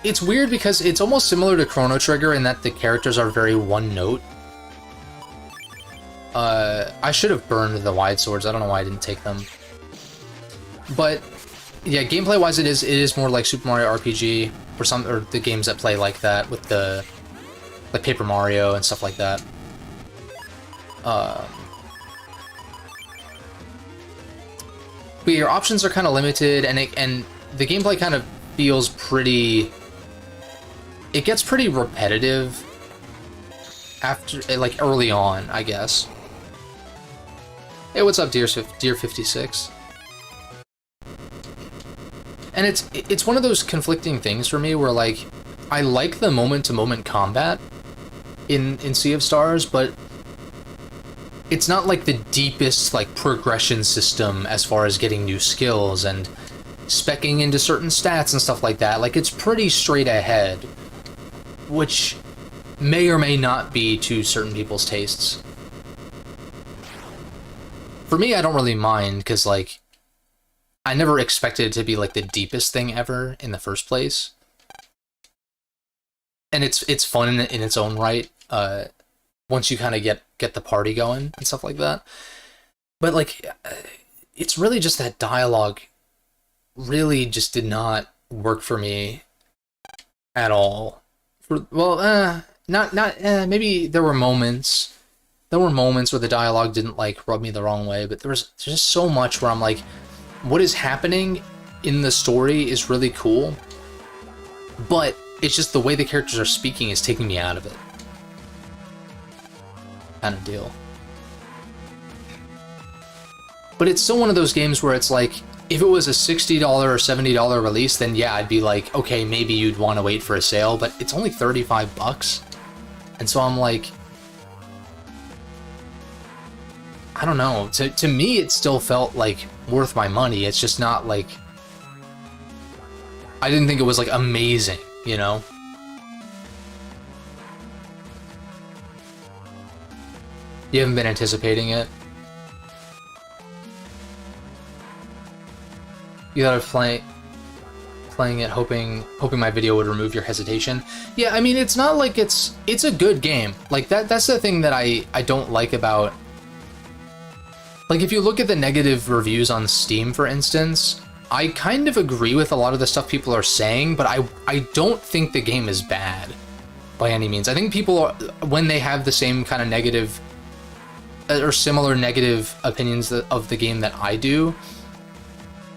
It's weird because it's almost similar to Chrono Trigger in that the characters are very one note. I should have burned the wide swords. I don't know why I didn't take them. But yeah, gameplay wise it is more like Super Mario RPG or the games that play like that with the like Paper Mario and stuff like that. But your options are kind of limited, and the gameplay kind of feels pretty... It gets pretty repetitive after, like, early on, I guess. Hey, what's up, Deer 56? And it's one of those conflicting things for me where, like, I like the moment-to-moment combat in Sea of Stars, but it's not like the deepest, like, progression system as far as getting new skills and speccing into certain stats and stuff like that. Like, it's pretty straight ahead, which may or may not be to certain people's tastes. For me, I don't really mind, because, like, I never expected it to be, like, the deepest thing ever in the first place. And it's fun in its own right, once you kind of get the party going and stuff like that. But, like, it's really just that dialogue really just did not work for me at all. Maybe there were moments. There were moments where the dialogue didn't, like, rub me the wrong way, but there's just so much where I'm like, what is happening in the story is really cool, but it's just the way the characters are speaking is taking me out of it. Kind of deal. But it's still one of those games where it's like, if it was a $60 or $70 release, then yeah, I'd be like, okay, maybe you'd want to wait for a sale, but it's only 35 bucks. And so I'm like, I don't know. To me, it still felt like worth my money. It's just not like, I didn't think it was like amazing, you know? You haven't been anticipating it? You gotta play... playing it, hoping my video would remove your hesitation. Yeah, I mean, it's not like it's a good game. Like that's the thing that I don't like about. Like, if you look at the negative reviews on Steam, for instance, I kind of agree with a lot of the stuff people are saying, but I don't think the game is bad by any means. I think people are, when they have the same kind of negative or similar negative opinions of the game that I do,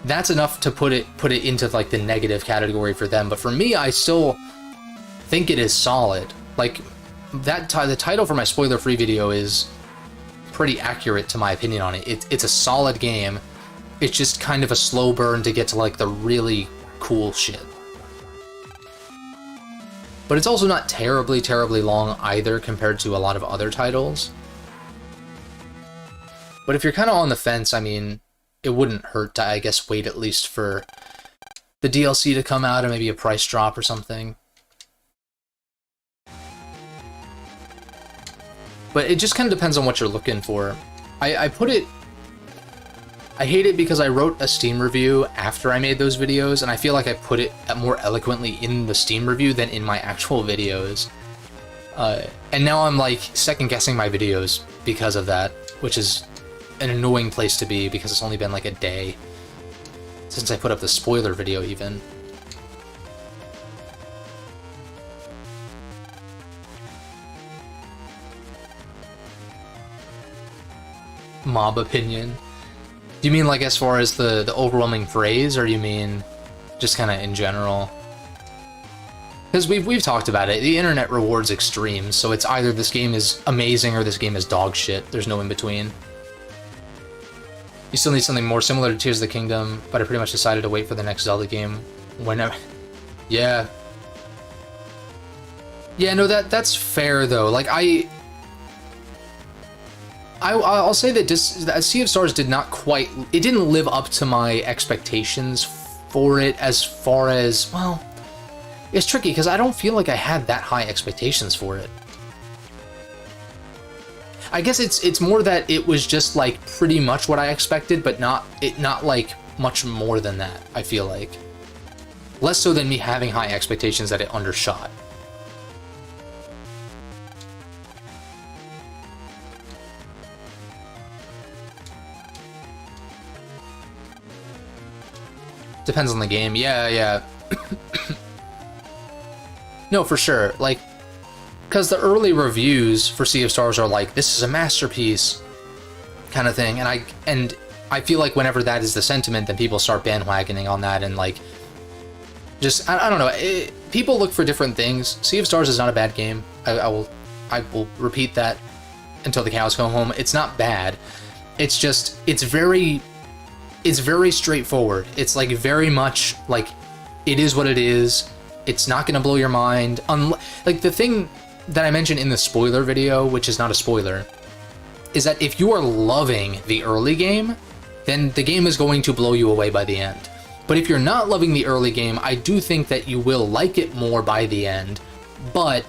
that's enough to put it into like the negative category for them. But for me, I still think it is solid. Like that the title for my spoiler-free video is pretty accurate to my opinion on it. It's a solid game. It's just kind of a slow burn to get to like the really cool shit. But it's also not terribly, terribly long either compared to a lot of other titles. But if you're kind of on the fence, I mean, it wouldn't hurt to, I guess, wait at least for the DLC to come out and maybe a price drop or something. But it just kind of depends on what you're looking for. I hate it because I wrote a Steam review after I made those videos, and I feel like I put it more eloquently in the Steam review than in my actual videos. And now I'm like second-guessing my videos because of that, which is an annoying place to be because it's only been like a day since I put up the spoiler video even. Mob opinion. Do you mean like as far as the overwhelming praise, or you mean just kind of in general? Because we've talked about it. The internet rewards extremes, so it's either this game is amazing or this game is dog shit. There's no in between. You still need something more similar to Tears of the Kingdom, but I pretty much decided to wait for the next Zelda game whenever. Yeah. Yeah, no, that's fair though. Like I'll say that Sea of Stars did not quite, it didn't live up to my expectations for it as far as, well, it's tricky because I don't feel like I had that high expectations for it. I guess it's more that it was just like pretty much what I expected, but not like much more than that, I feel like. Less so than me having high expectations that it undershot. Depends on the game. Yeah. No, for sure. Like, because the early reviews for Sea of Stars are like, this is a masterpiece kind of thing, and I feel like whenever that is the sentiment, then people start bandwagoning on that, and like, just I don't know. People look for different things. Sea of Stars is not a bad game. I will repeat that until the cows come home. It's not bad. It's just it's very straightforward. It's like very much like it is what it is. It's not gonna blow your mind. Like the thing that I mentioned in the spoiler video, which is not a spoiler, is that if you are loving the early game, then the game is going to blow you away by the end. But if you're not loving the early game, I do think that you will like it more by the end, but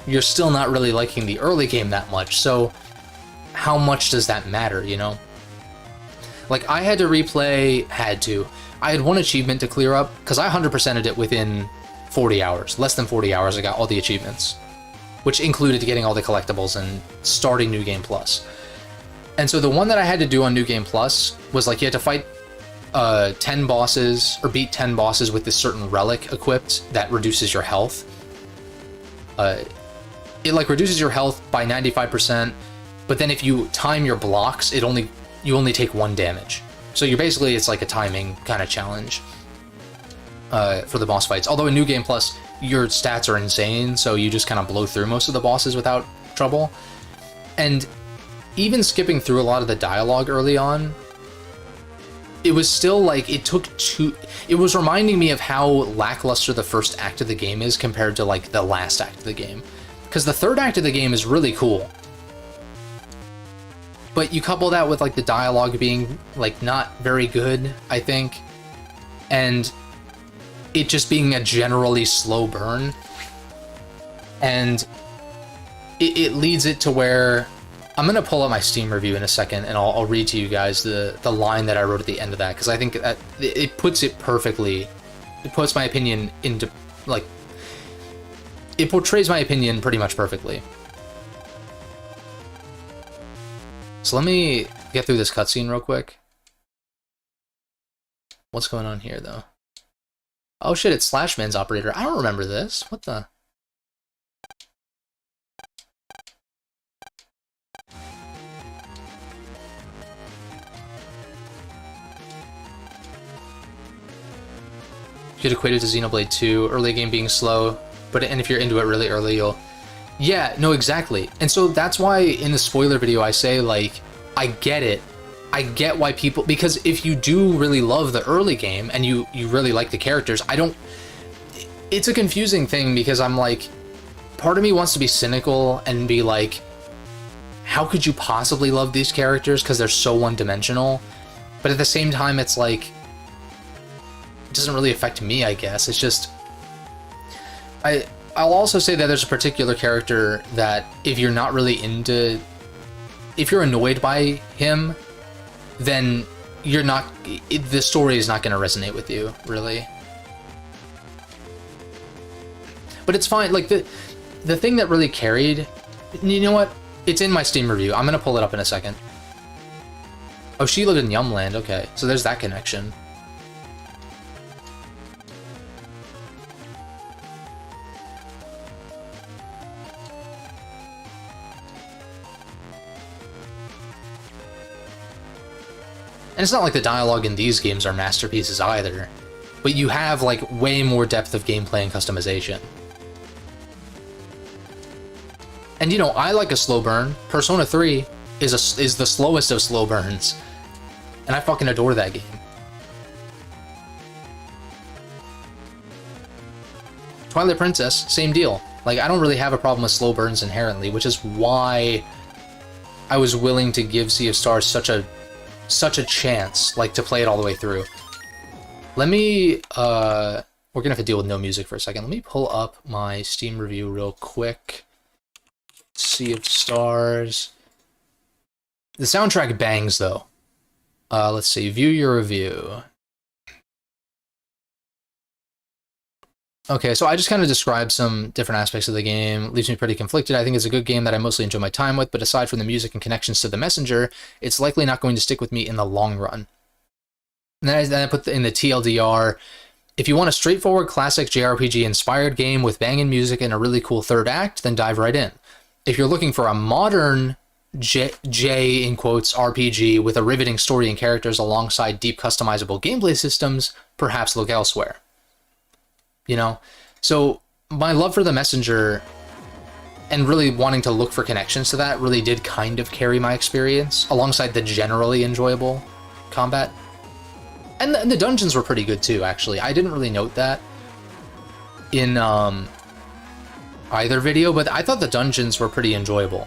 you're still not really liking the early game that much. So how much does that matter, you know? Like, I had to replay, I had one achievement to clear up, because I 100%ed it within 40 hours. Less than 40 hours, I got all the achievements, which included getting all the collectibles and starting New Game Plus. And so the one that I had to do on New Game Plus was like, you had to fight 10 bosses, or beat 10 bosses with this certain relic equipped that reduces your health. It like reduces your health by 95%, but then if you time your blocks, you only take 1 damage. So you're basically, it's like a timing kind of challenge for the boss fights. Although in New Game Plus, your stats are insane, so you just kind of blow through most of the bosses without trouble. And even skipping through a lot of the dialogue early on, it was still like, it was reminding me of how lackluster the first act of the game is compared to like the last act of the game. Because the third act of the game is really cool. But you couple that with like the dialogue being like not very good, I think, and it just being a generally slow burn, and it leads it to where I'm gonna pull up my Steam review in a second, and I'll read to you guys the line that I wrote at the end of that, because I think that it puts it perfectly puts my opinion into, like, it portrays my opinion pretty much perfectly. So let me get through this cutscene real quick. What's going on here, though? Oh shit, it's Slashman's operator. I don't remember this. What the? You could equate it to Xenoblade 2, early game being slow, and if you're into it really early, you'll... Yeah, no, exactly. And so that's why in the spoiler video I say, like, I get it. I get why people... Because if you do really love the early game, and you really like the characters, I don't... It's a confusing thing, because I'm like... Part of me wants to be cynical and be like, how could you possibly love these characters? Because they're so one-dimensional. But at the same time, it's like... It doesn't really affect me, I guess. It's just... I'll also say that there's a particular character that if you're not really into... If you're annoyed by him, then you're not... The story is not going to resonate with you, really. But it's fine. Like, the thing that really carried... You know what? It's in my Steam review. I'm going to pull it up in a second. Oh, she lived in Yumland. Okay, so there's that connection. And it's not like the dialogue in these games are masterpieces either, but you have, like, way more depth of gameplay and customization. And, you know, I like a slow burn. Persona 3 is the slowest of slow burns, and I fucking adore that game. Twilight Princess, same deal. Like, I don't really have a problem with slow burns inherently, which is why I was willing to give Sea of Stars such a chance, like, to play it all the way through. Let me, we're gonna have to deal with no music for a second. Let me pull up my Steam review real quick. Sea of Stars. The soundtrack bangs, though. Let's see, view your review. Okay, so I just kind of described some different aspects of the game. Leaves me pretty conflicted. I think it's a good game that I mostly enjoy my time with, but aside from the music and connections to the messenger, it's likely not going to stick with me in the long run. And then I put in the TLDR, if you want a straightforward classic JRPG-inspired game with banging music and a really cool third act, then dive right in. If you're looking for a modern J in quotes, RPG with a riveting story and characters alongside deep customizable gameplay systems, perhaps look elsewhere. You know, so my love for the messenger and really wanting to look for connections to that really did kind of carry my experience alongside the generally enjoyable combat. And the dungeons were pretty good too, actually. I didn't really note that in either video, but I thought the dungeons were pretty enjoyable.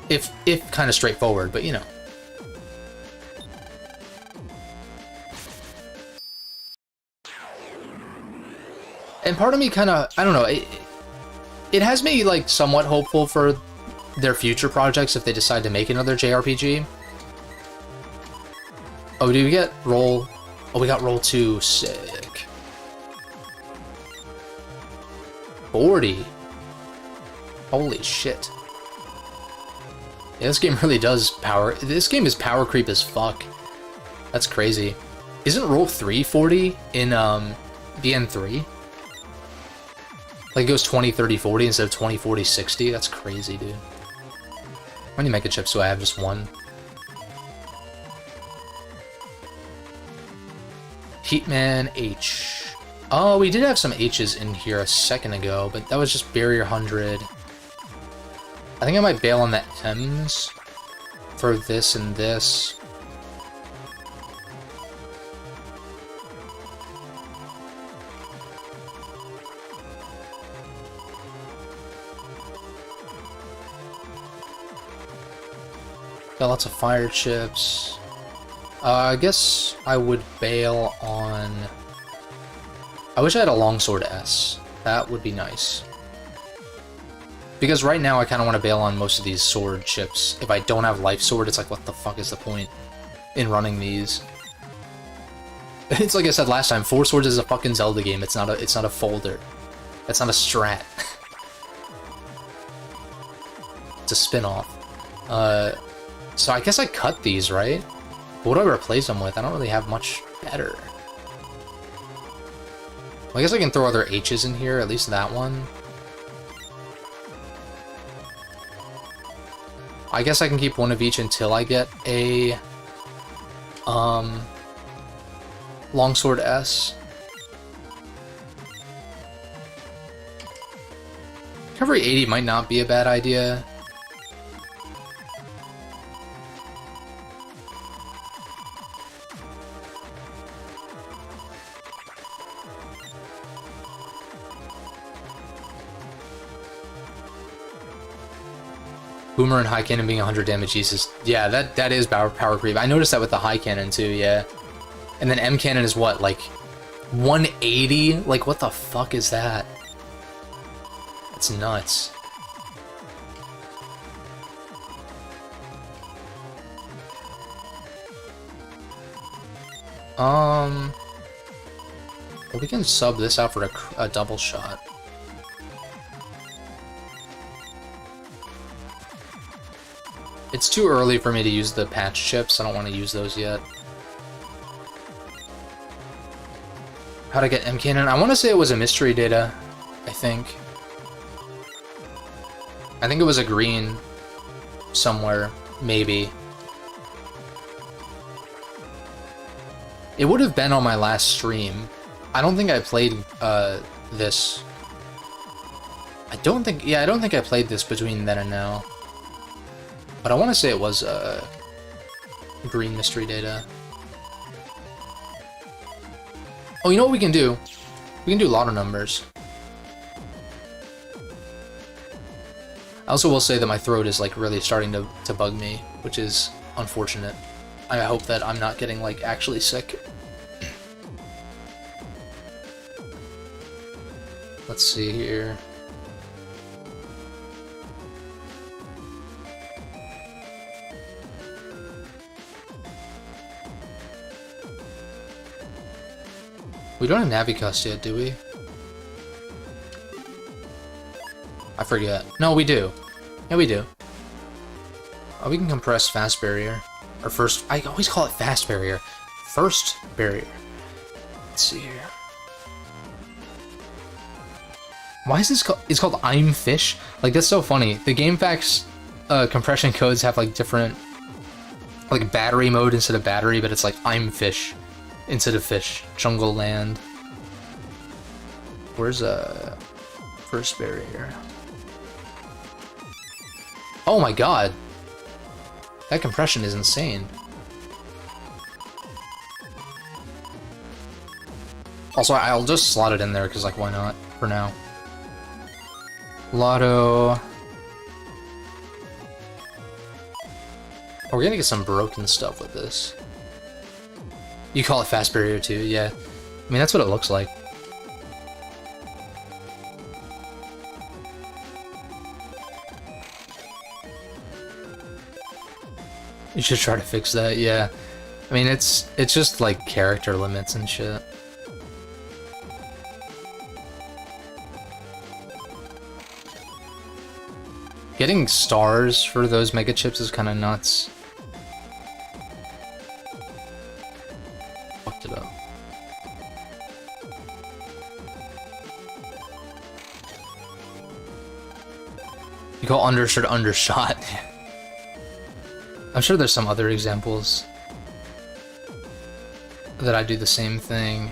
If kind of straightforward, but you know. And part of me kind of, I don't know, it has me, like, somewhat hopeful for their future projects if they decide to make another JRPG. Oh, did we get Roll? Oh, we got Roll 2. Sick. 40. Holy shit. Yeah, this game really does power... This game is power creep as fuck. That's crazy. Isn't Roll 3 40 in BN3? Like, it goes 20, 30, 40 instead of 20, 40, 60? That's crazy, dude. How many Mega Chips do I have? Just one? Heatman H. Oh, we did have some H's in here a second ago, but that was just Barrier 100. I think I might bail on the M's for this and this. Got lots of fire chips. I guess I would bail on... I wish I had a longsword S. That would be nice. Because right now I kind of want to bail on most of these sword chips. If I don't have life sword, it's like, what the fuck is the point in running these? It's like I said last time, Four Swords is a fucking Zelda game. It's not a folder. It's not a strat. It's a spin-off. So I guess I cut these, right? What do I replace them with? I don't really have much better. Well, I guess I can throw other H's in here, at least that one. I guess I can keep one of each until I get a Longsword S. Recovery 80 might not be a bad idea. Boomer and High Cannon being 100 damage, Jesus. Yeah, that is power creep. I noticed that with the High Cannon too, yeah. And then M Cannon is what, like 180? Like, what the fuck is that? That's nuts. Well, we can sub this out for a double shot. It's too early for me to use the patch chips. I don't want to use those yet. How'd I get M Cannon? I want to say it was a mystery data, I think. I think it was a green somewhere, maybe. It would have been on my last stream. I don't think I played this. I don't think I played this between then and now. But I want to say it was green mystery data. Oh, you know what we can do? We can do lotto numbers. I also will say that my throat is like really starting to bug me, which is unfortunate. I hope that I'm not getting like actually sick. Let's see here. We don't have Navicust yet, do we? I forget. No, we do. Yeah, we do. Oh, we can compress Fast Barrier. Or first... I always call it Fast Barrier. First Barrier. Let's see here. Why is this called... It's called I'm Fish? Like, that's so funny. The GameFAQs compression codes have, like, different... Like, battery mode instead of battery, but it's like I'm Fish instead of fish. Jungle Land. Where's First Barrier? Oh my god! That compression is insane. Also, I'll just slot it in there, because, like, why not? For now. Lotto... Oh, we're gonna get some broken stuff with this. You call it Fast Barrier too, yeah. I mean, that's what it looks like. You should try to fix that, yeah. I mean, it's just like character limits and shit. Getting stars for those mega chips is kind of nuts. Fucked it up. You call undershot undershot. I'm sure there's some other examples that I do the same thing.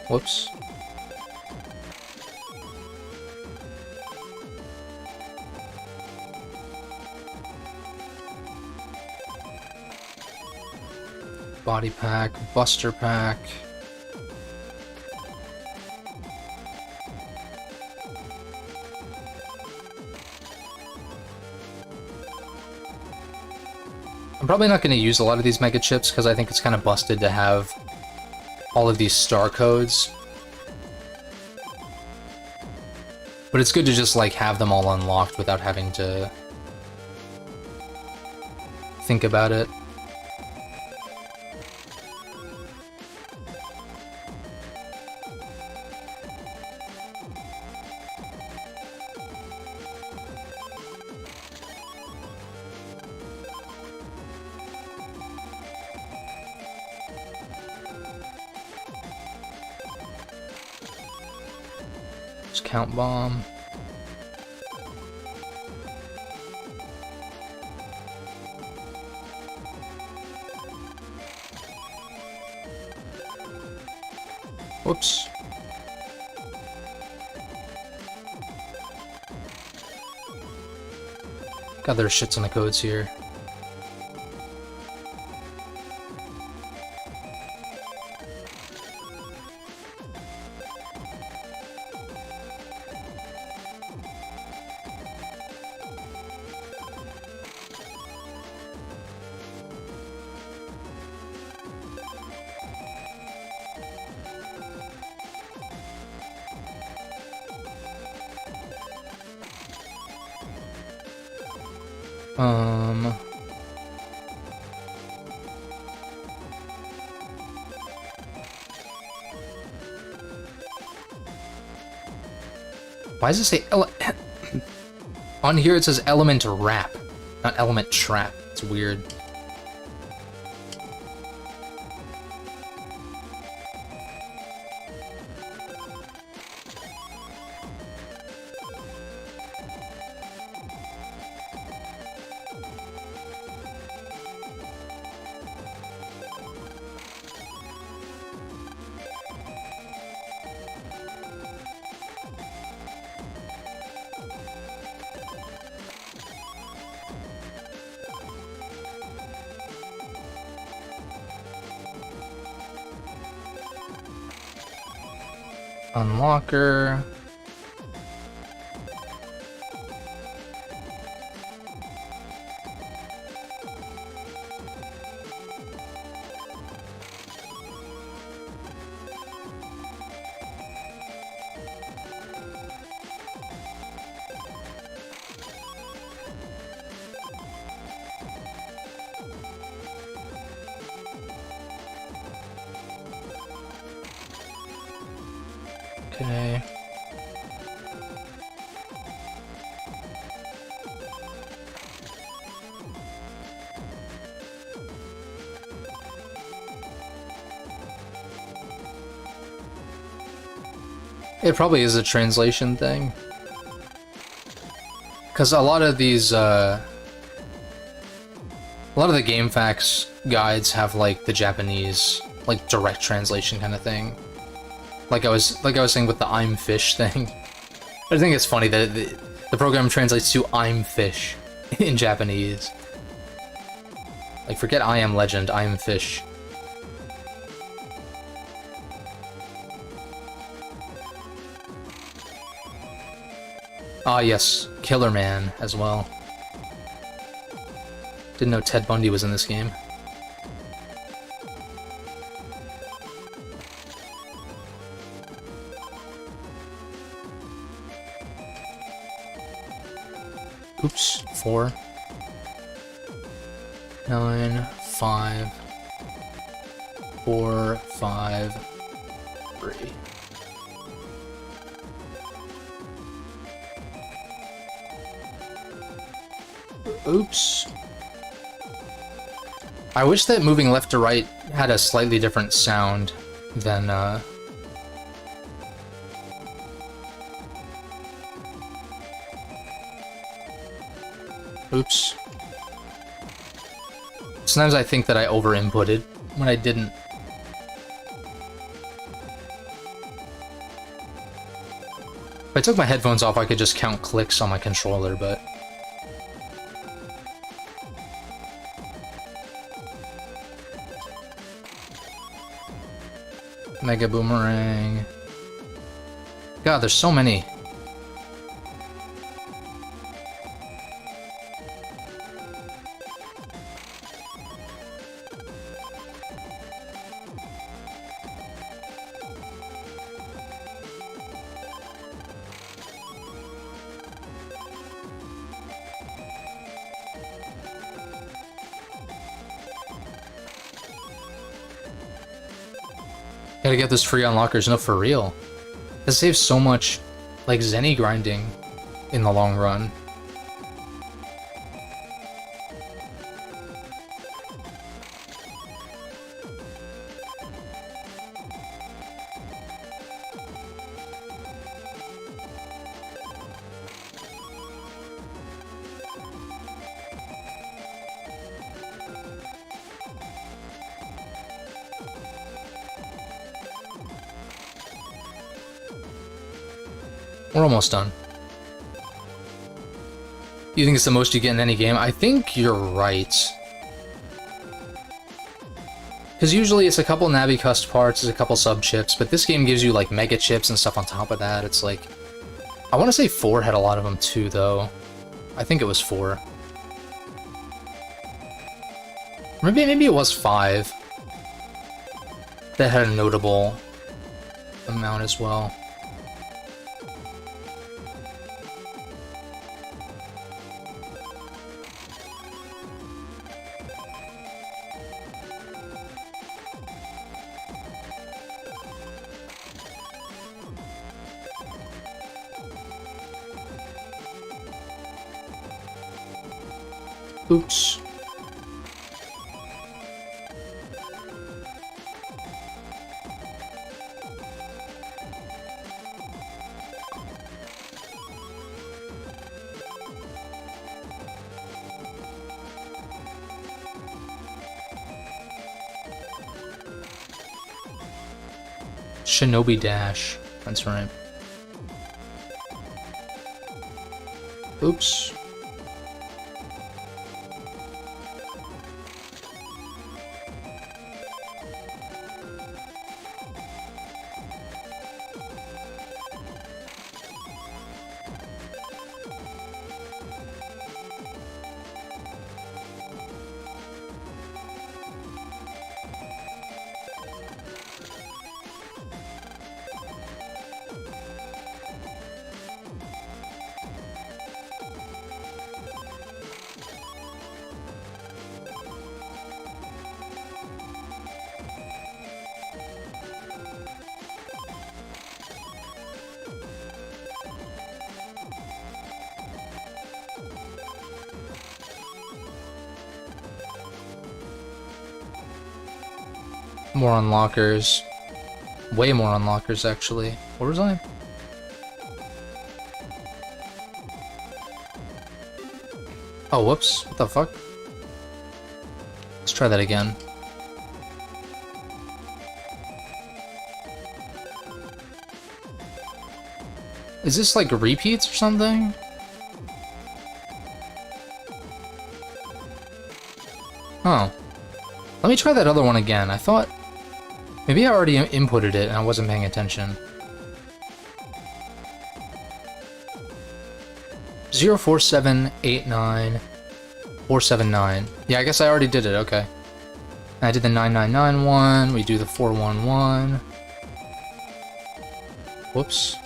Whoops. Body pack, buster pack. I'm probably not going to use a lot of these mega chips because I think it's kind of busted to have all of these star codes. But it's good to just, like, have them all unlocked without having to think about it. Count bomb. Whoops. God, there's shit ton of codes here. Why does it say on here it says element wrap, not element trap. It's weird. Unlocker. Okay. It probably is a translation thing. Because a lot of these, a lot of the GameFAQs guides have, like, the Japanese, like, direct translation kind of thing. Like I was saying with the I'm fish thing. I think it's funny that the program translates to I'm fish in Japanese. Like, forget I am legend, I am fish. Ah, yes, Killer Man as well. Didn't know Ted Bundy was in this game. Oops, 4, 9, 5, 4, 5, 3. Oops. I wish that moving left to right had a slightly different sound than, Oops. Sometimes I think that I over-inputted when I didn't. If I took my headphones off, I could just count clicks on my controller, but... Mega Boomerang. God, there's so many. Gotta get those free unlockers. No, for real. This saves so much, like, Zenny grinding in the long run. We're almost done. You think it's the most you get in any game? I think you're right. Because usually it's a couple Navi Cust parts, it's a couple sub chips, but this game gives you like mega chips and stuff on top of that. It's like, I want to say 4 had a lot of them too, though. I think it was 4. Maybe it was 5 that had a notable amount as well. Oops. Shinobi Dash. That's right. Oops. More unlockers. Way more unlockers, actually. Where was I? Oh, whoops. What the fuck? Let's try that again. Is this like repeats or something? Oh. Let me try that other one again. I thought... Maybe I already inputted it and I wasn't paying attention. 04789479. Yeah, I guess I already did it, okay. I did the 999 one, we do the 411. Whoops.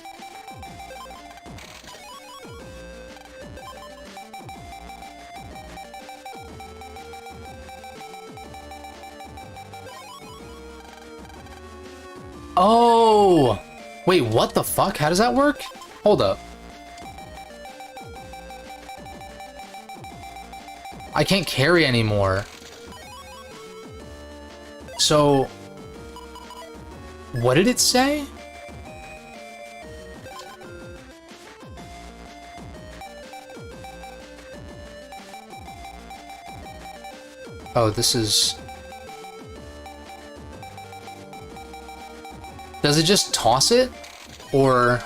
Oh! Wait, what the fuck? How does that work? Hold up. I can't carry anymore. So... What did it say? Oh, this is... Does it just toss it? Or...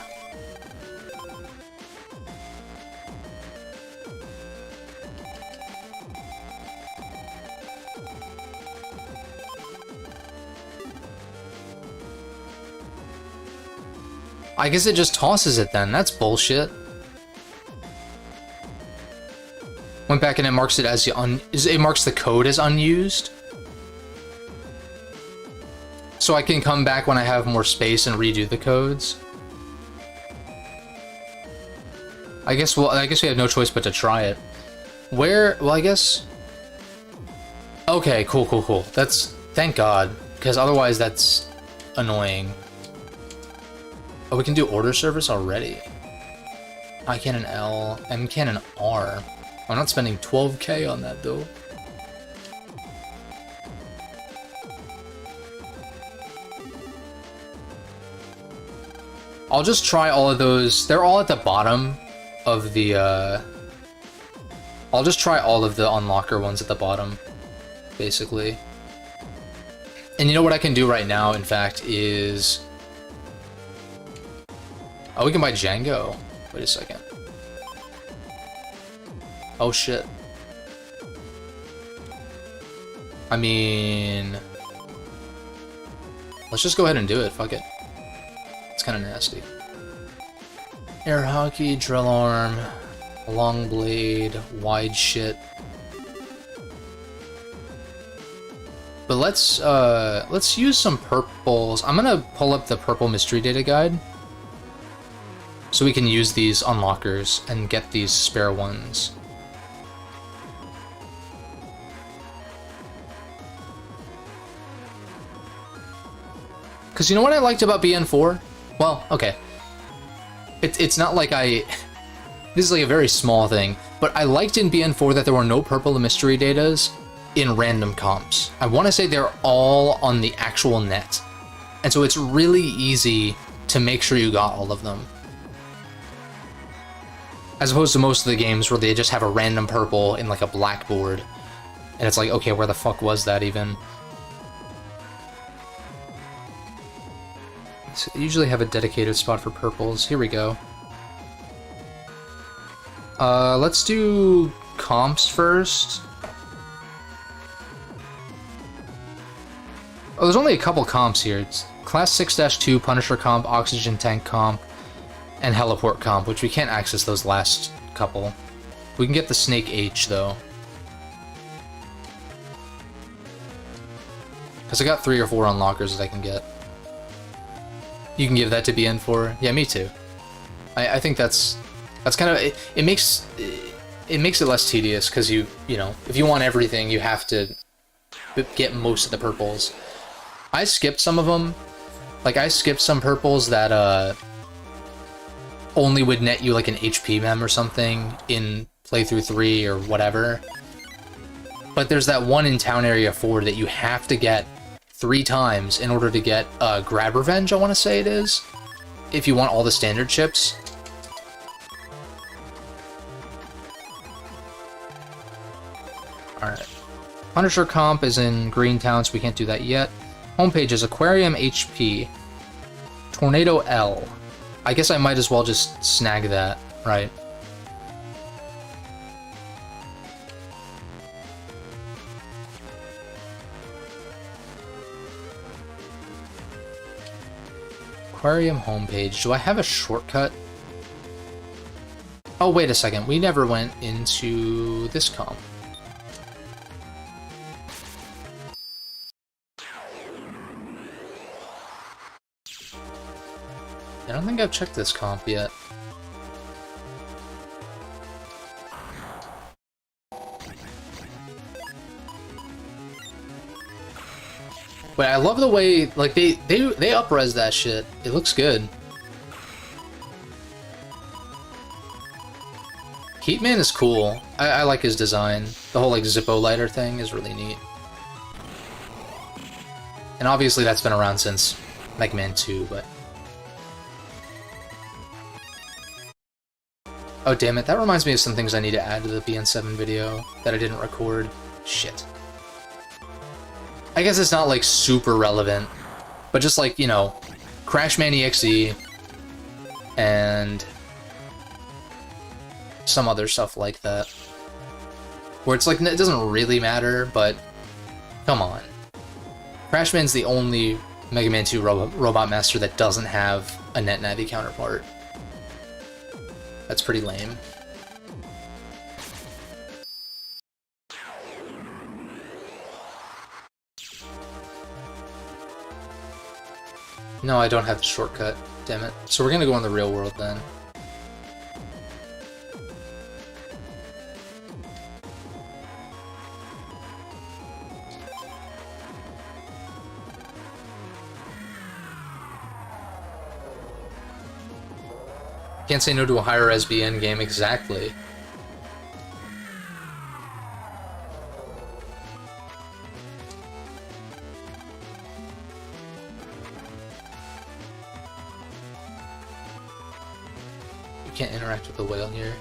I guess it just tosses it then. That's bullshit. Went back and it marks it as it marks the code as unused. So I can come back when I have more space and redo the codes. I guess we have no choice but to try it. Where? Well, I guess. Okay, cool. That's, thank God, because otherwise that's annoying. Oh, we can do order service already. I cannon L, M cannon R. I'm not spending 12k on that though. I'll just try all of those. They're all at the bottom of the, I'll just try all of the unlocker ones at the bottom, basically. And you know what I can do right now, in fact, is... Oh, we can buy Django. Wait a second. Oh, shit. I mean... Let's just go ahead and do it, fuck it. It's kind of nasty. Air hockey, drill arm, long blade, wide shit. But let's use some purples. I'm gonna pull up the purple mystery data guide so we can use these unlockers and get these spare ones. Because you know what I liked about BN4? Well, okay. It's not like I... This is like a very small thing, but I liked in BN4 that there were no purple mystery datas in random comps. I want to say they're all on the actual net. And so it's really easy to make sure you got all of them. As opposed to most of the games where they just have a random purple in like a blackboard. And it's like, okay, where the fuck was that even? So they usually have a dedicated spot for purples. Here we go. Let's do comps first. Oh, there's only a couple comps here. It's Class 6-2, Punisher comp, Oxygen Tank comp, and Heliport comp, which we can't access those last couple. We can get the Snake H, though. Because I got 3 or 4 unlockers that I can get. You can give that to BN4? Yeah, me too. I think that's kind of... It makes it less tedious, because you know, if you want everything, you have to get most of the purples. I skipped some of them. Like, I skipped some purples that only would net you like an HP mem or something in playthrough 3 or whatever. But there's that one in Town Area 4 that you have to get 3 times in order to get Grab Revenge, I want to say it is, if you want all the standard chips. Alright. Punisher comp is in Greentown, so we can't do that yet. Homepage is Aquarium HP. Tornado L. I guess I might as well just snag that, right? Aquarium homepage. Do I have a shortcut? Oh, wait a second. We never went into this comp. I don't think I've checked this comp yet. But I love the way, like, they up-res that shit. It looks good. Heatman is cool. I like his design. The whole, like, Zippo lighter thing is really neat. And obviously that's been around since Mega Man 2, but... Oh, damn it. That reminds me of some things I need to add to the BN7 video that I didn't record. Shit. I guess it's not, like, super relevant, but just, like, you know, Crashman EXE and some other stuff like that. Where it's, like, it doesn't really matter, but come on. Crashman's the only Mega Man 2 Robot Master that doesn't have a NetNavi counterpart. That's pretty lame. No, I don't have the shortcut. Damn it. So we're gonna go in the real world then. Can't say no to a higher SBN game, exactly. You can't interact with the whale here.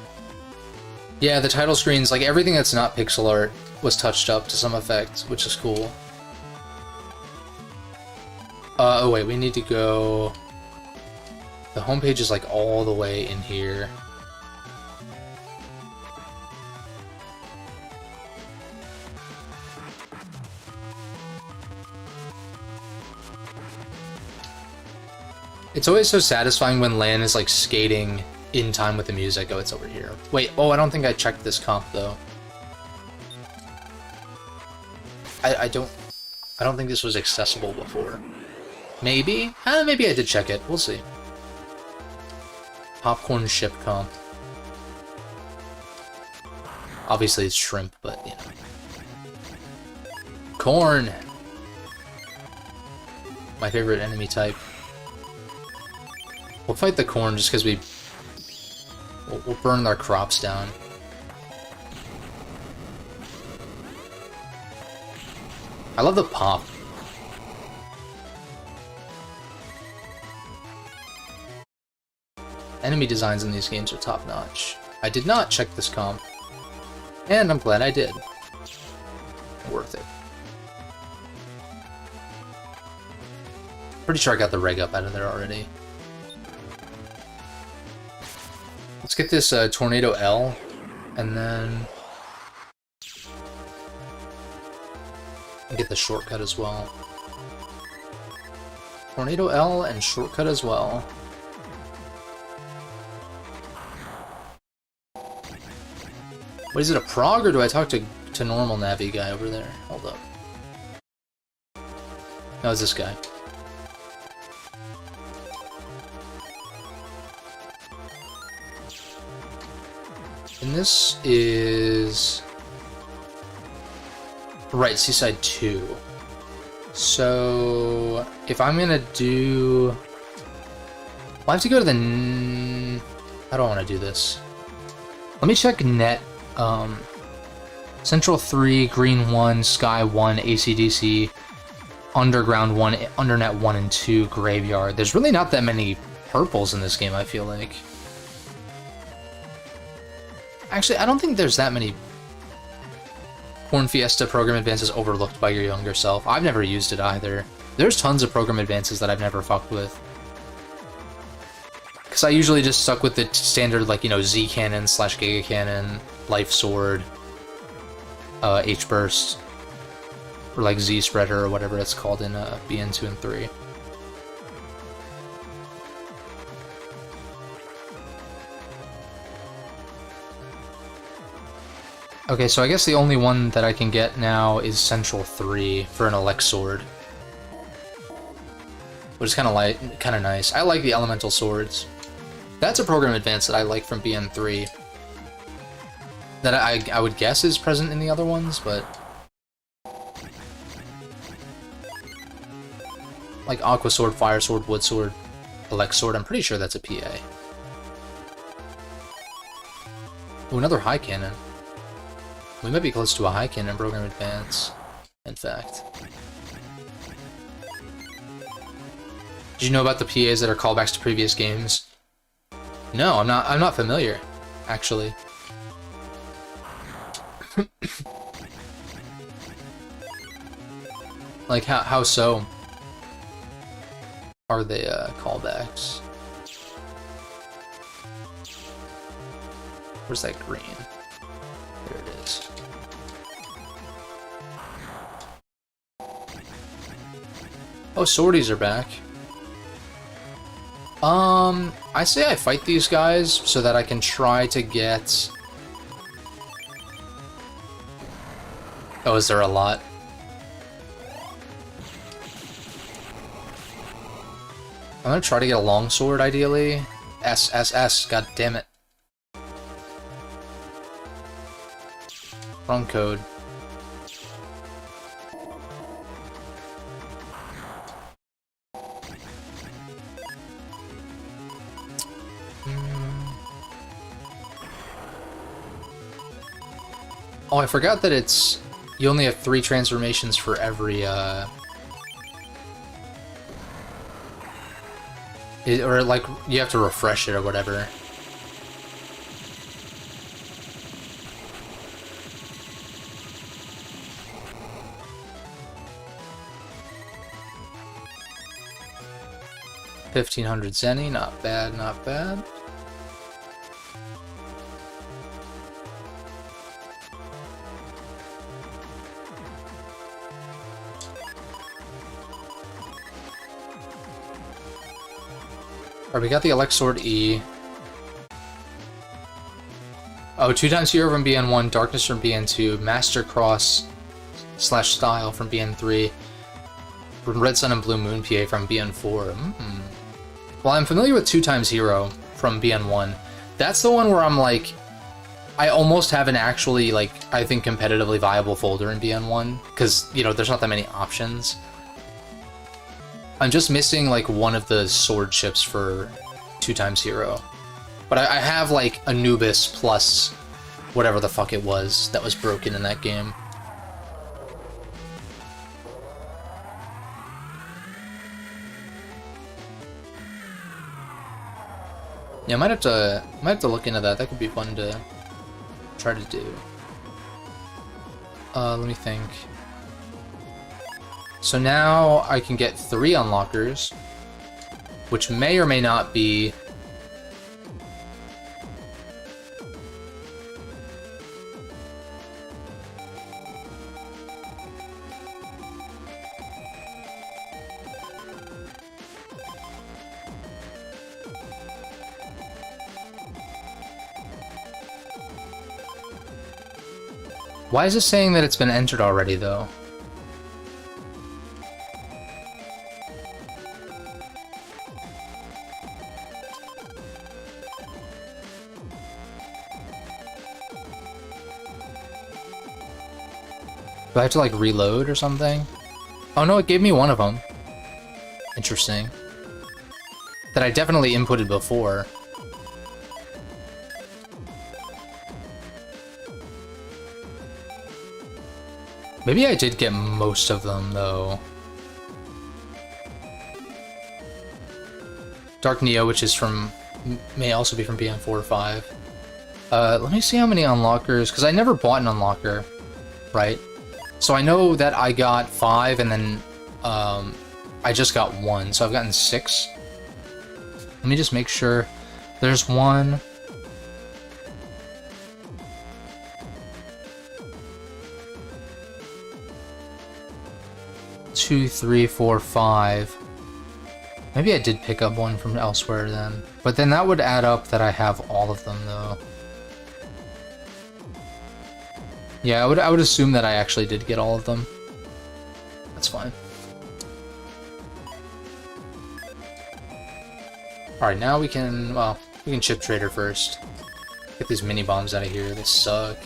Yeah, the title screens, like everything that's not pixel art was touched up to some effect, which is cool. Oh wait, we need to go... The homepage is like all the way in here. It's always so satisfying when Lan is like skating in time with the music. Oh, it's over here. Wait, oh, I don't think I checked this comp though. I don't think this was accessible before. Maybe? Maybe I did check it. We'll see. Popcorn ship comp. Obviously it's shrimp, but you know. Corn! My favorite enemy type. We'll fight the corn just because we'll burn our crops down. I love the pop. Enemy designs in these games are top-notch. I did not check this comp, and I'm glad I did. Worth it. Pretty sure I got the reg up out of there already. Let's get this Tornado L, and then get the shortcut as well. Tornado L and shortcut as well. What is it, a prog, or do I talk to normal Navi guy over there? Hold up. No, it's this guy. And this is... Right, Seaside 2. So... If I'm gonna do... Well, I have to go to the... How do I want to do this? Let me check net. Central 3, Green 1, Sky 1, ACDC, Underground 1, Undernet 1 and 2, Graveyard. There's really not that many purples in this game, I feel like. Actually, I don't think there's that many Corn Fiesta program advances overlooked by your younger self. I've never used it either. There's tons of program advances that I've never fucked with. Because I usually just stuck with the standard, like, you know, Z Cannon / Giga Cannon, Life Sword, H Burst, or like Z Spreader or whatever it's called in BN 2 and 3. Okay, so I guess the only one that I can get now is Central 3 for an Elect Sword, which is kind of nice. I like the Elemental Swords. That's a program advance that I like from BN 3. That I would guess is present in the other ones, but... Like Aqua Sword, Fire Sword, Wood Sword, Elect Sword, I'm pretty sure that's a PA. Ooh, another High Cannon. We might be close to a High Cannon program advance, in fact. Did you know about the PAs that are callbacks to previous games? No, I'm not familiar, actually. Like, how so are they callbacks? Where's that green? There it is. Oh, swordies are back. I say I fight these guys so that I can try to get... Oh, is there a lot? I'm gonna try to get a longsword, ideally. S, god damn it. Wrong code. Oh, I forgot that it's... You only have 3 transformations for every, or, like, you have to refresh it or whatever. $1,500 Zenny, not bad, not bad. Alright, we got the Elect Sword E. Oh, 2x Hero from BN1, Darkness from BN2, Master Cross / Style from BN3, Red Sun and Blue Moon PA from BN4. Well, I'm familiar with 2x Hero from BN1. That's the one where I'm like, I almost have an actually, like, I think competitively viable folder in BN1, because, you know, there's not that many options. I'm just missing, like, one of the sword ships for 2x Hero. But I have, like, Anubis plus whatever the fuck it was that was broken in that game. Yeah, I might have to look into that. That could be fun to try to do. Let me think. So now I can get 3 unlockers, which may or may not be... Why is it saying that it's been entered already, though? Do I have to, like, reload or something? Oh no, it gave me one of them. Interesting. That I definitely inputted before. Maybe I did get most of them, though. Dark Neo, which is from... may also be from BN4 or 5. Let me see how many unlockers, because I never bought an unlocker, right? So I know that I got 5, and then I just got 1, so I've gotten 6. Let me just make sure. There's 1... 2, 3, 4, 5. Maybe I did pick up 1 from elsewhere then. But then that would add up that I have all of them, though. Yeah, I would assume that I actually did get all of them. That's fine. Alright, now we can, well, we can chip trader first. Get these mini bombs out of here, they suck.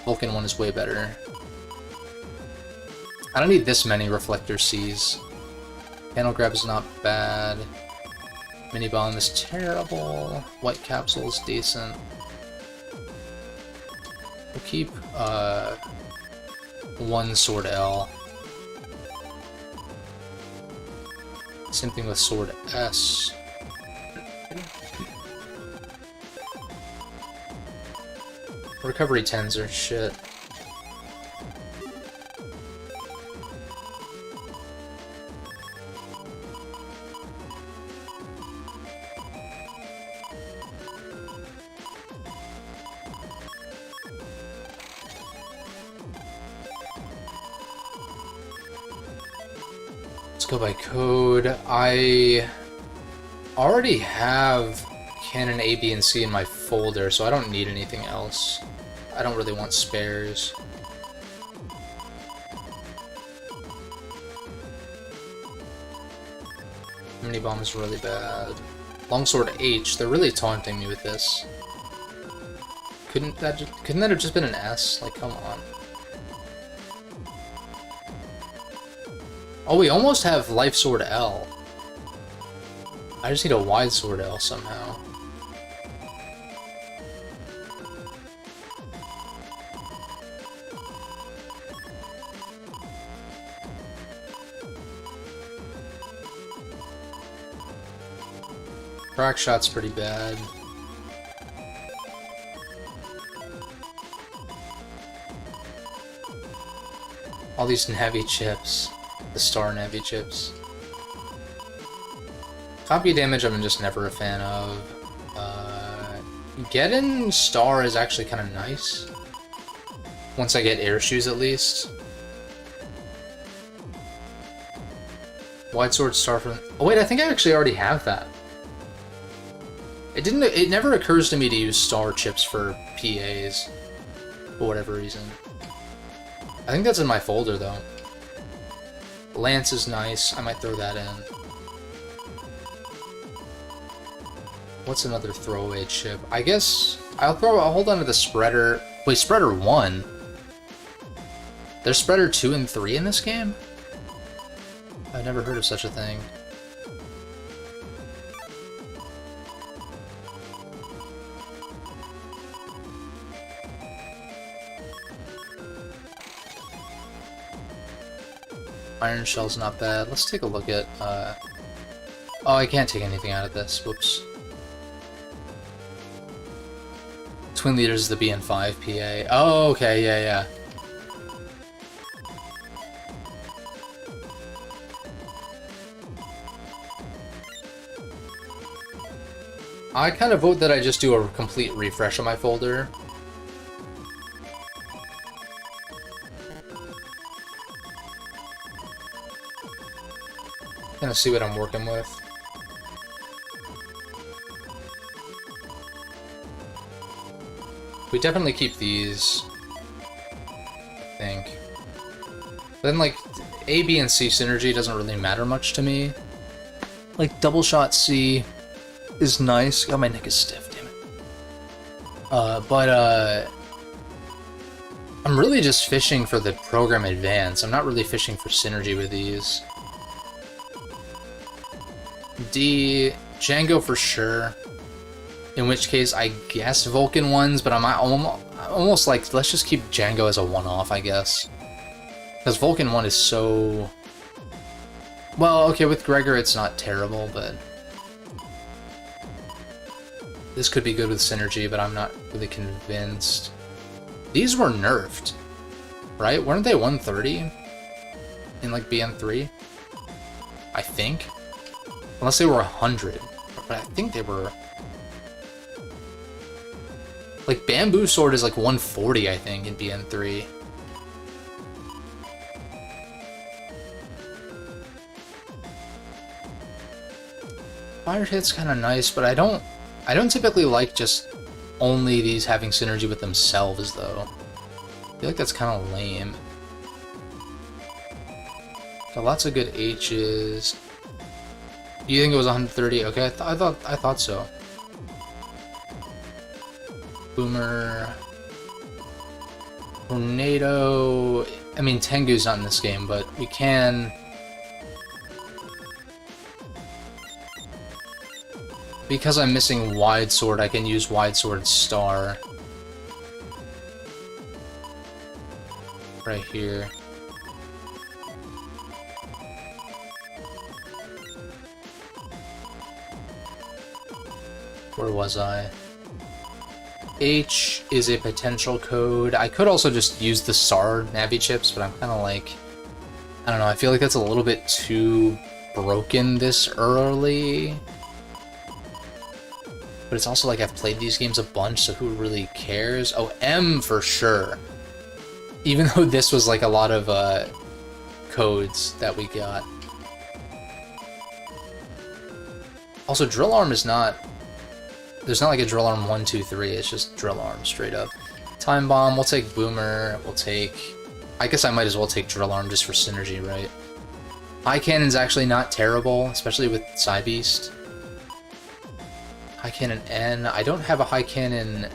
Vulcan 1 is way better. I don't need this many Reflector C's. Panel Grab is not bad. Mini Bomb is terrible. White Capsule is decent. We'll keep 1 Sword L. Same thing with Sword S. Recovery 10s are shit. Go by code. I already have Canon A, B, and C in my folder, so I don't need anything else. I don't really want spares. Mini Bomb is really bad. Longsword H, they're really taunting me with this. Couldn't that have just been an S? Like, come on. Oh, we almost have Life Sword L. I just need a Wide Sword L somehow. Crack shot's pretty bad. All these Navi chips. The star Navi chips. Copy damage I'm just never a fan of. Getting star is actually kind of nice. Once I get air shoes at least. Wide sword star from... Oh wait, I think I actually already have that. It never occurs to me to use star chips for PAs. For whatever reason. I think that's in my folder though. Lance is nice. I might throw that in. What's another throwaway chip? I guess I'll hold on to the spreader. Wait, spreader 1? There's spreader 2 and 3 in this game? I've never heard of such a thing. Iron Shell's not bad. Let's take a look at, Oh, I can't take anything out of this. Whoops. Twin Leaders is the BN5 PA. Oh, okay, yeah. I kind of vote that I just do a complete refresh of my folder. Gonna see what I'm working with. We definitely keep these, I think. Then, like, A, B, and C synergy doesn't really matter much to me. Like, double shot C is nice. God, my neck is stiff, damn it. I'm really just fishing for the program advance. I'm not really fishing for synergy with these. D, Django for sure. In which case, I guess Vulcan ones, but I'm almost like, let's just keep Django as a one-off, I guess. Because Vulcan 1 is so... Well, okay, with Gregor it's not terrible, but... This could be good with synergy, but I'm not really convinced. These were nerfed, right? Weren't they 130 in, like, BN3? I think? Unless they were 100. But I think they were... Like, Bamboo Sword is like 140, I think, in BN3. Fire Hit's kind of nice, but I don't typically like just only these having synergy with themselves, though. I feel like that's kind of lame. Got lots of good H's. You think it was 130? Okay, I thought so. Boomer, Tornado. I mean, Tengu's not in this game, but we can. Because I'm missing Wide Sword, I can use Wide Sword Star. Right here. Where was I? H is a potential code. I could also just use the SAR Navi chips, but I'm kind of like... I don't know, I feel like that's a little bit too broken this early. But it's also like I've played these games a bunch, so who really cares? Oh, M for sure. Even though this was like a lot of codes that we got. Also, Drill Arm is not... There's not like a Drill Arm 1, 2, 3, it's just Drill Arm straight up. Time Bomb, we'll take Boomer, we'll take... I guess I might as well take Drill Arm just for synergy, right? High Cannon's actually not terrible, especially with Psy Beast. High Cannon N, I don't have a High Cannon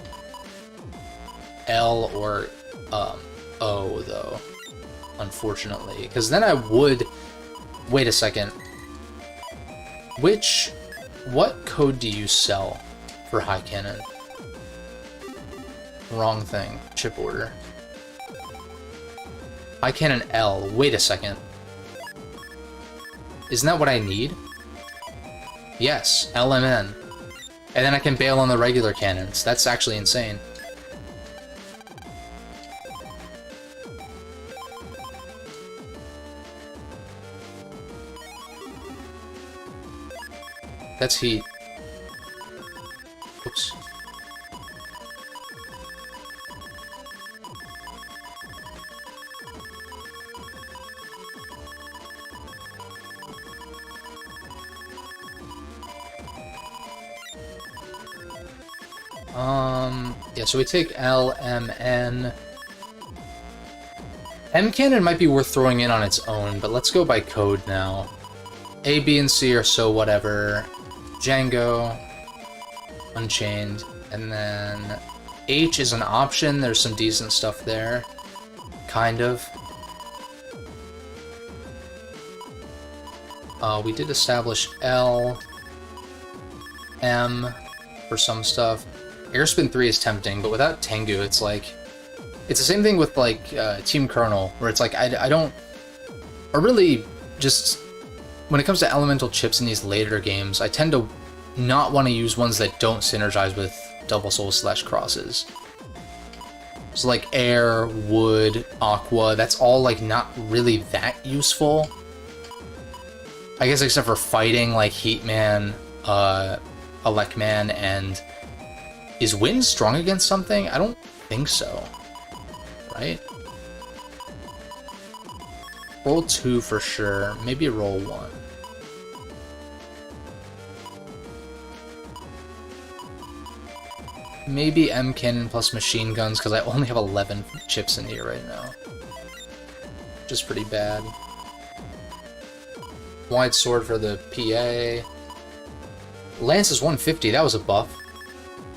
L or O, though, unfortunately. Because then I would... Wait a second. What code do you sell for High Cannon? Wrong thing. Chip order. High Cannon L. Wait a second. Isn't that what I need? Yes, LMN. And then I can bail on the regular cannons. That's actually insane. That's heat. Oops. Yeah, so we take L, M, N. M cannon might be worth throwing in on its own, but let's go by code now. A, B, and C are so whatever. Django, Unchained, and then H is an option. There's some decent stuff there. Kind of. We did establish L, M for some stuff. Airspin 3 is tempting, but without Tengu, it's like... It's the same thing with, like, Team Colonel, where it's like, I don't... Or really, just... When it comes to elemental chips in these later games, I tend to not want to use ones that don't synergize with Double Souls / Crosses. So, like, air, wood, aqua, that's all, like, not really that useful. I guess except for fighting, like, Heatman, Elecman, and... Is wind strong against something? I don't think so. Right? Roll 2 for sure. Maybe roll 1. Maybe M cannon plus machine guns, because I only have 11 chips in here right now. Which is pretty bad. Wide sword for the PA. Lance is 150, that was a buff.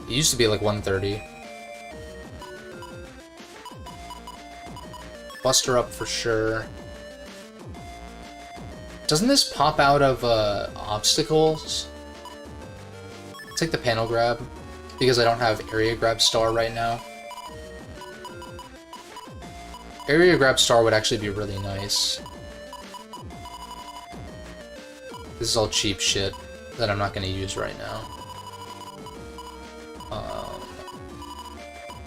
It used to be like 130. Buster up for sure. Doesn't this pop out of obstacles? Take the panel grab, because I don't have area grab star right now. Area grab star would actually be really nice. This is all cheap shit that I'm not going to use right now.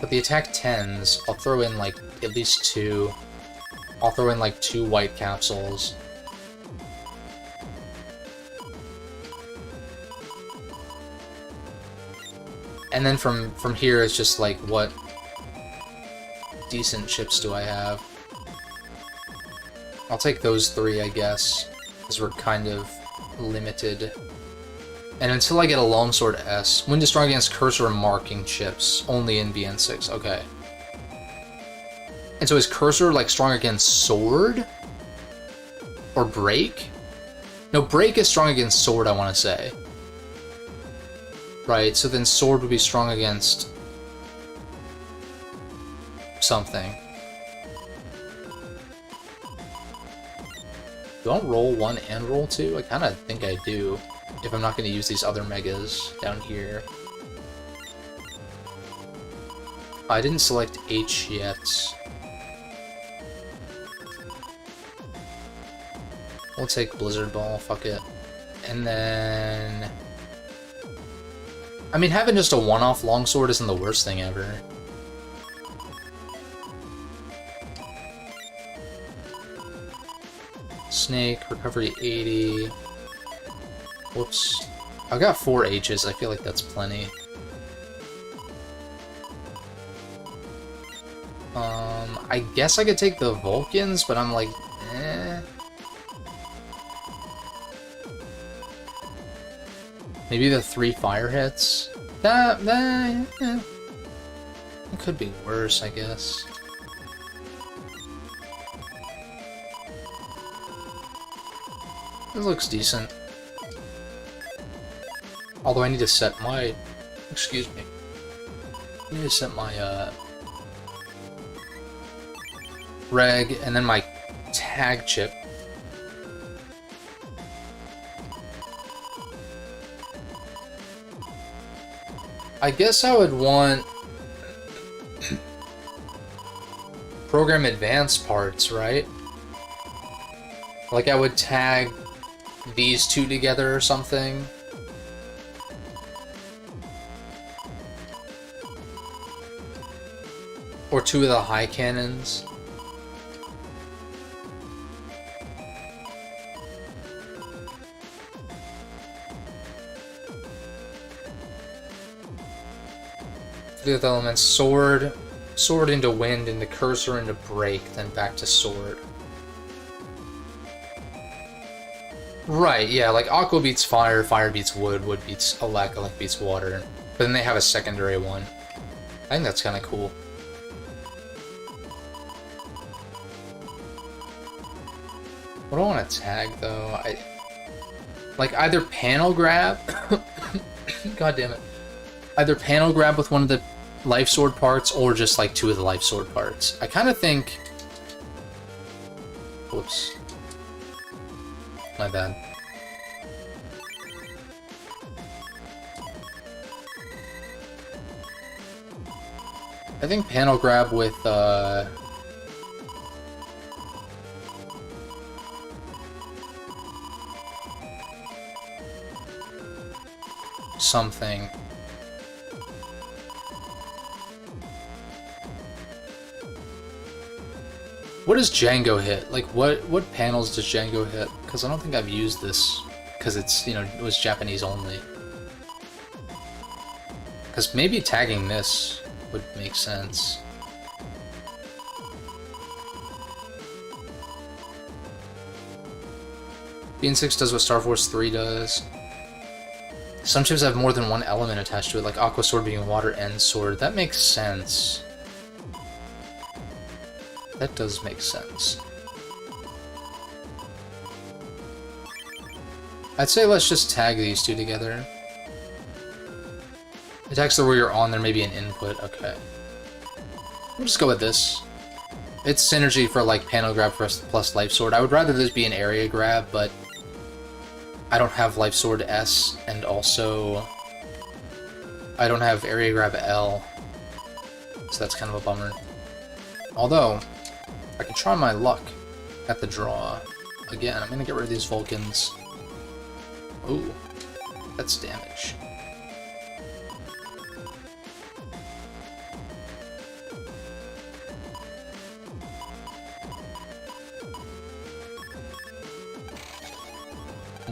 But the attack 10s, I'll throw in like at least 2. I'll throw in like 2 white capsules. And then from here it's just like, what decent chips do I have? I'll take those 3, I guess, because we're kind of limited. And until I get a Longsword S, wind is strong against cursor and marking chips, only in BN6, okay. And so is cursor like strong against sword? Or break? No, break is strong against sword, I want to say. Right, so then sword would be strong against something. Do I roll 1 and roll 2? I kind of think I do, if I'm not going to use these other megas down here. I didn't select H yet. We'll take Blizzard Ball, fuck it. And then... I mean, having just a one-off longsword isn't the worst thing ever. Snake, recovery 80. Whoops. I've got 4 H's, I feel like that's plenty. I guess I could take the Vulcans, but I'm like, eh. Maybe the 3 fire hits? That it could be worse, I guess. This looks decent. Although I need to set my... Excuse me. I need to set my, reg, and then my tag chip. I guess I would want program advanced parts, right? Like I would tag these 2 together or something. Or 2 of the high cannons. Fifth elements, sword. Sword into wind, into cursor into break, then back to sword. Right, yeah, like aqua beats fire, fire beats wood, wood beats elect, elect beats water. But then they have a secondary one. I think that's kind of cool. What do I want to tag, though? Like, either panel grab... God damn it. Either panel grab with one of the life sword parts, or just, like, 2 of the life sword parts. I kind of think... Whoops. My bad. I think panel grab with, something. What does Django hit? Like, what panels does Django hit? Because I don't think I've used this, because it's, you know, it was Japanese only. Because maybe tagging this would make sense. BN6 does what Star Force 3 does. Some ships have more than one element attached to it, like Aqua Sword being water and sword. That makes sense. That does make sense. I'd say let's just tag these 2 together. Attacks the warrior on there, maybe an input. Okay. We'll just go with this. It's synergy for like panel grab plus life sword. I would rather this be an area grab, but I don't have life sword S, and also I don't have area grab L, so that's kind of a bummer. Although, I can try my luck at the draw. Again, I'm gonna get rid of these Vulcans. Ooh, that's damage.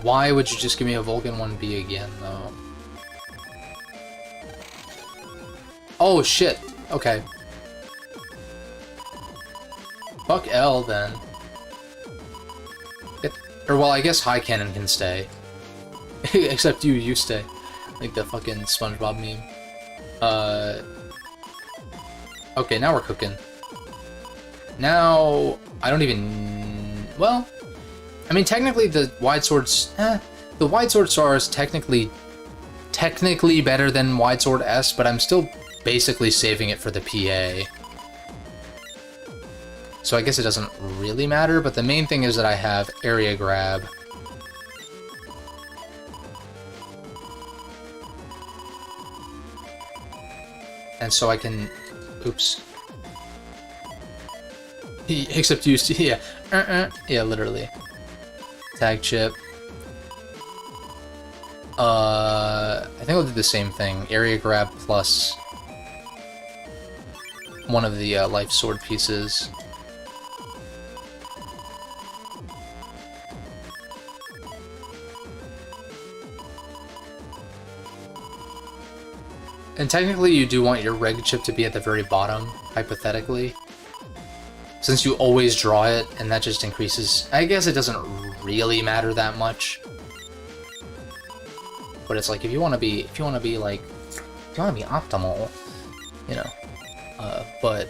Why would you just give me a Vulcan 1B again, though? Oh, shit. Okay. Fuck L, then. Or, well, I guess High Cannon can stay. Except you stay. Like the fucking SpongeBob meme. Okay, now we're cooking. Now, I don't even... Well... I mean, technically, the wide swords. The wide sword star is technically better than wide sword S, but I'm still basically saving it for the PA. So I guess it doesn't really matter. But the main thing is that I have area grab. And so I can. Oops. Except you see, yeah, yeah, literally. Tag chip. I think I'll do the same thing. Area grab plus one of the life sword pieces. And technically you do want your reg chip to be at the very bottom, hypothetically. Since you always draw it, and that just increases... I guess it doesn't really matter that much. But it's like, if you want to be optimal, you know. But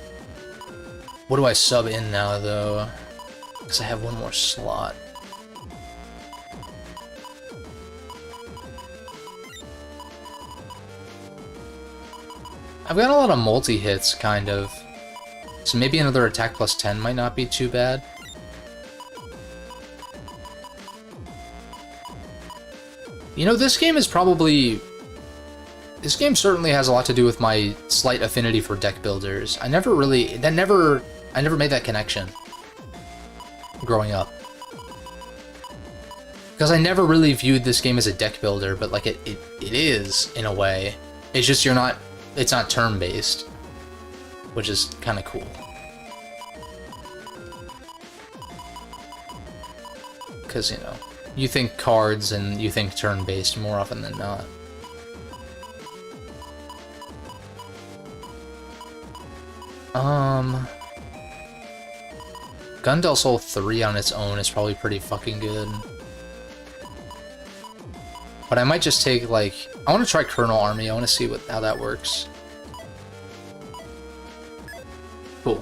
what do I sub in now, though? Because I have one more slot. I've got a lot of multi-hits, kind of. So maybe another attack plus 10 might not be too bad. You know, this game is probably... This game certainly has a lot to do with my slight affinity for deck builders. I never made that connection growing up. Because I never really viewed this game as a deck builder, but like it is, in a way. It's just it's not turn-based. which is kind of cool. Because, you know, you think cards and you think turn-based more often than not. Gun Del Sol 3 on its own is probably pretty fucking good. But I might just take, like... I want to try Colonel Army. I want to see how that works. Cool.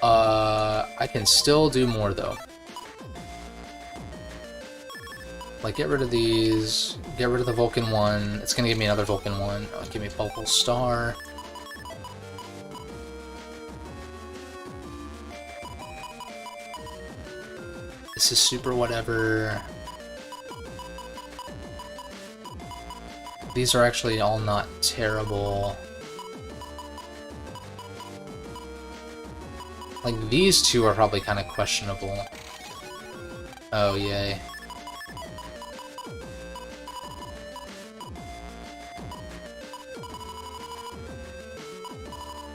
I can still do more, though. Like, get rid of these. Get rid of the Vulcan 1. It's gonna give me another Vulcan 1. Oh, give me a Purple Star. This is super whatever. These are actually all not terrible. Like, these two are probably kind of questionable. Oh, yay.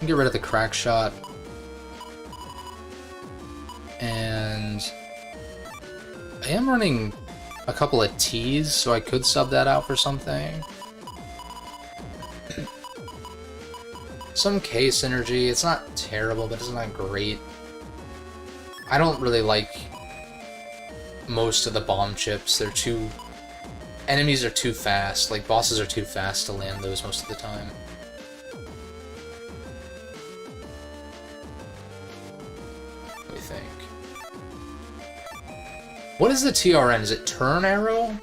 Get rid of the crack shot. And I am running a couple of T's, so I could sub that out for something. Some K synergy. It's not terrible, but it's not great. I don't really like most of the bomb chips. They're too... Enemies are too fast. Like, bosses are too fast to land those most of the time. Let me think. What is the TRN? Is it turn arrow?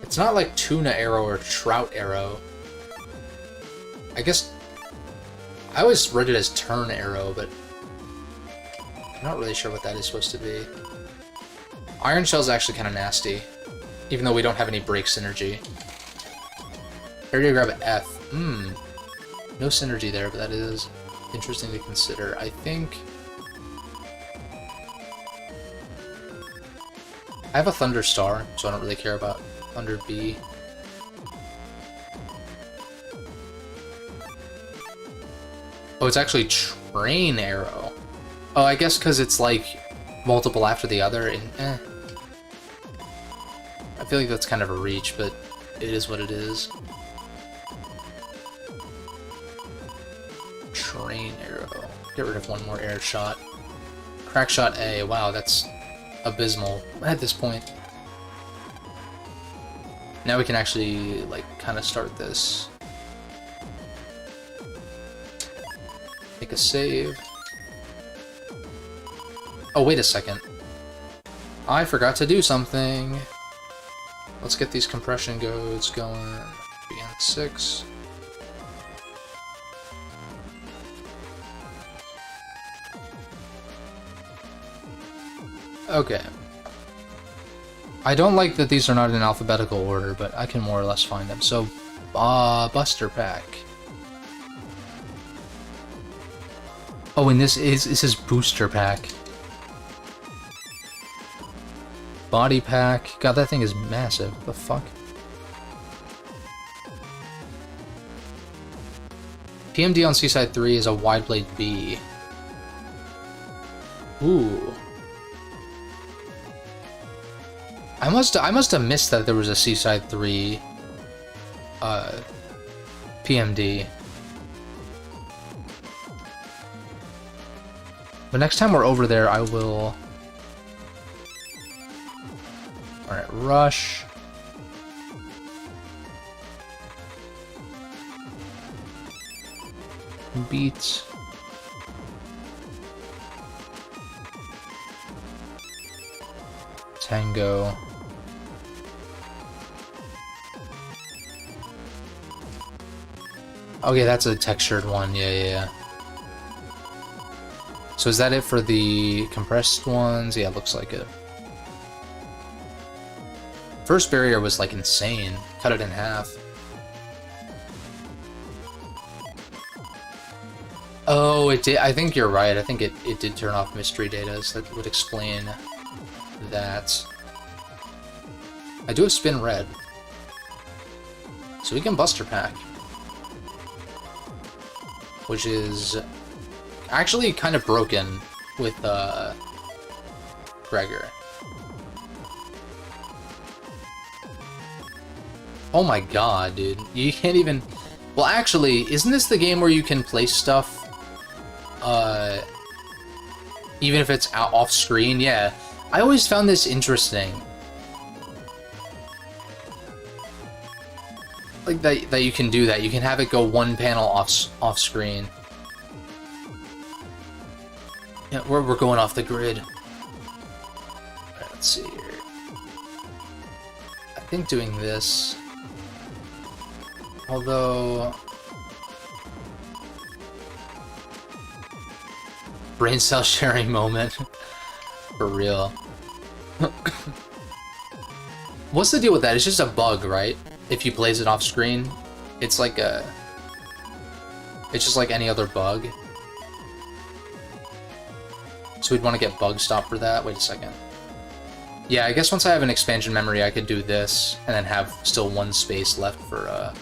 It's not like tuna arrow or trout arrow. I guess... I always read it as turn arrow, but... I'm not really sure what that is supposed to be. Iron Shell's actually kind of nasty, even though we don't have any break synergy. Area grab F. No synergy there, but that is interesting to consider. I think... I have a Thunder Star, so I don't really care about Thunder B. Oh, it's actually Train Arrow. Oh, I guess because it's like multiple after the other, and I feel like that's kind of a reach, but it is what it is. Train Arrow. Get rid of one more air shot. Crack shot A. Wow, that's abysmal at this point. Now we can actually, like, kind of start this. Make a save. Oh, wait a second. I forgot to do something. Let's get these compression goads going. Begin at 6. Okay. I don't like that these are not in alphabetical order, but I can more or less find them. So, Buster Pack. Oh, and this is Booster Pack. Body Pack. God, that thing is massive. What the fuck? PMD on Seaside 3 is a Wide Blade B. Ooh. I must have missed that there was a Seaside 3 PMD. But next time we're over there, I will... Alright, Rush. Beat. Tango. Okay, that's a textured one. Yeah. So is that it for the compressed ones? Yeah, looks like it. First barrier was like insane. Cut it in half. Oh, it did. I think you're right. I think it did turn off mystery data, so that would explain that. I do have Spin Red. So we can Buster Pack. which is actually kind of broken with Gregor. Oh my god, dude. You can't even... Well, actually, isn't this the game where you can place stuff, even if it's out off screen? Yeah. I always found this interesting. Like, that you can do that. You can have it go one panel off screen. Yeah, we're going off the grid. Alright, let's see here. I think doing this... Although... Brain cell sharing moment. For real. What's the deal with that? It's just a bug, right? If you place it off screen, it's like a... It's just like any other bug. So we'd want to get bug stop for that. Wait a second. Yeah, I guess once I have an expansion memory, I could do this, and then have still one space left for,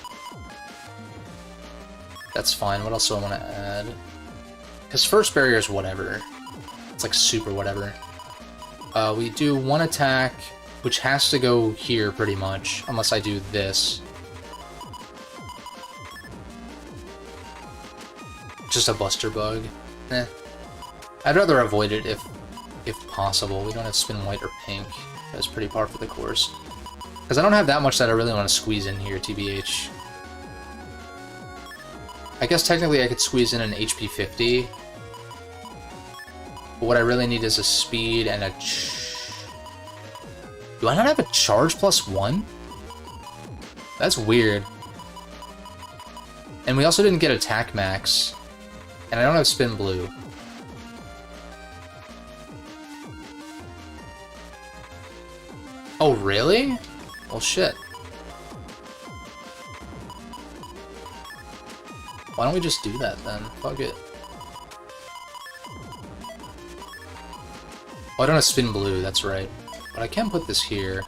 That's fine. What else do I want to add? Because first barrier is whatever. It's like super whatever. We do one attack, which has to go here pretty much, unless I do this. Just a buster bug. Eh. I'd rather avoid it if possible. We don't have spin white or pink. That's pretty par for the course. Because I don't have that much that I really want to squeeze in here, TBH. I guess technically I could squeeze in an HP 50. But what I really need is a speed and a... Do I not have a charge +1? That's weird. And we also didn't get attack max. And I don't have spin blue. Oh, really? Well, shit. Why don't we just do that, then? Fuck it. Oh, I don't have spin blue, that's right. But I can put this here.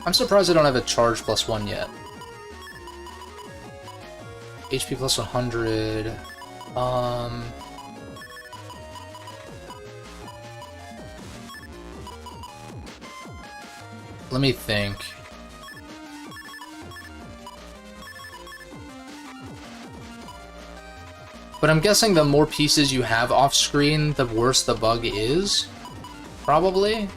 I'm surprised I don't have a charge +1 yet. HP +100... Let me think. But I'm guessing the more pieces you have off screen, the worse the bug is? Probably?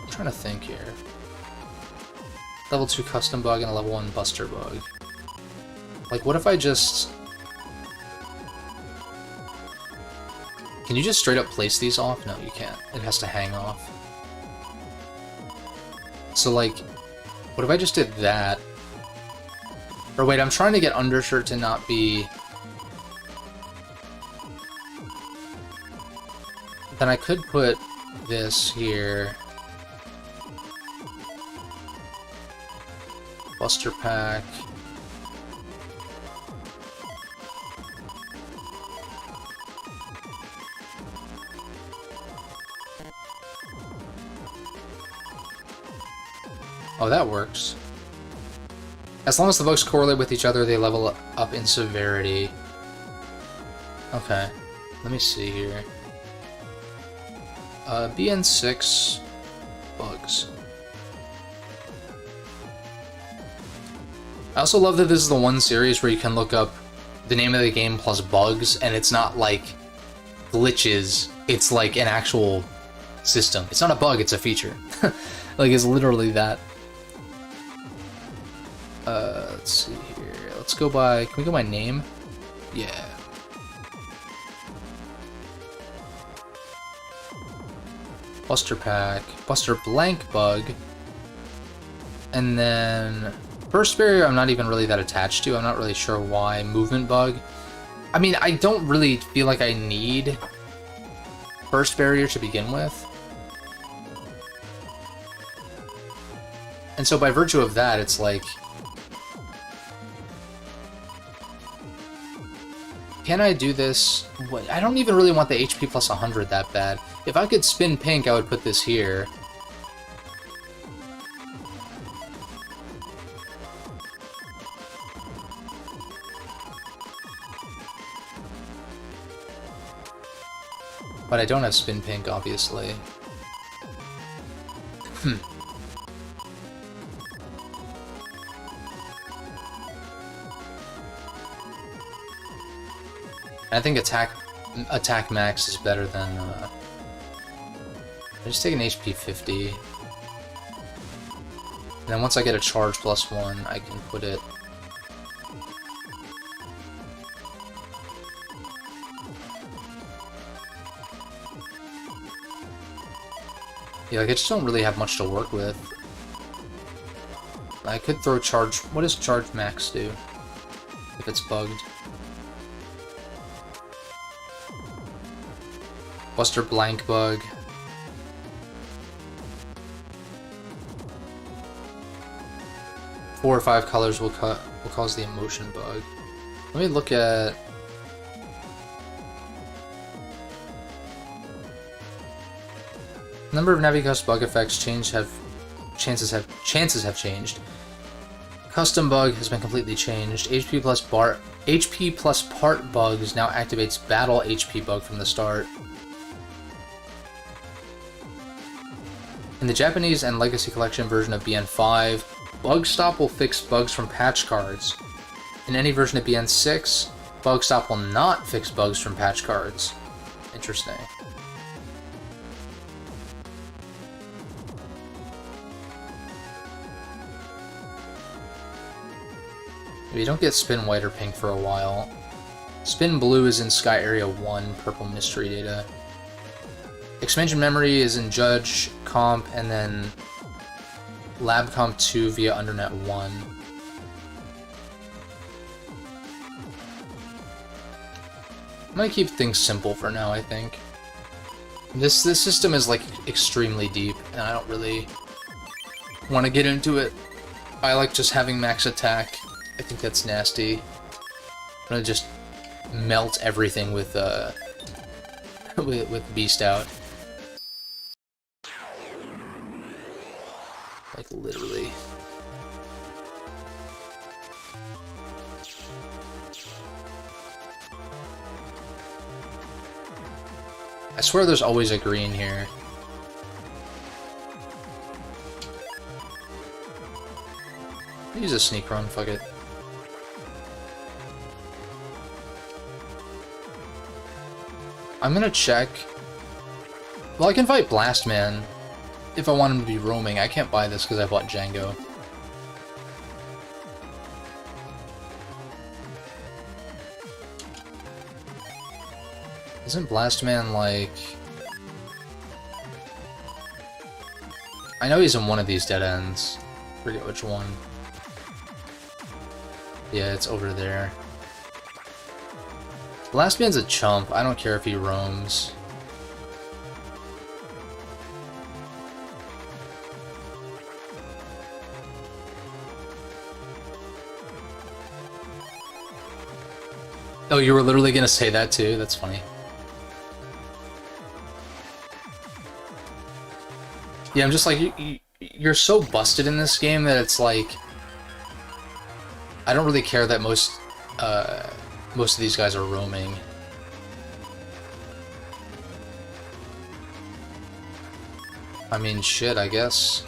I'm trying to think here. Level 2 custom bug and a level 1 buster bug. Like, what if I just... Can you just straight up place these off? No, you can't. It has to hang off. So, like, what if I just did that? Or wait, I'm trying to get undershirt to not be... Then I could put this here. Buster pack. Oh, that works. As long as the bugs correlate with each other, they level up in severity. Okay, let me see here. BN6 bugs. I also love that this is the one series where you can look up the name of the game plus bugs, and it's not like glitches, it's like an actual system. It's not a bug, it's a feature. Like, it's literally that. Let's see here. Let's go by... Can we go by name? Yeah. Buster pack. Buster blank bug. And then... Burst barrier I'm not even really that attached to. I'm not really sure why. Movement bug. I mean, I don't really feel like I need burst barrier to begin with. And so by virtue of that, it's like... Can I do this? What, I don't even really want the HP plus 100 that bad. If I could spin pink, I would put this here. But I don't have spin pink, obviously. I think attack max is better than I just take an HP 50. And then once I get a charge plus 1, I can put it. Yeah, like I just don't really have much to work with. I could throw charge. What does charge max do if it's bugged? Buster blank bug. Four or 5 colors will cause the emotion bug. Let me look at. Number of Navicuss bug effects chances have changed. Custom bug has been completely changed. HP plus part bugs now activates battle HP bug from the start. In the Japanese and Legacy Collection version of BN5, Bug Stop will fix bugs from patch cards. In any version of BN6, Bug Stop will not fix bugs from patch cards. Interesting. You don't get Spin White or Pink for a while. Spin Blue is in Sky Area 1, Purple Mystery Data. Expansion Memory is in Judge, Comp, and then Lab Comp 2 via Undernet 1. I'm gonna keep things simple for now, I think. This system is like extremely deep, and I don't really want to get into it. I like just having max attack. I think that's nasty. I'm gonna just melt everything with Beast Out. Like, literally. I swear there's always a green here. Use a sneak run, fuck it. I'm gonna check. Well, I can fight Blast Man if I want him to be roaming. I can't buy this because I bought Django. Isn't Blast Man like... I know he's in one of these dead ends. Forget which one. Yeah, it's over there. Blast Man's a chump. I don't care if he roams. Oh, you were literally gonna say that too? That's funny. Yeah, I'm just like, you're so busted in this game that it's like... I don't really care that most of these guys are roaming. I mean, shit, I guess.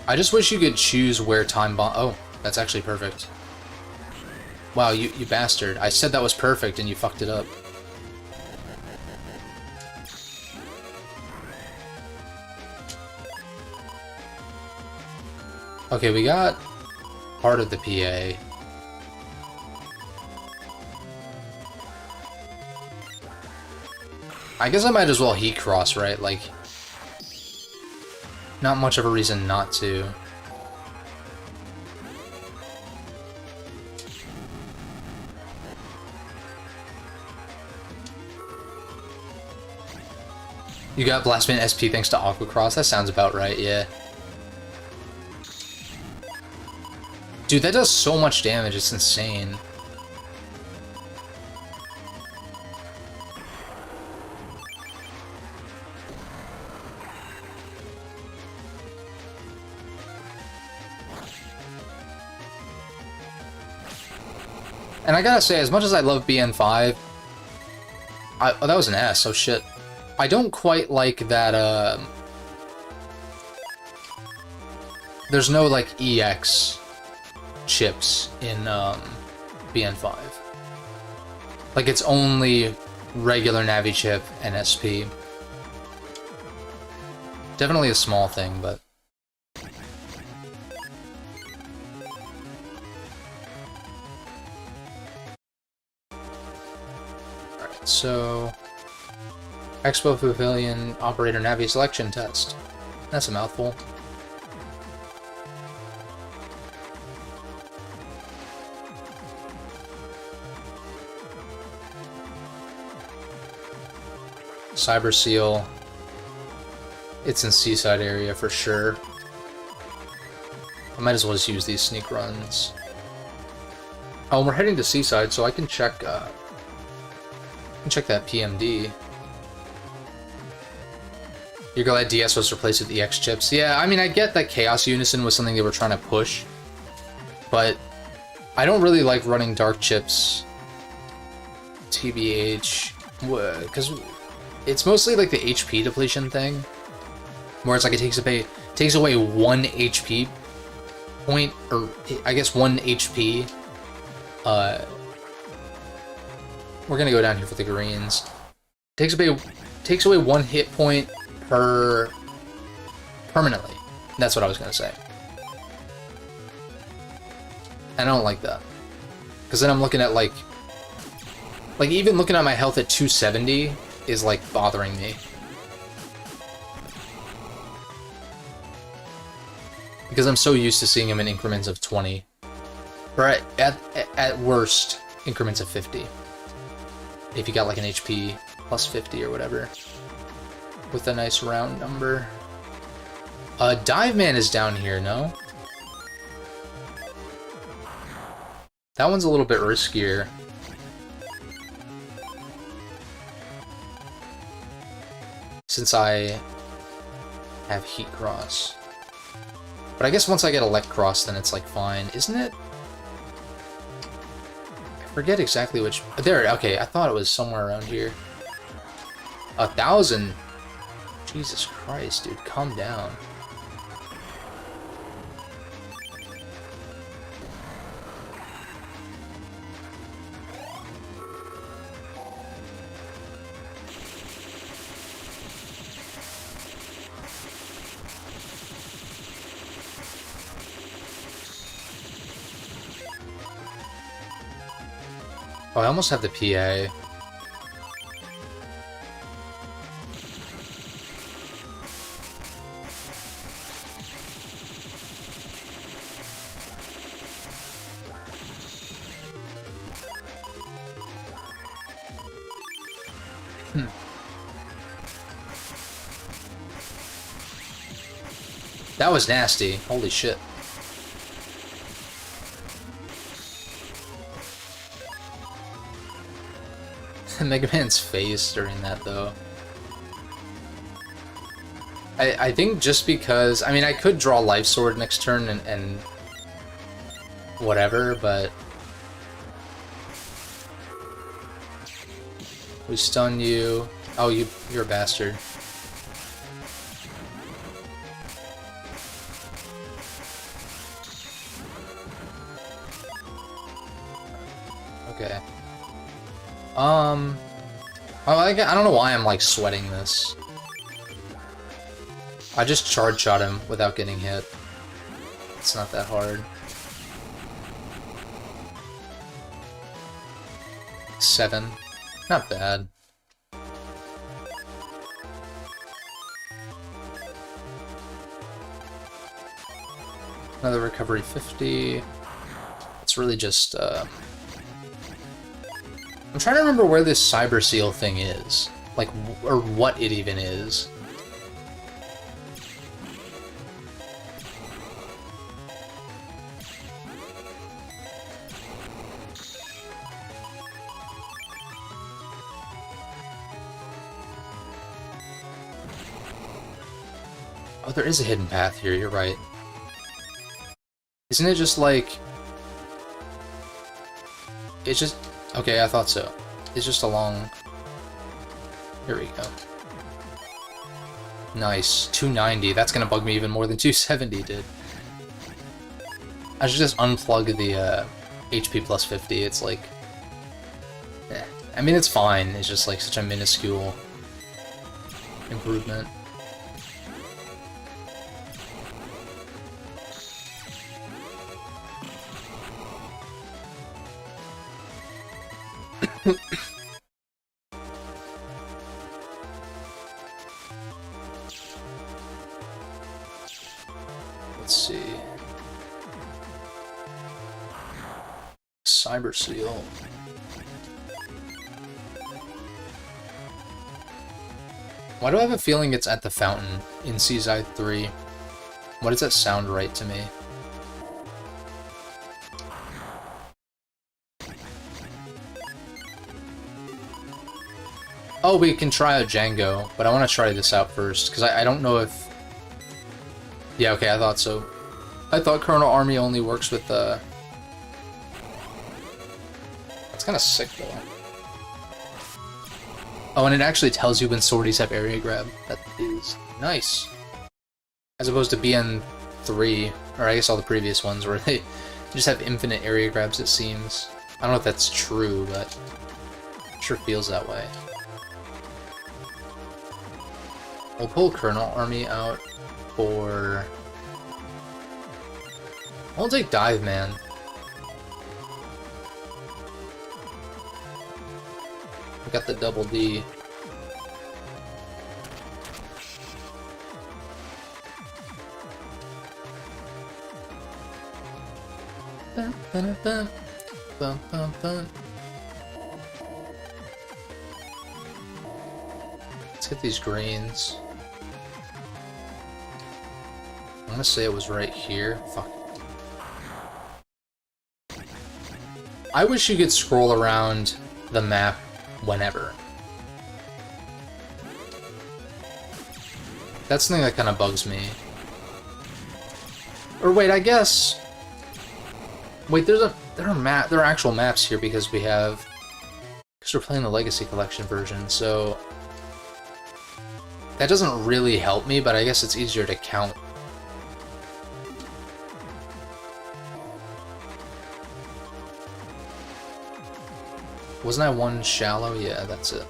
I just wish you could choose where time bomb... Oh, that's actually perfect. Wow, you bastard. I said that was perfect and you fucked it up. Okay, we got part of the PA. I guess I might as well heat cross, right? Like, not much of a reason not to. You got Blastman SP thanks to Aqua Cross? That sounds about right, yeah. Dude, that does so much damage, it's insane. And I gotta say, as much as I love BN5, oh, that was an S, oh shit. I don't quite like that, there's no, like, EX chips in, BN5. Like, it's only regular Navi chip and SP. Definitely a small thing, but... Alright, so... Expo Pavilion Operator Navi Selection Test. That's a mouthful. Cyber Seal. It's in Seaside area for sure. I might as well just use these sneak runs. Oh, we're heading to Seaside, so I can check that PMD. You're glad DS was replaced with EX chips? Yeah, I mean, I get that Chaos Unison was something they were trying to push, but I don't really like running Dark chips, TBH, because it's mostly like the HP depletion thing, where it's like it takes away 1 HP point, or I guess 1 HP. We're gonna go down here for the greens. Takes away 1 hit point permanently. That's what I was gonna say. And I don't like that, because then I'm looking at like even looking at my health at 270 is like bothering me, because I'm so used to seeing him in increments of 20, or at worst increments of 50. If you got like an HP plus 50 or whatever, with a nice round number. Dive Man is down here, no? That one's a little bit riskier. Since I have Heat Cross. But I guess once I get Elect Cross, then it's like fine, isn't it? I forget exactly which... There, okay, I thought it was somewhere around here. 1,000? Jesus Christ, dude, calm down. Oh, I almost have the PA. That was nasty. Holy shit. Mega Man's face during that, though. I think just because... I mean, I could draw Life Sword next turn and whatever, but... We stun you. Oh, you're a bastard. Okay. I don't know why I'm like sweating this. I just charge shot him without getting hit. It's not that hard. 7. Not bad. Another recovery 50. It's really just, I'm trying to remember where this Cyber Seal thing is. Like, or what it even is. Oh, there is a hidden path here, you're right. Isn't it just like... It's just... Okay, I thought so. It's just a long... Here we go. Nice. 290. That's gonna bug me even more than 270 did. I should just unplug the HP plus 50. It's like... Eh. I mean, it's fine. It's just like such a minuscule improvement. Let's see. Cyber Seal. Why do I have a feeling it's at the fountain in Seaside 3? Why does that sound right to me? Oh, we can try out Django, but I want to try this out first, because I don't know if... Yeah, okay, I thought so. I thought Colonel Army only works with, That's kind of sick, though. Oh, and it actually tells you when sorties have area grab. That is nice. As opposed to BN3, or I guess all the previous ones, where they just have infinite area grabs, it seems. I don't know if that's true, but it sure feels that way. We'll pull Colonel Army out for... I'll take Dive Man. We got the double D. Bum, bum, bum. Bum, bum, bum. Let's get these greens. I'm gonna say it was right here. Fuck. I wish you could scroll around the map whenever. That's something that kind of bugs me. Or wait, I guess... Wait, there are actual maps here because we're playing the Legacy Collection version, so... That doesn't really help me, but I guess it's easier to count. Wasn't I one shallow? Yeah, that's it.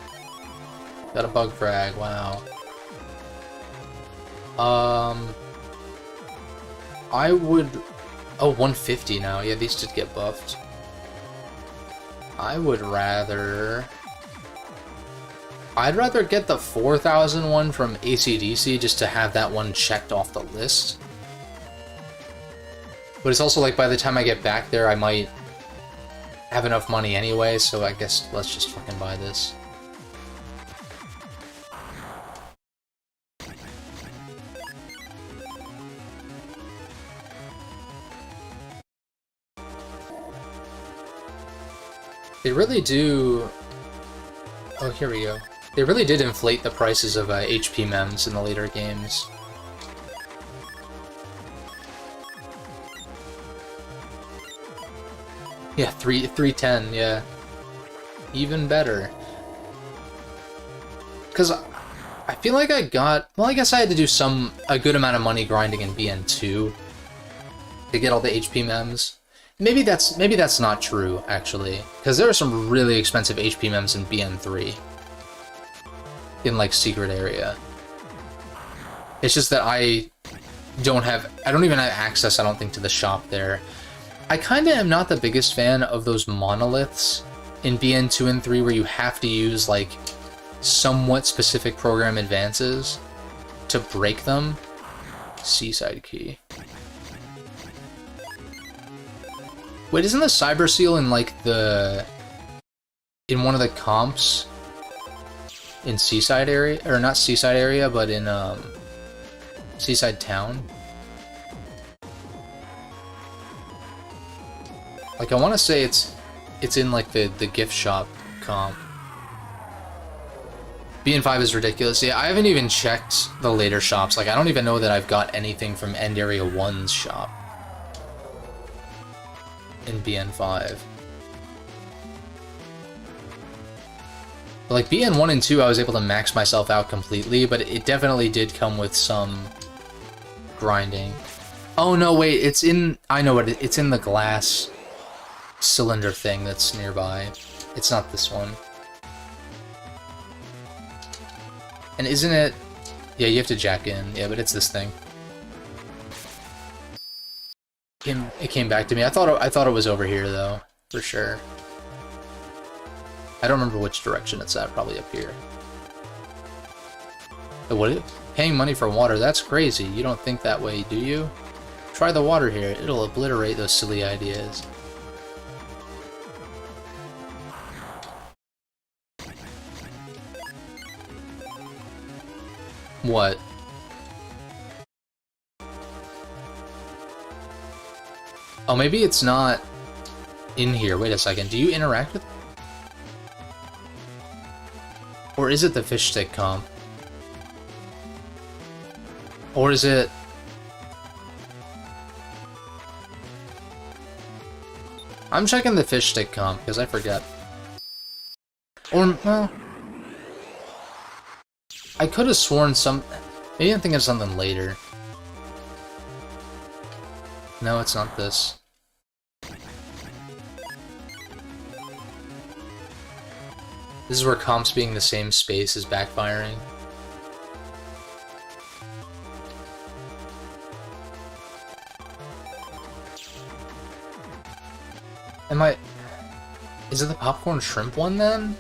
Got a bug frag, wow. I would... Oh, 150 now. Yeah, these did get buffed. I would rather... I'd rather get the 4,000 one from AC/DC just to have that one checked off the list. But it's also like by the time I get back there, I might have enough money anyway, so I guess let's just fucking buy this. They really do... Oh, here we go. They really did inflate the prices of HP mems in the later games. Yeah, 310, yeah. Even better. Because I feel like I got... Well, I guess I had to do a good amount of money grinding in BN2 to get all the HP mems. Maybe that's not true, actually. Because there are some really expensive HP mems in BN3. In, like, Secret Area. It's just that I don't even have access, I don't think, to the shop there. I kinda am not the biggest fan of those monoliths in BN2 and 3 where you have to use, like, somewhat specific program advances to break them. Seaside Key. Wait, isn't the Cyber Seal in, like, in one of the comps in Seaside Area? Or not Seaside Area, but in, Seaside Town? Like, I want to say it's in, like, the gift shop comp. BN5 is ridiculous. Yeah, I haven't even checked the later shops. Like, I don't even know that I've got anything from End Area 1's shop in BN5. But like BN 1 and 2, I was able to max myself out completely, but it definitely did come with some grinding. Oh no, wait, it's in... I know what it's in the glass cylinder thing that's nearby. It's not this one. And isn't it... Yeah, you have to jack in. Yeah, but it's this thing. It came back to me. I thought it was over here though, for sure. I don't remember which direction it's at. Probably up here. Oh, what? Paying money for water? That's crazy. You don't think that way, do you? Try the water here. It'll obliterate those silly ideas. What? Oh, maybe it's not in here. Wait a second. Do you interact with... Or is it the fish stick comp? Or is it... I'm checking the fish stick comp, because I forget. Or, well... I could have sworn some... Maybe I'm thinking of something later. No, it's not this. This is where comps being the same space is backfiring. Am I... Is it the popcorn shrimp one then?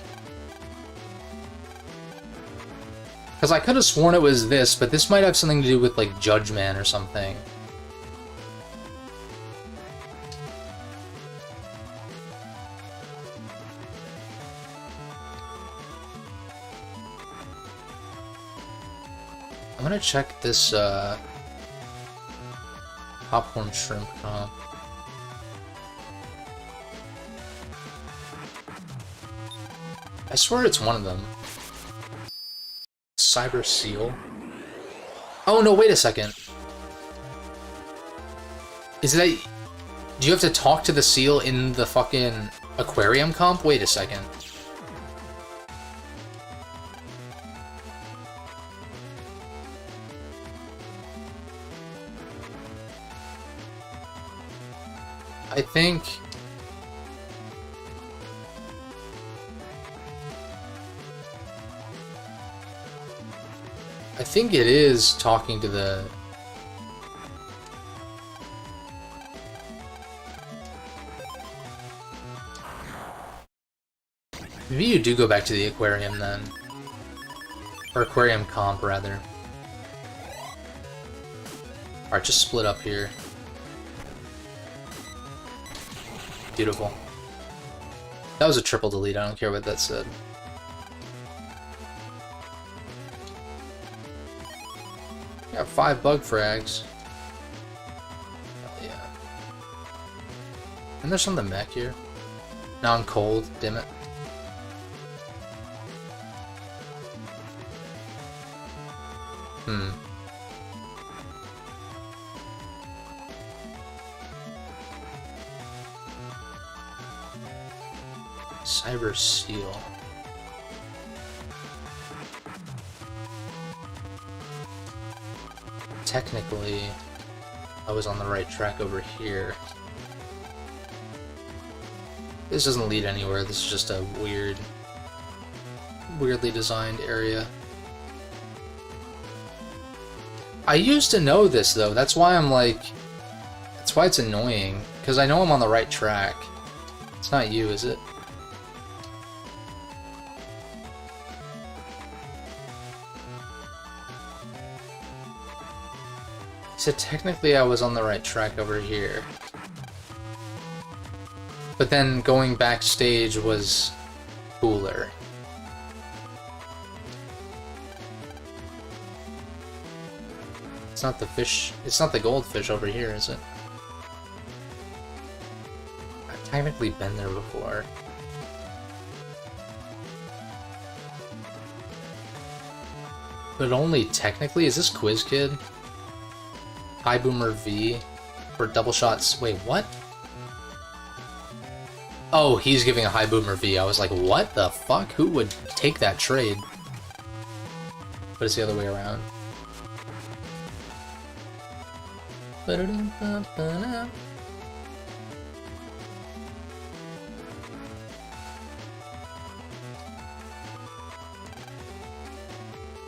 Because I could have sworn it was this, but this might have something to do with, like, Judge Man or something. I'm gonna check this, popcorn shrimp comp. I swear it's one of them. Cyber Seal. Oh no, wait a second. Is that... Do you have to talk to the seal in the fucking aquarium comp? Wait a second. I think... I think it is talking to the... Maybe you do go back to the aquarium then. Or aquarium comp, rather. Alright, just split up here. Beautiful. That was a triple delete, I don't care what that said. Got 5 bug frags. Hell yeah. And there's something back here. Now I'm cold, damn it. Cyber Seal. Technically, I was on the right track over here. This doesn't lead anywhere, this is just a weirdly designed area. I used to know this though, that's why I'm like... That's why it's annoying, because I know I'm on the right track. It's not you, is it? So technically I was on the right track over here. But then going backstage was cooler. It's not the fish, it's not the goldfish over here, is it? I've technically been there before. But only technically? Is this Quiz Kid? High Boomer V for double shots. Wait, what? Oh, he's giving a high boomer V. I was like, what the fuck? Who would take that trade? But it's the other way around.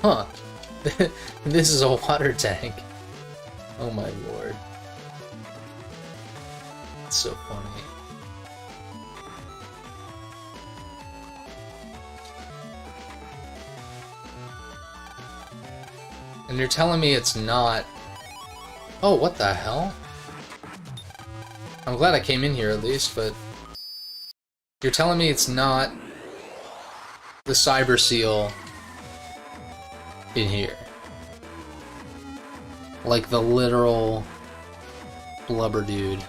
Huh. This is a water tank. Oh my lord. It's so funny. And you're telling me it's not... Oh, what the hell? I'm glad I came in here at least, but... You're telling me it's not... the Cyber Seal... in here. Like the literal... blubber dude...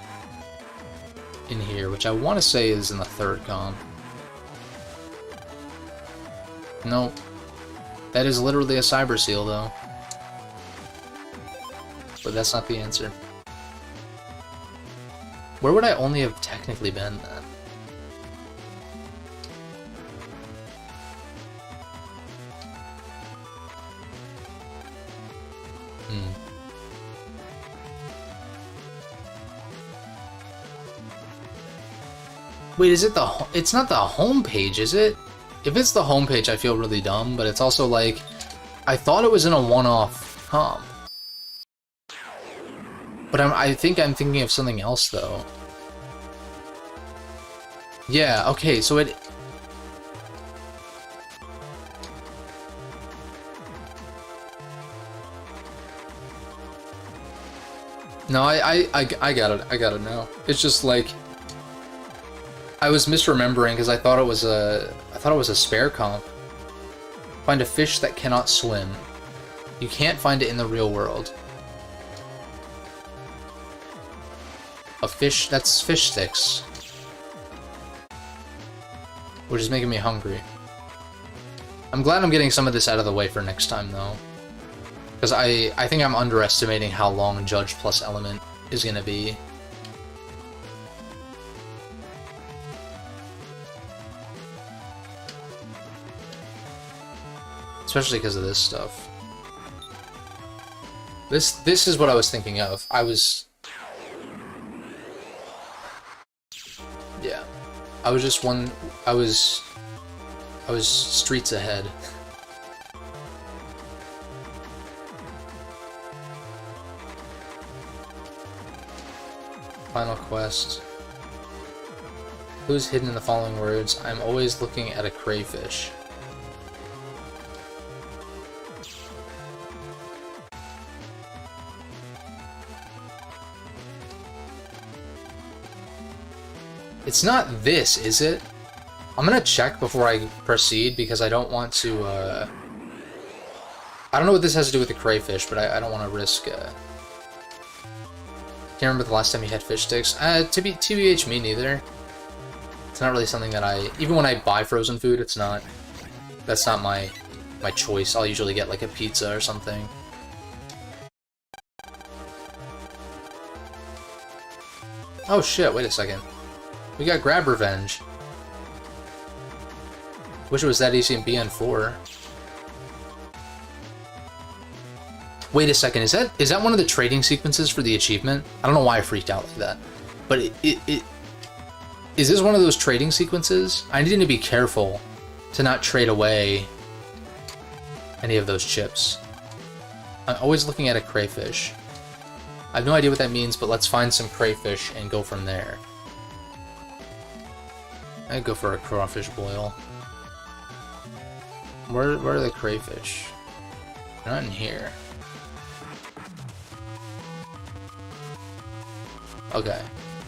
in here, which I want to say is in the third comp. Nope. That is literally a Cyber Seal, though. But that's not the answer. Where would I only have technically been, then? Wait, is it the... It's not the home page, is it? If it's the home page, I feel really dumb, but it's also like... I thought it was in a one-off comp. But I think I'm thinking of something else, though. Yeah, okay, so it... No, I got it. I got it now. It's just like... I was misremembering because I thought it was a spare comp. Find a fish that cannot swim. You can't find it in the real world. A fish, that's fish sticks. Which is making me hungry. I'm glad I'm getting some of this out of the way for next time though. Because I think I'm underestimating how long Judge plus Element is gonna be. Especially because of this stuff. This is what I was thinking of. Yeah. I was streets ahead. Final quest. Who's hidden in the following words? I'm always looking at a crayfish. It's not this, is it? I'm gonna check before I proceed because I don't want to, I don't know what this has to do with the crayfish, but I don't want to risk, Can't remember the last time you had fish sticks. TBH, me neither. It's not really something that even when I buy frozen food, it's not, that's not my choice. I'll usually get like a pizza or something. Oh shit, wait a second. We got Grab Revenge. Wish it was that easy in BN4. Wait a second, is that one of the trading sequences for the achievement? I don't know why I freaked out like that. But is this one of those trading sequences? I need to be careful to not trade away any of those chips. I'm always looking at a crayfish. I have no idea what that means, but let's find some crayfish and go from there. I'd go for a crawfish boil. Where are the crayfish? They're not in here. Okay.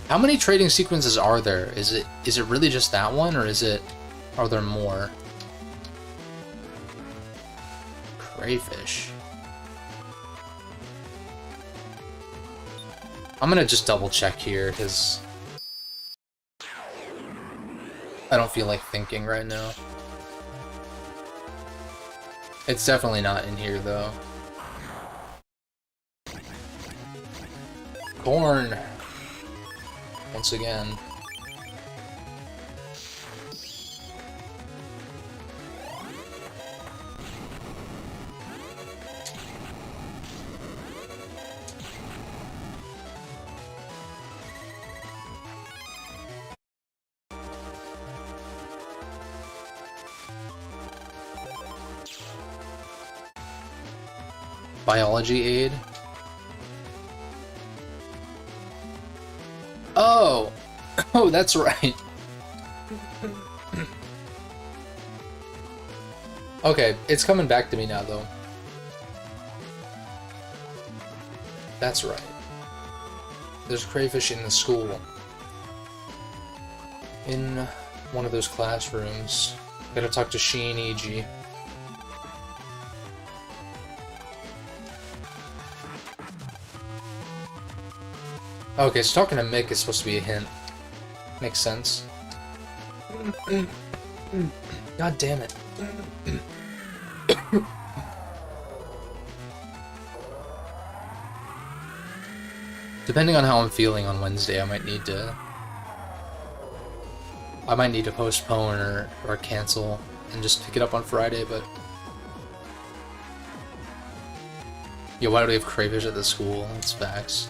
How many trading sequences are there? Is it really just that one, or are there more? Crayfish. I'm gonna just double check here, because I don't feel like thinking right now. It's definitely not in here, though. Corn! Once again. Biology aid. Oh! Oh, that's right. Okay, it's coming back to me now, though. That's right. There's crayfish in the school. In one of those classrooms. Gotta talk to Sheen E.G. Okay, so talking to Mick is supposed to be a hint. Makes sense. God damn it. Depending on how I'm feeling on Wednesday, I might need to postpone or cancel and just pick it up on Friday, but yeah, why do we have crayfish at the school? It's facts.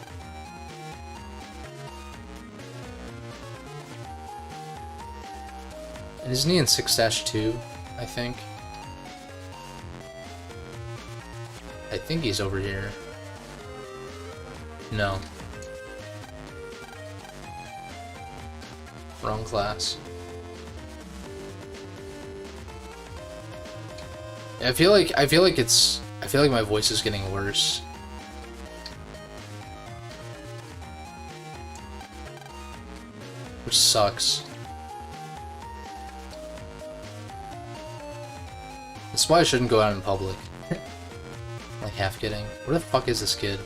And isn't he in 6-2, I think? I think he's over here. No. Wrong class. I feel like my voice is getting worse. Which sucks. That's why I shouldn't go out in public. Like, half kidding. Where the fuck is this kid?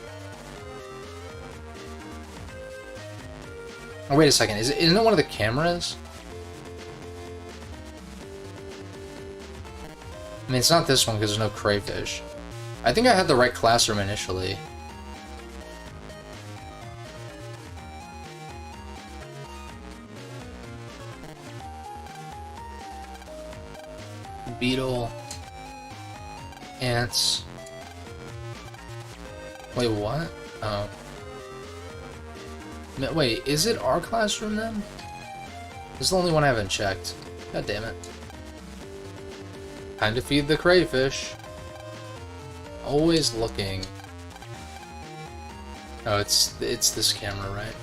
Oh, wait a second. Isn't it one of the cameras? I mean, it's not this one because there's no crayfish. I think I had the right classroom initially. Beetle. Ants. Wait, what? Oh. Wait, is it our classroom then? This is the only one I haven't checked. God damn it. Time to feed the crayfish. Always looking. Oh, it's this camera, right?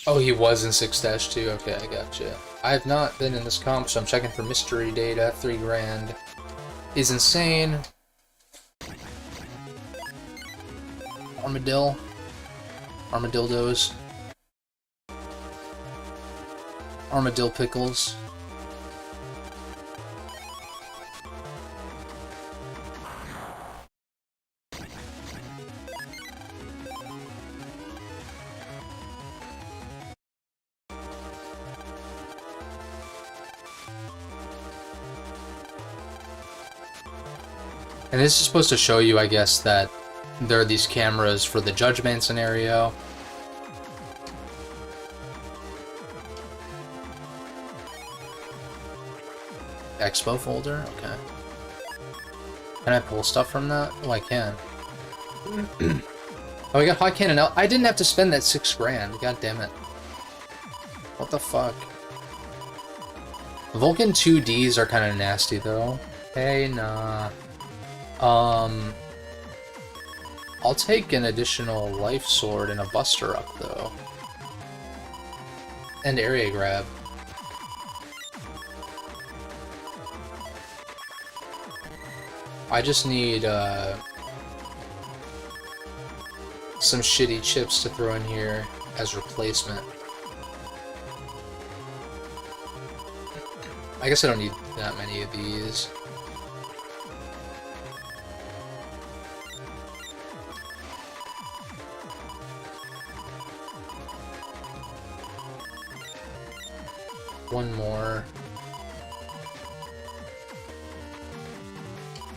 Oh, he was in 6-2. Okay, I gotcha. I have not been in this comp, so I'm checking for mystery data. 3 grand is insane. Armadillo. Armadillos. Armadillo pickles. And this is supposed to show you, I guess, that there are these cameras for the Judgment scenario. Expo folder? Okay. Can I pull stuff from that? Oh, I can. Oh, we got Hot Cannon out. I didn't have to spend that 6 grand. God damn it. What the fuck? Vulcan 2Ds are kind of nasty, though. Hey, nah. I'll take an additional life sword and a buster up, though. And area grab. I just need, some shitty chips to throw in here as replacement. I guess I don't need that many of these. One more.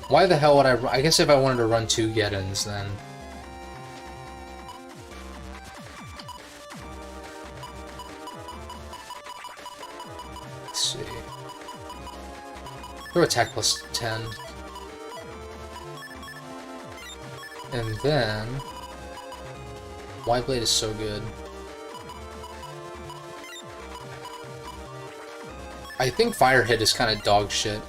Why the hell would I guess if I wanted to run 2 get-ins, then... Let's see. Throw attack plus 10. And then... Wide Blade is so good. I think Fire Hit is kind of dog shit.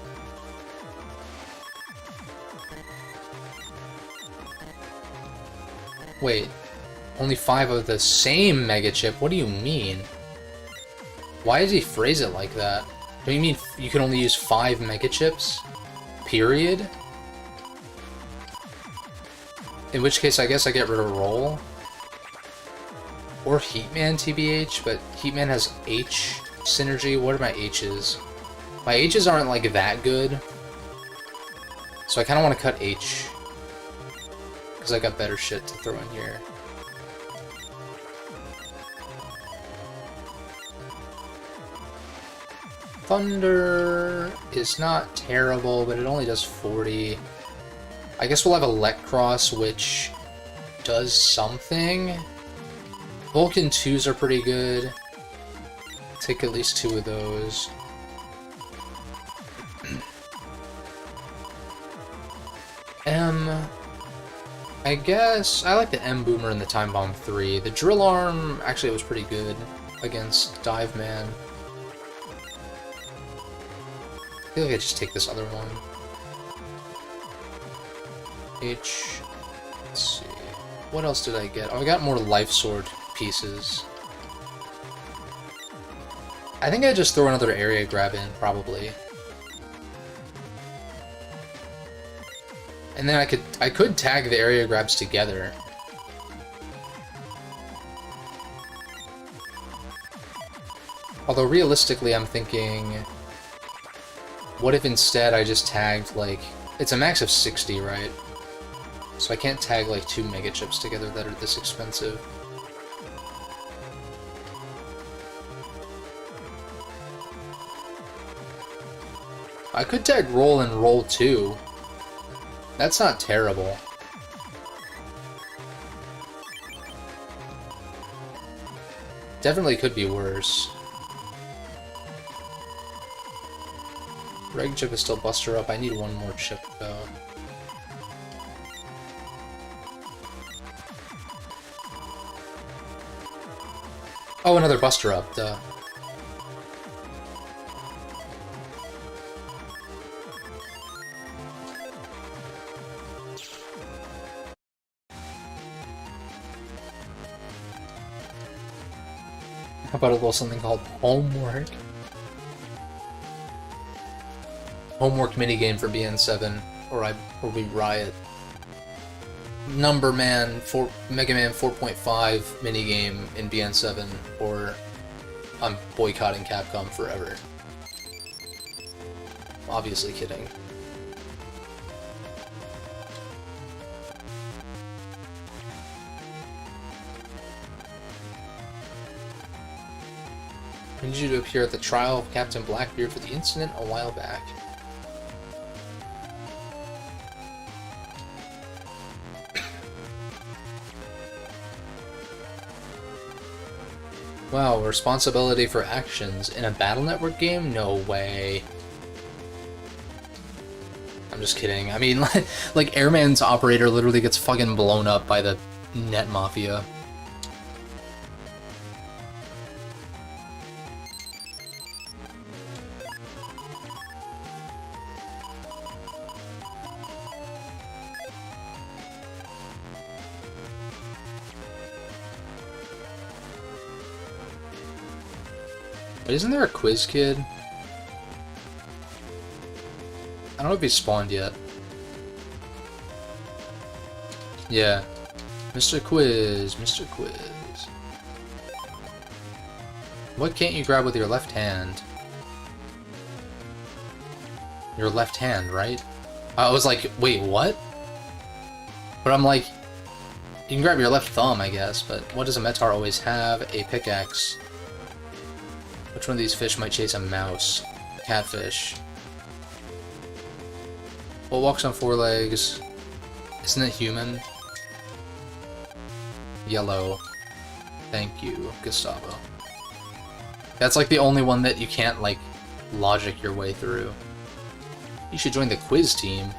Wait, only 5 of the same Mega Chip? What do you mean? Why does he phrase it like that? Do you mean you can only use 5 Mega Chips? Period? In which case, I guess I get rid of Roll. Or Heatman, TBH, but Heatman has H synergy. What are my H's? My H's aren't, like, that good. So I kind of want to cut H. Because I got better shit to throw in here. Thunder is not terrible, but it only does 40. I guess we'll have Electcross, which does something. Vulcan 2s are pretty good. Take at least 2 of those. I guess I like the M Boomer and the Time Bomb 3. The Drill Arm, actually, it was pretty good against Dive Man. I feel like I just take this other one. H. Let's see. What else did I get? Oh, I got more Life Sword pieces. I think I just throw another area grab in, probably. And then I could tag the area grabs together. Although realistically, I'm thinking, what if instead I just tagged, like, it's a max of 60, right? So I can't tag like 2 Mega Chips together that are this expensive. I could tag Roll and Roll 2. That's not terrible. Definitely could be worse. Reg Chip is still Buster Up. I need one more chip, though. Oh, another Buster Up, duh. How about a little something called Homework? Homework minigame for BN7, or we riot. Number Man for Mega Man 4.5 minigame in BN7, or I'm boycotting Capcom forever. Obviously kidding. I need you to appear at the trial of Captain Blackbeard for the incident a while back. Wow, responsibility for actions in a Battle Network game? No way. I'm just kidding. I mean, like Airman's operator literally gets fucking blown up by the Net Mafia. Isn't there a Quiz Kid? I don't know if he's spawned yet. Yeah. Mr. Quiz, Mr. Quiz. What can't you grab with your left hand? Your left hand, right? I was like, wait, what? But I'm like, you can grab your left thumb, I guess, but what does a Metar always have? A pickaxe. Which one of these fish might chase a mouse? Catfish. What walks on 4 legs? Isn't it human? Yellow. Thank you, Gustavo. That's like the only one that you can't, like, logic your way through. You should join the quiz team.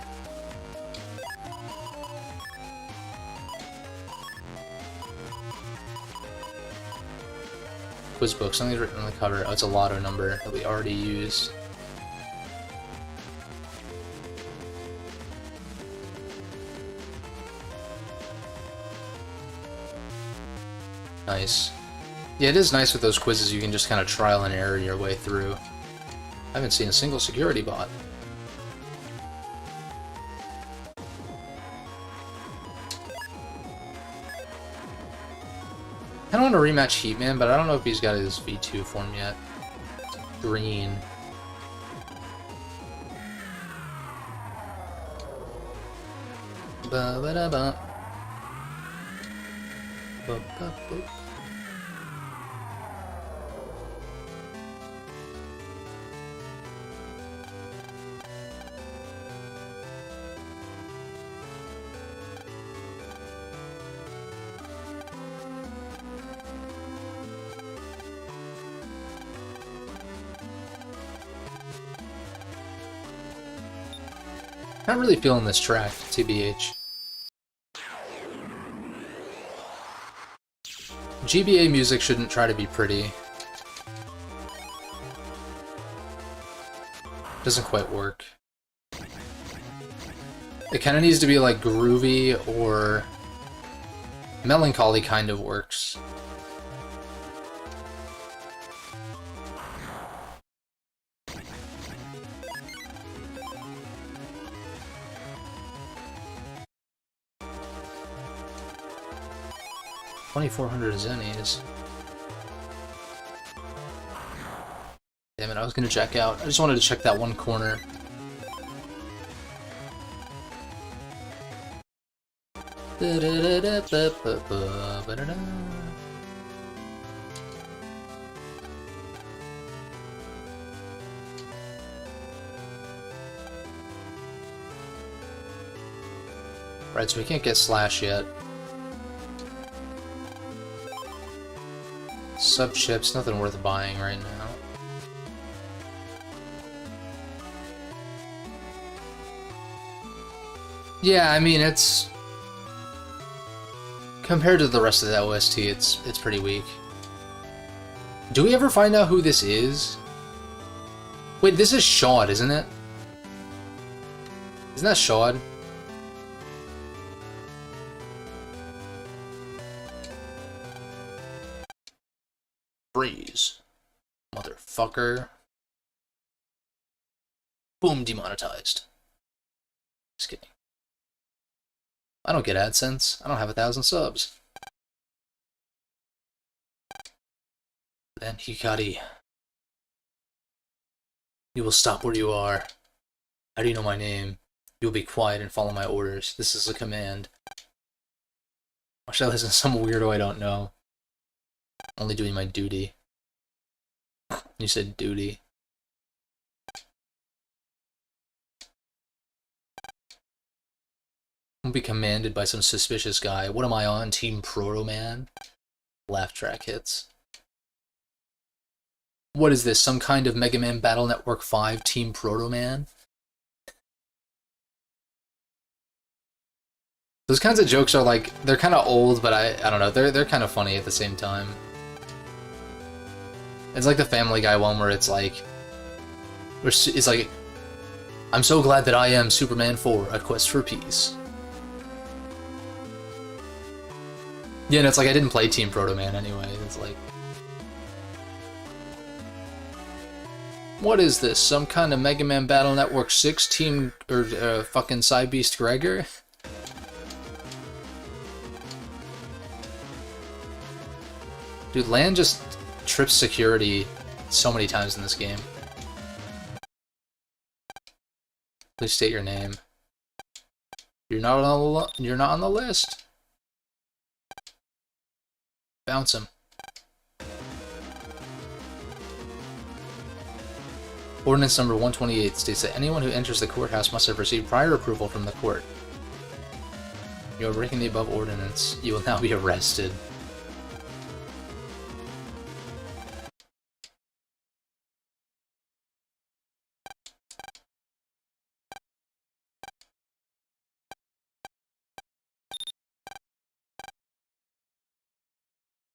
Quiz book. Something's written on the cover. Oh, it's a lotto number that we already used. Nice. Yeah, it is nice with those quizzes. You can just kind of trial and error your way through. I haven't seen a single security bot. I don't want to rematch Heatman, but I don't know if he's got his V2 form yet. Green. Ba ba da ba. Ba ba ba. Not really feeling this track, TBH. GBA music shouldn't try to be pretty. Doesn't quite work. It kind of needs to be like groovy or melancholy kind of works. $2,400 zennies. Damn it, I was gonna check out. I just wanted to check that one corner. Right, so we can't get Slash yet. Sub chips, nothing worth buying right now. Yeah, I mean it's compared to the rest of the OST, it's pretty weak. Do we ever find out who this is? Wait, this is Shawd, isn't it? Isn't that Shawd? Freeze. Motherfucker. Boom, demonetized. Just kidding. I don't get AdSense. I don't have 1,000 subs. Then Hikari. You will stop where you are. How do you know my name? You will be quiet and follow my orders. This is a command. Why should I listen to some weirdo I don't know? Only doing my duty. You said duty. I'll be commanded by some suspicious guy. What am I on? Team Proto Man? Laugh track hits. What is this? Some kind of Mega Man Battle Network 5 Team Proto Man? Those kinds of jokes are like, they're kind of old, but I don't know, they're kind of funny at the same time. It's like the Family Guy one where it's like, I'm so glad that I am Superman 4, A Quest for Peace. Yeah, and it's like I didn't play Team Proto Man anyway. It's like, what is this? Some kind of Mega Man Battle Network 6 team or fucking Side Beast Gregor? Dude, Land just trips security so many times in this game. Please state your name. You're not on the list. Bounce him. Ordinance number 128 states that anyone who enters the courthouse must have received prior approval from the court. You are breaking the above ordinance. You will now be arrested.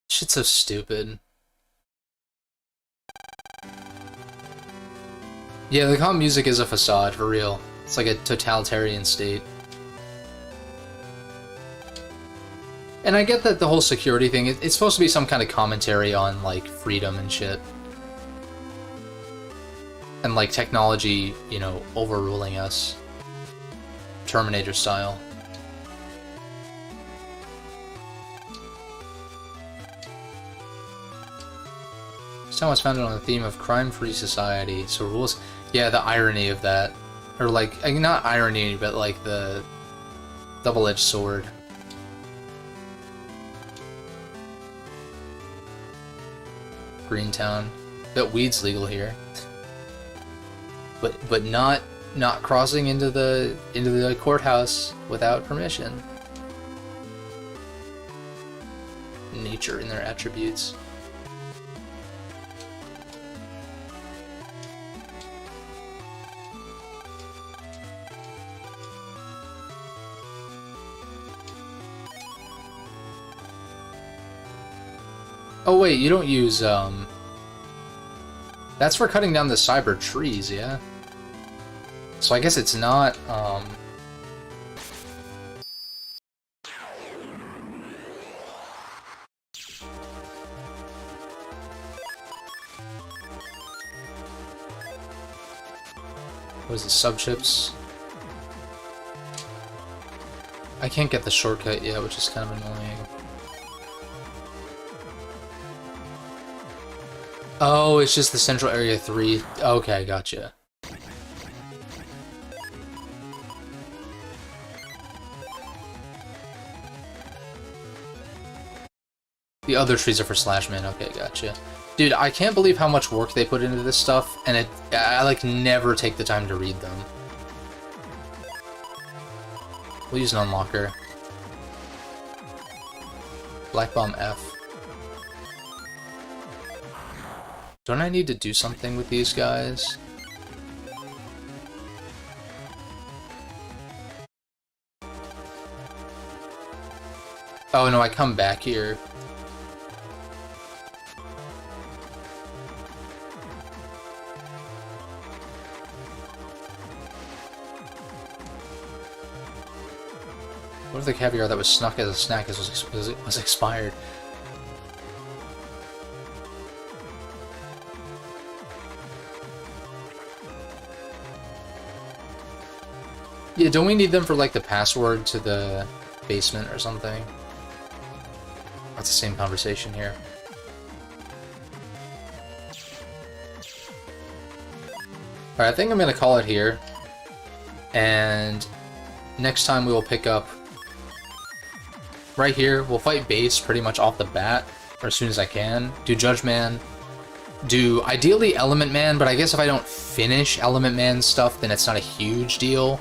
Shit's so stupid. Yeah, the comp music is a facade, for real. It's like a totalitarian state. And I get that the whole security thing, it's supposed to be some kind of commentary on, like, freedom and shit. And, like, technology, you know, overruling us. Terminator style. This town was founded on the theme of crime-free society, so rules... Yeah, the irony of that. Or, like, not irony, but, like, the double-edged sword. Greentown. Bet weed's legal here. But not crossing into the courthouse without permission. Nature in their attributes. Oh wait, you don't use that's for cutting down the cyber trees, yeah? So I guess it's not, what is it, subchips? I can't get the shortcut yet, which is kind of annoying. Oh, it's just the Central Area 3. Okay, gotcha. The other trees are for Slashman. Okay, gotcha. Dude, I can't believe how much work they put into this stuff, and I like never take the time to read them. We'll use an unlocker. Black Bomb F. Don't I need to do something with these guys? Oh no, I come back here. What if the caviar that was snuck as a snack was expired? Yeah, don't we need them for, like, the password to the basement or something? That's the same conversation here. Alright, I think I'm gonna call it here. And next time we will pick up right here. We'll fight base pretty much off the bat, or as soon as I can. Do Judge Man. Do, ideally, Element Man, but I guess if I don't finish Element Man stuff, then it's not a huge deal.